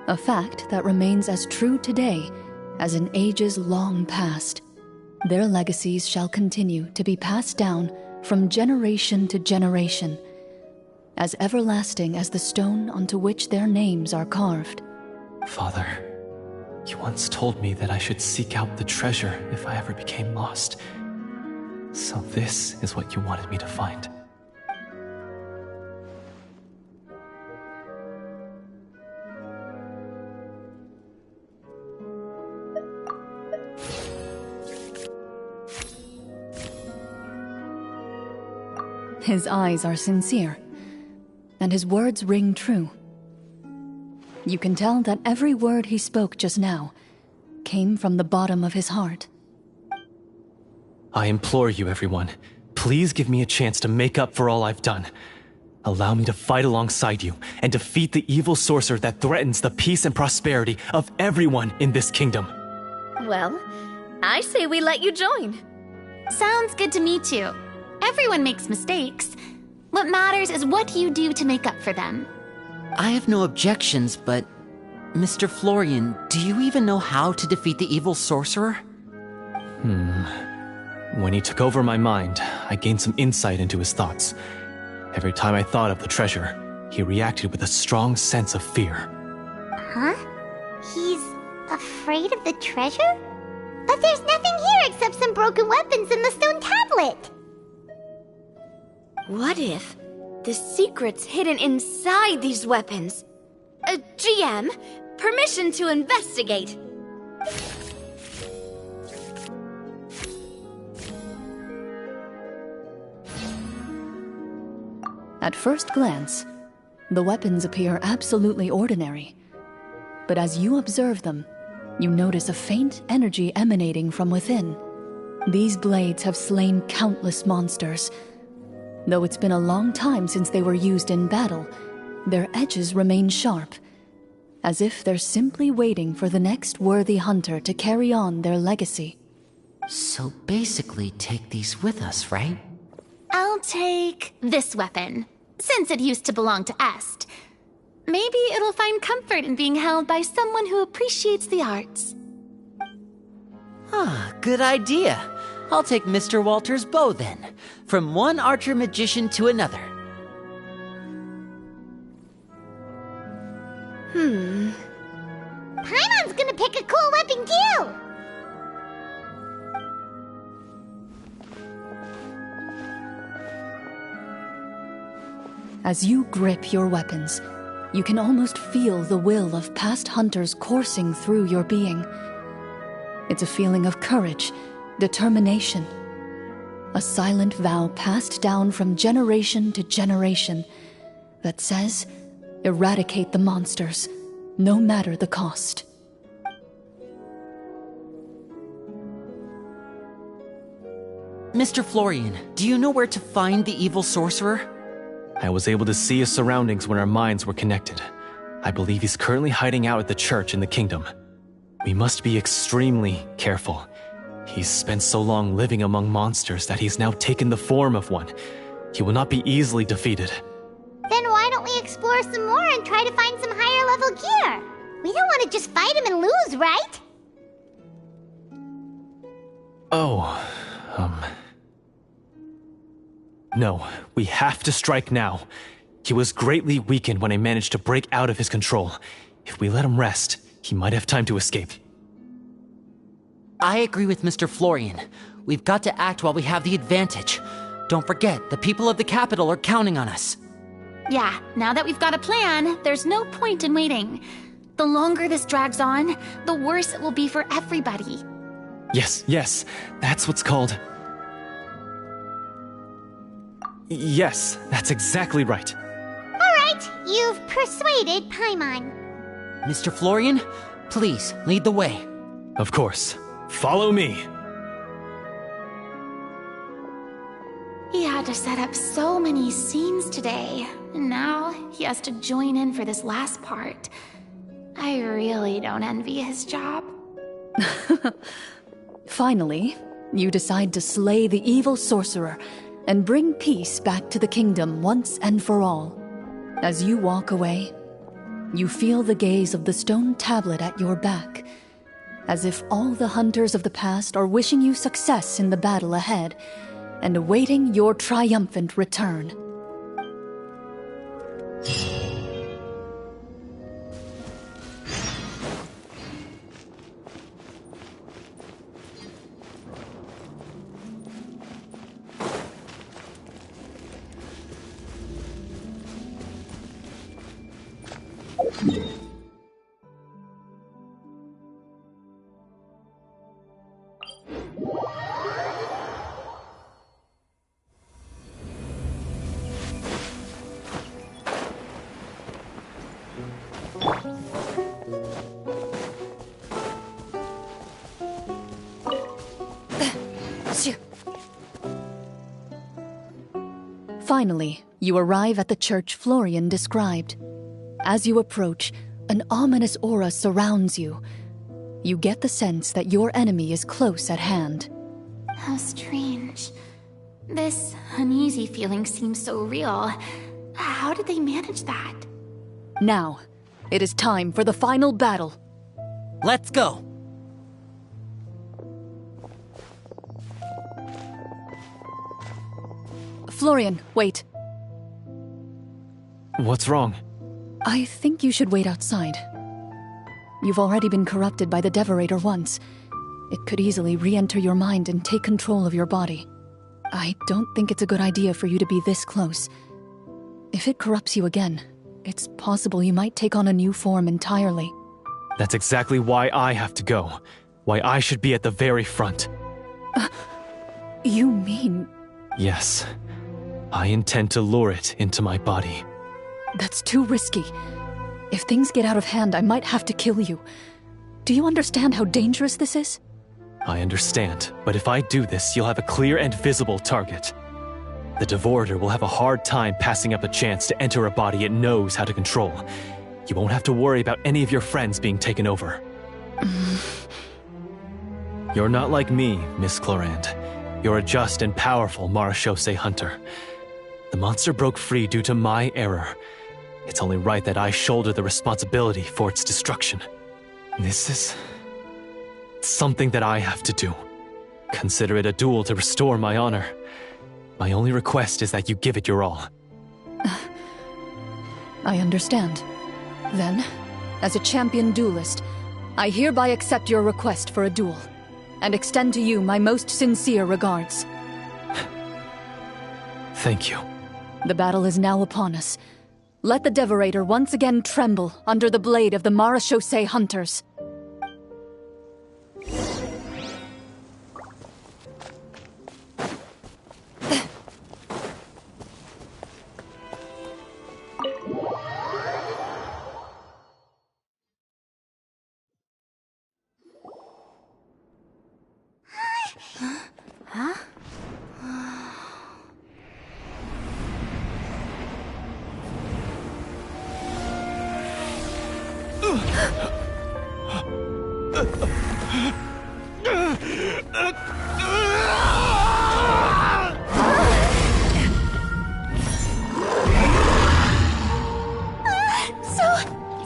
a fact that remains as true today as in ages long past. Their legacies shall continue to be passed down from generation to generation, as everlasting as the stone onto which their names are carved. Father, you once told me that I should seek out the treasure if I ever became lost. So this is what you wanted me to find. His eyes are sincere, and his words ring true. You can tell that every word he spoke just now came from the bottom of his heart. I implore you, everyone, please give me a chance to make up for all I've done. Allow me to fight alongside you and defeat the evil sorcerer that threatens the peace and prosperity of everyone in this kingdom. Well, I say we let you join. Sounds good to me too. Everyone makes mistakes. What matters is what you do to make up for them. I have no objections, but... Mr. Florian, do you even know how to defeat the evil sorcerer? When he took over my mind, I gained some insight into his thoughts. Every time I thought of the treasure, he reacted with a strong sense of fear. Huh? He's afraid of the treasure? But there's nothing here except some broken weapons and the stone tablet! What if the secret's hidden inside these weapons? GM, permission to investigate. At first glance, the weapons appear absolutely ordinary. But as you observe them, you notice a faint energy emanating from within. These blades have slain countless monsters. Though it's been a long time since they were used in battle, their edges remain sharp, as if they're simply waiting for the next worthy hunter to carry on their legacy. So basically take these with us, right? I'll take this weapon, since it used to belong to Est. Maybe it'll find comfort in being held by someone who appreciates the arts. Good idea. I'll take Mr. Walter's bow then, from one archer magician to another. Paimon's gonna pick a cool weapon too! As you grip your weapons, you can almost feel the will of past hunters coursing through your being. It's a feeling of courage, determination. A silent vow passed down from generation to generation that says, eradicate the monsters, no matter the cost. Mr. Florian, do you know where to find the evil sorcerer? I was able to see his surroundings when our minds were connected. I believe he's currently hiding out at the church in the kingdom. We must be extremely careful. He's spent so long living among monsters that he's now taken the form of one. He will not be easily defeated. Then why don't we explore some more and try to find some higher level gear? We don't want to just fight him and lose, right? No, we have to strike now. He was greatly weakened when I managed to break out of his control. If we let him rest, he might have time to escape. I agree with Mr. Florian. We've got to act while we have the advantage. Don't forget, the people of the capital are counting on us. Yeah, now that we've got a plan, there's no point in waiting. The longer this drags on, the worse it will be for everybody. Yes, that's what's called... Yes, that's exactly right. Alright, you've persuaded Paimon. Mr. Florian, please, lead the way. Of course. Follow me. He had to set up so many scenes today, and now he has to join in for this last part. I really don't envy his job. Finally, you decide to slay the evil sorcerer and bring peace back to the kingdom once and for all. As you walk away, you feel the gaze of the stone tablet at your back, as if all the hunters of the past are wishing you success in the battle ahead and awaiting your triumphant return. Finally, you arrive at the church Florian described. As you approach, an ominous aura surrounds you. You get the sense that your enemy is close at hand. How strange. This uneasy feeling seems so real. How did they manage that? Now, it is time for the final battle. Let's go! Florian, wait. What's wrong? I think you should wait outside. You've already been corrupted by the Devorator once. It could easily re-enter your mind and take control of your body. I don't think it's a good idea for you to be this close. If it corrupts you again, it's possible you might take on a new form entirely. That's exactly why I have to go. Why I should be at the very front. You mean... Yes. I intend to lure it into my body. That's too risky. If things get out of hand, I might have to kill you. Do you understand how dangerous this is? I understand, but if I do this, you'll have a clear and visible target. The Devorator will have a hard time passing up a chance to enter a body it knows how to control. You won't have to worry about any of your friends being taken over. You're not like me, Miss Clorinde. You're a just and powerful Marechaussee hunter. The monster broke free due to my error. It's only right that I shoulder the responsibility for its destruction. This is... something that I have to do. Consider it a duel to restore my honor. My only request is that you give it your all. I understand. Then, as a champion duelist, I hereby accept your request for a duel, and extend to you my most sincere regards. Thank you. The battle is now upon us. Let the Devorator once again tremble under the blade of the Marechaussee hunters. Huh?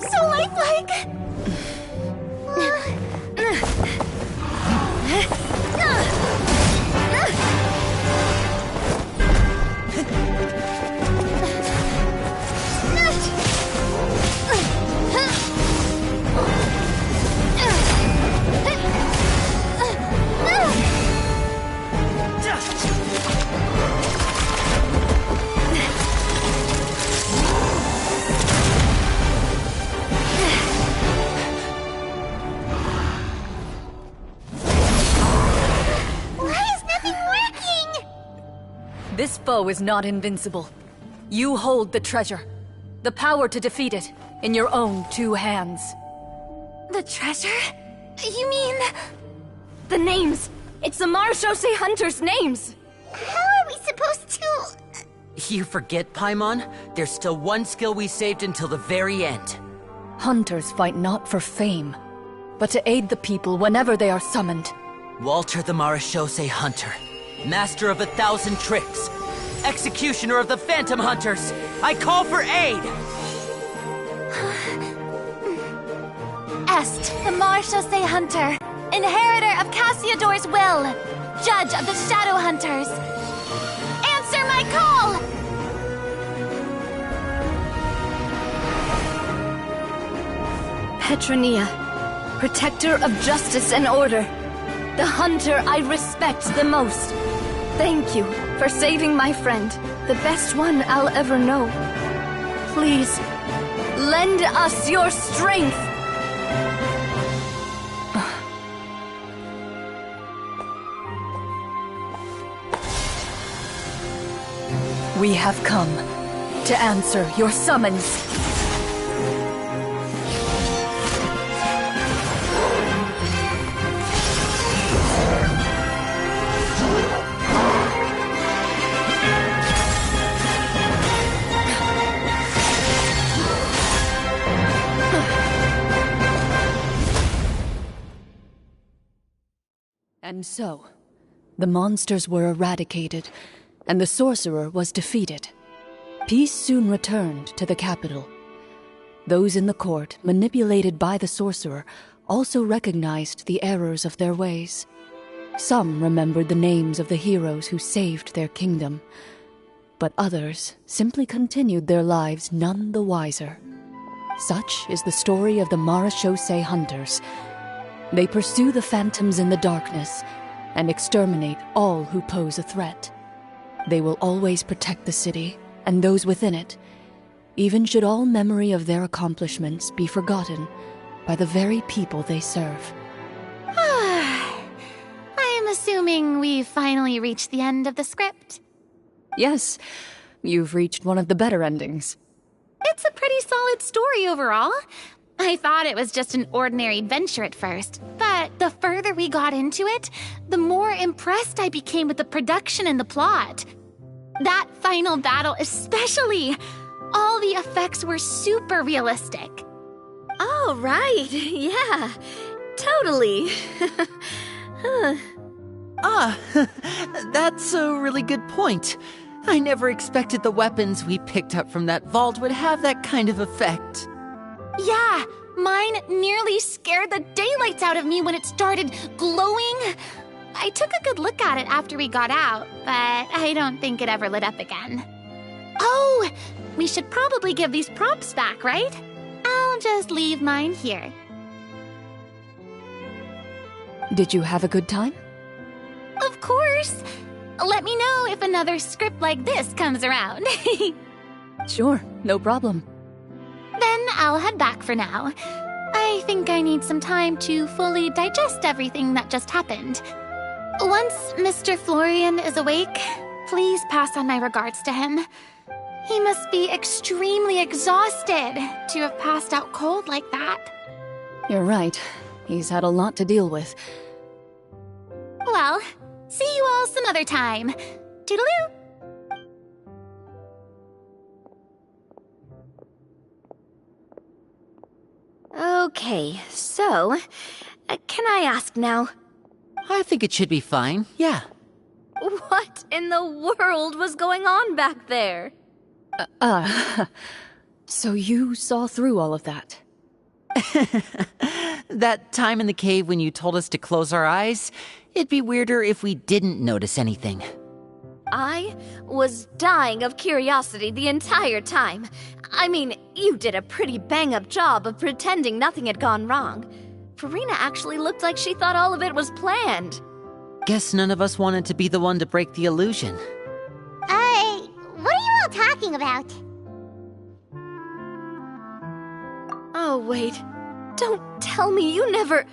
So lifelike. This foe is not invincible. You hold the treasure. The power to defeat it in your own 2 hands. The treasure? You mean... The names! It's the Marechaussee Hunters' names! How are we supposed to... You forget, Paimon? There's still one skill we saved until the very end. Hunters fight not for fame, but to aid the people whenever they are summoned. Walter the Marechaussee Hunter, master of 1,000 tricks, executioner of the Phantom Hunters, I call for aid! Est, the Marechaussee Hunter, inheritor of Cassiodor's will, judge of the Shadow Hunters. Answer my call! Petronia, protector of justice and order. The hunter I respect the most. Thank you for saving my friend, the best one I'll ever know. Please, lend us your strength! We have come to answer your summons. And so, the monsters were eradicated, and the sorcerer was defeated. Peace soon returned to the capital. Those in the court, manipulated by the sorcerer, also recognized the errors of their ways. Some remembered the names of the heroes who saved their kingdom, but others simply continued their lives none the wiser. Such is the story of the Marechaussee Hunters. They pursue the phantoms in the darkness and exterminate all who pose a threat. They will always protect the city and those within it, even should all memory of their accomplishments be forgotten by the very people they serve. I am assuming we've finally reached the end of the script. Yes, you've reached one of the better endings. It's a pretty solid story overall. I thought it was just an ordinary adventure at first, but the further we got into it, the more impressed I became with the production and the plot. That final battle especially. All the effects were super realistic. Oh, right. Yeah, totally. That's a really good point. I never expected the weapons we picked up from that vault would have that kind of effect. Yeah, mine nearly scared the daylights out of me when it started glowing. I took a good look at it after we got out, but I don't think it ever lit up again. Oh, we should probably give these props back, right? I'll just leave mine here. Did you have a good time? Of course. Let me know if another script like this comes around. Sure, no problem. Then I'll head back for now. I think I need some time to fully digest everything that just happened. Once Mr. Florian is awake, please pass on my regards to him. He must be extremely exhausted to have passed out cold like that. You're right. He's had a lot to deal with. Well, see you all some other time. Toodaloo! Okay, so, can I ask now? I think it should be fine, yeah. What in the world was going on back there? So you saw through all of that? That time in the cave when you told us to close our eyes, it'd be weirder if we didn't notice anything. I was dying of curiosity the entire time. I mean, you did a pretty bang-up job of pretending nothing had gone wrong. Farina actually looked like she thought all of it was planned. Guess none of us wanted to be the one to break the illusion. What are you all talking about? Oh, wait. Don't tell me you never...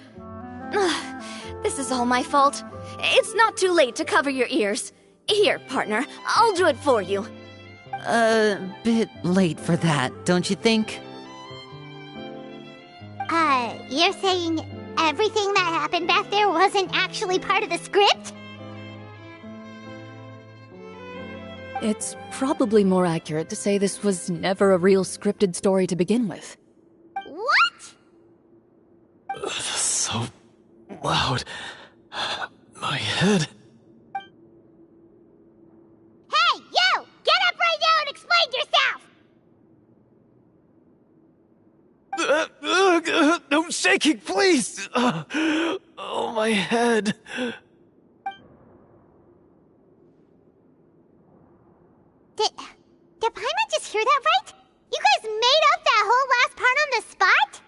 Ugh, this is all my fault. It's not too late to cover your ears. Here, partner, I'll do it for you. Bit late for that, don't you think? You're saying everything that happened back there wasn't actually part of the script? It's probably more accurate to say this was never a real scripted story to begin with. What? So loud. My head. Hey, you! Get up right now and explain yourself! No shaking, please! Oh, my head. Did Paimon just hear that right? You guys made up that whole last part on the spot?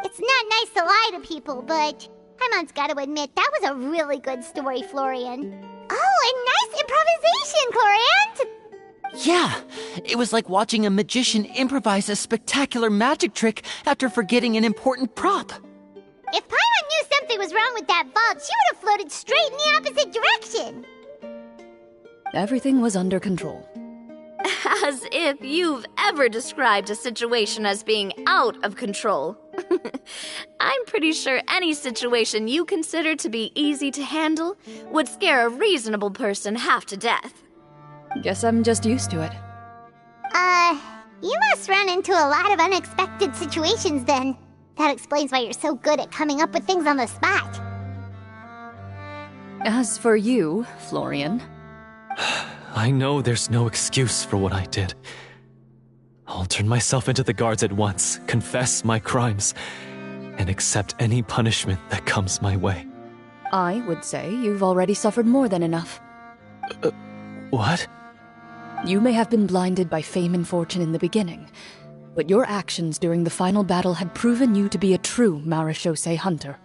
It's not nice to lie to people, but Paimon's gotta admit, that was a really good story, Florian. Oh, and nice improvisation, Clorinde! Yeah, it was like watching a magician improvise a spectacular magic trick after forgetting an important prop. If Paimon knew something was wrong with that vault, she would have floated straight in the opposite direction! Everything was under control. As if you've ever described a situation as being out of control. I'm pretty sure any situation you consider to be easy to handle would scare a reasonable person half to death. Guess I'm just used to it. You must run into a lot of unexpected situations then. That explains why you're so good at coming up with things on the spot. As for you, Florian... I know there's no excuse for what I did. I'll turn myself into the guards at once, confess my crimes, and accept any punishment that comes my way. I would say you've already suffered more than enough. What? You may have been blinded by fame and fortune in the beginning, but your actions during the final battle had proven you to be a true marechaussee hunter.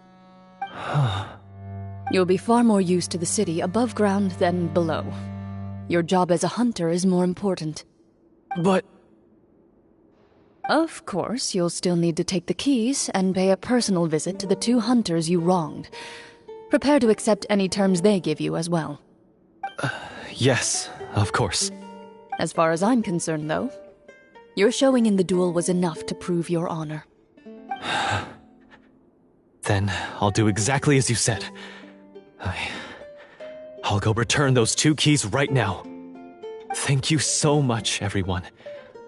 You'll be far more used to the city above ground than below. Your job as a hunter is more important. But... Of course, you'll still need to take the keys and pay a personal visit to the 2 hunters you wronged. Prepare to accept any terms they give you as well. Yes, of course. As far as I'm concerned, though, your showing in the duel was enough to prove your honor. Then I'll do exactly as you said. I'll go return those 2 keys right now. Thank you so much, everyone.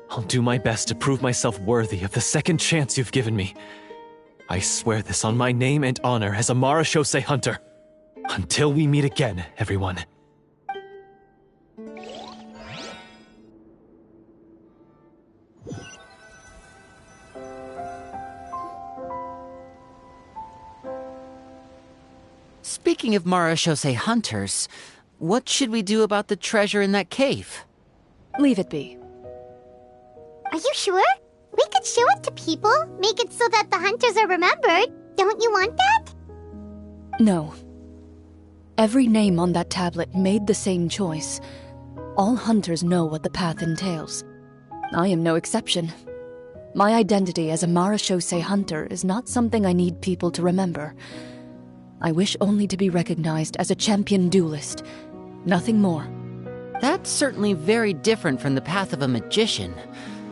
I'll do my best to prove myself worthy of the second chance you've given me. I swear this on my name and honor as a marechaussee hunter. Until we meet again, everyone. Speaking of marechaussee hunters, what should we do about the treasure in that cave? Leave it be. Are you sure? We could show it to people, make it so that the hunters are remembered. Don't you want that? No. Every name on that tablet made the same choice. All hunters know what the path entails. I am no exception. My identity as a marechaussee hunter is not something I need people to remember. I wish only to be recognized as a champion duelist. Nothing more. That's certainly very different from the path of a magician.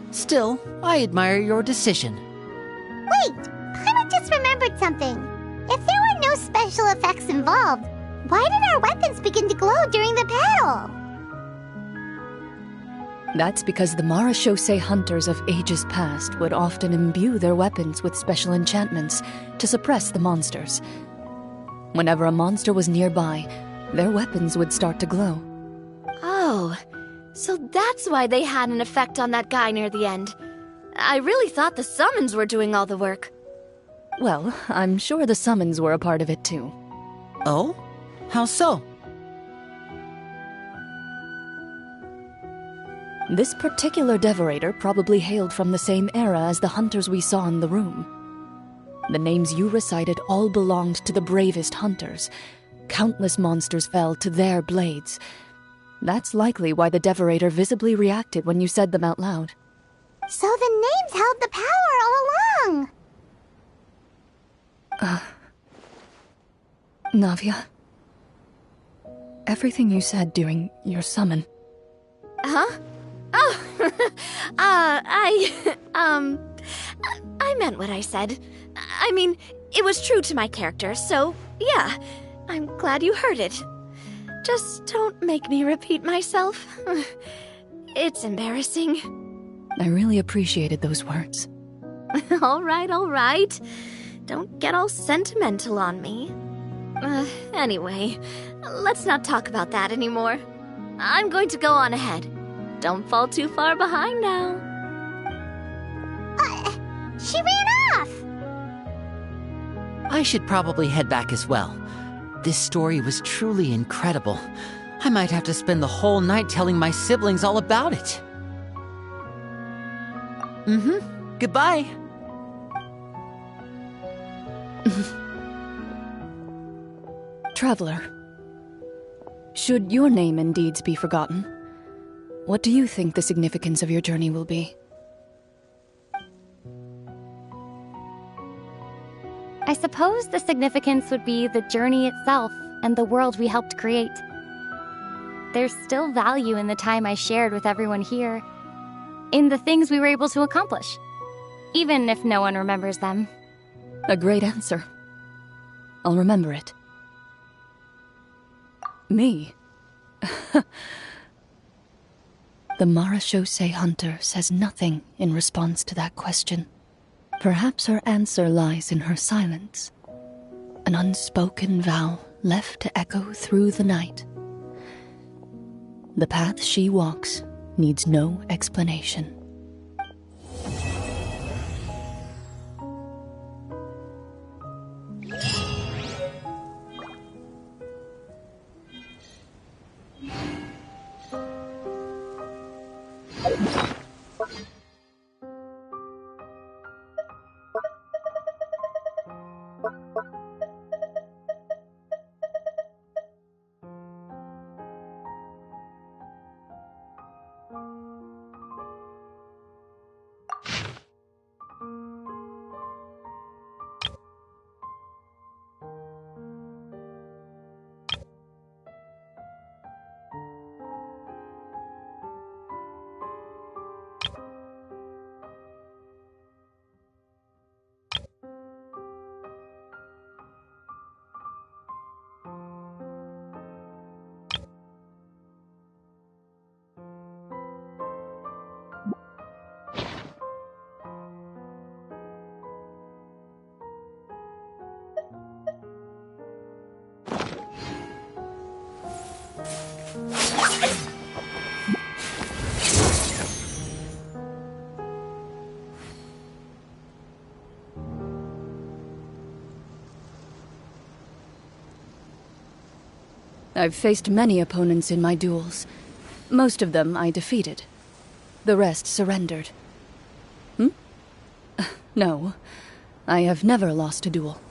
Still, I admire your decision. Wait! Paimon just remembered something. If there were no special effects involved, why did our weapons begin to glow during the battle? That's because the marechaussee hunters of ages past would often imbue their weapons with special enchantments to suppress the monsters. Whenever a monster was nearby, their weapons would start to glow. Oh, so that's why they had an effect on that guy near the end. I really thought the summons were doing all the work. Well, I'm sure the summons were a part of it too. Oh? How so? This particular devorator probably hailed from the same era as the hunters we saw in the room. The names you recited all belonged to the bravest hunters. Countless monsters fell to their blades. That's likely why the devorator visibly reacted when you said them out loud. So the names held the power all along! Navia? everything you said during your summon. Huh? Oh, I meant what I said. I mean, it was true to my character, so yeah, I'm glad you heard it. Just don't make me repeat myself. It's embarrassing. I really appreciated those words. All right. Don't get all sentimental on me. Anyway, let's not talk about that anymore. I'm going to go on ahead. Don't fall too far behind now. She ran off! I should probably head back as well. This story was truly incredible. I might have to spend the whole night telling my siblings all about it. Goodbye. Traveler, should your name and deeds be forgotten, what do you think the significance of your journey will be? I suppose the significance would be the journey itself and the world we helped create. There's still value in the time I shared with everyone here, in the things we were able to accomplish, even if no one remembers them. A great answer. I'll remember it. Me? The Marechaussee Hunter says nothing in response to that question. Perhaps her answer lies in her silence. An unspoken vow left to echo through the night. The path she walks needs no explanation. I've faced many opponents in my duels. Most of them I defeated. The rest surrendered. No, I have never lost a duel.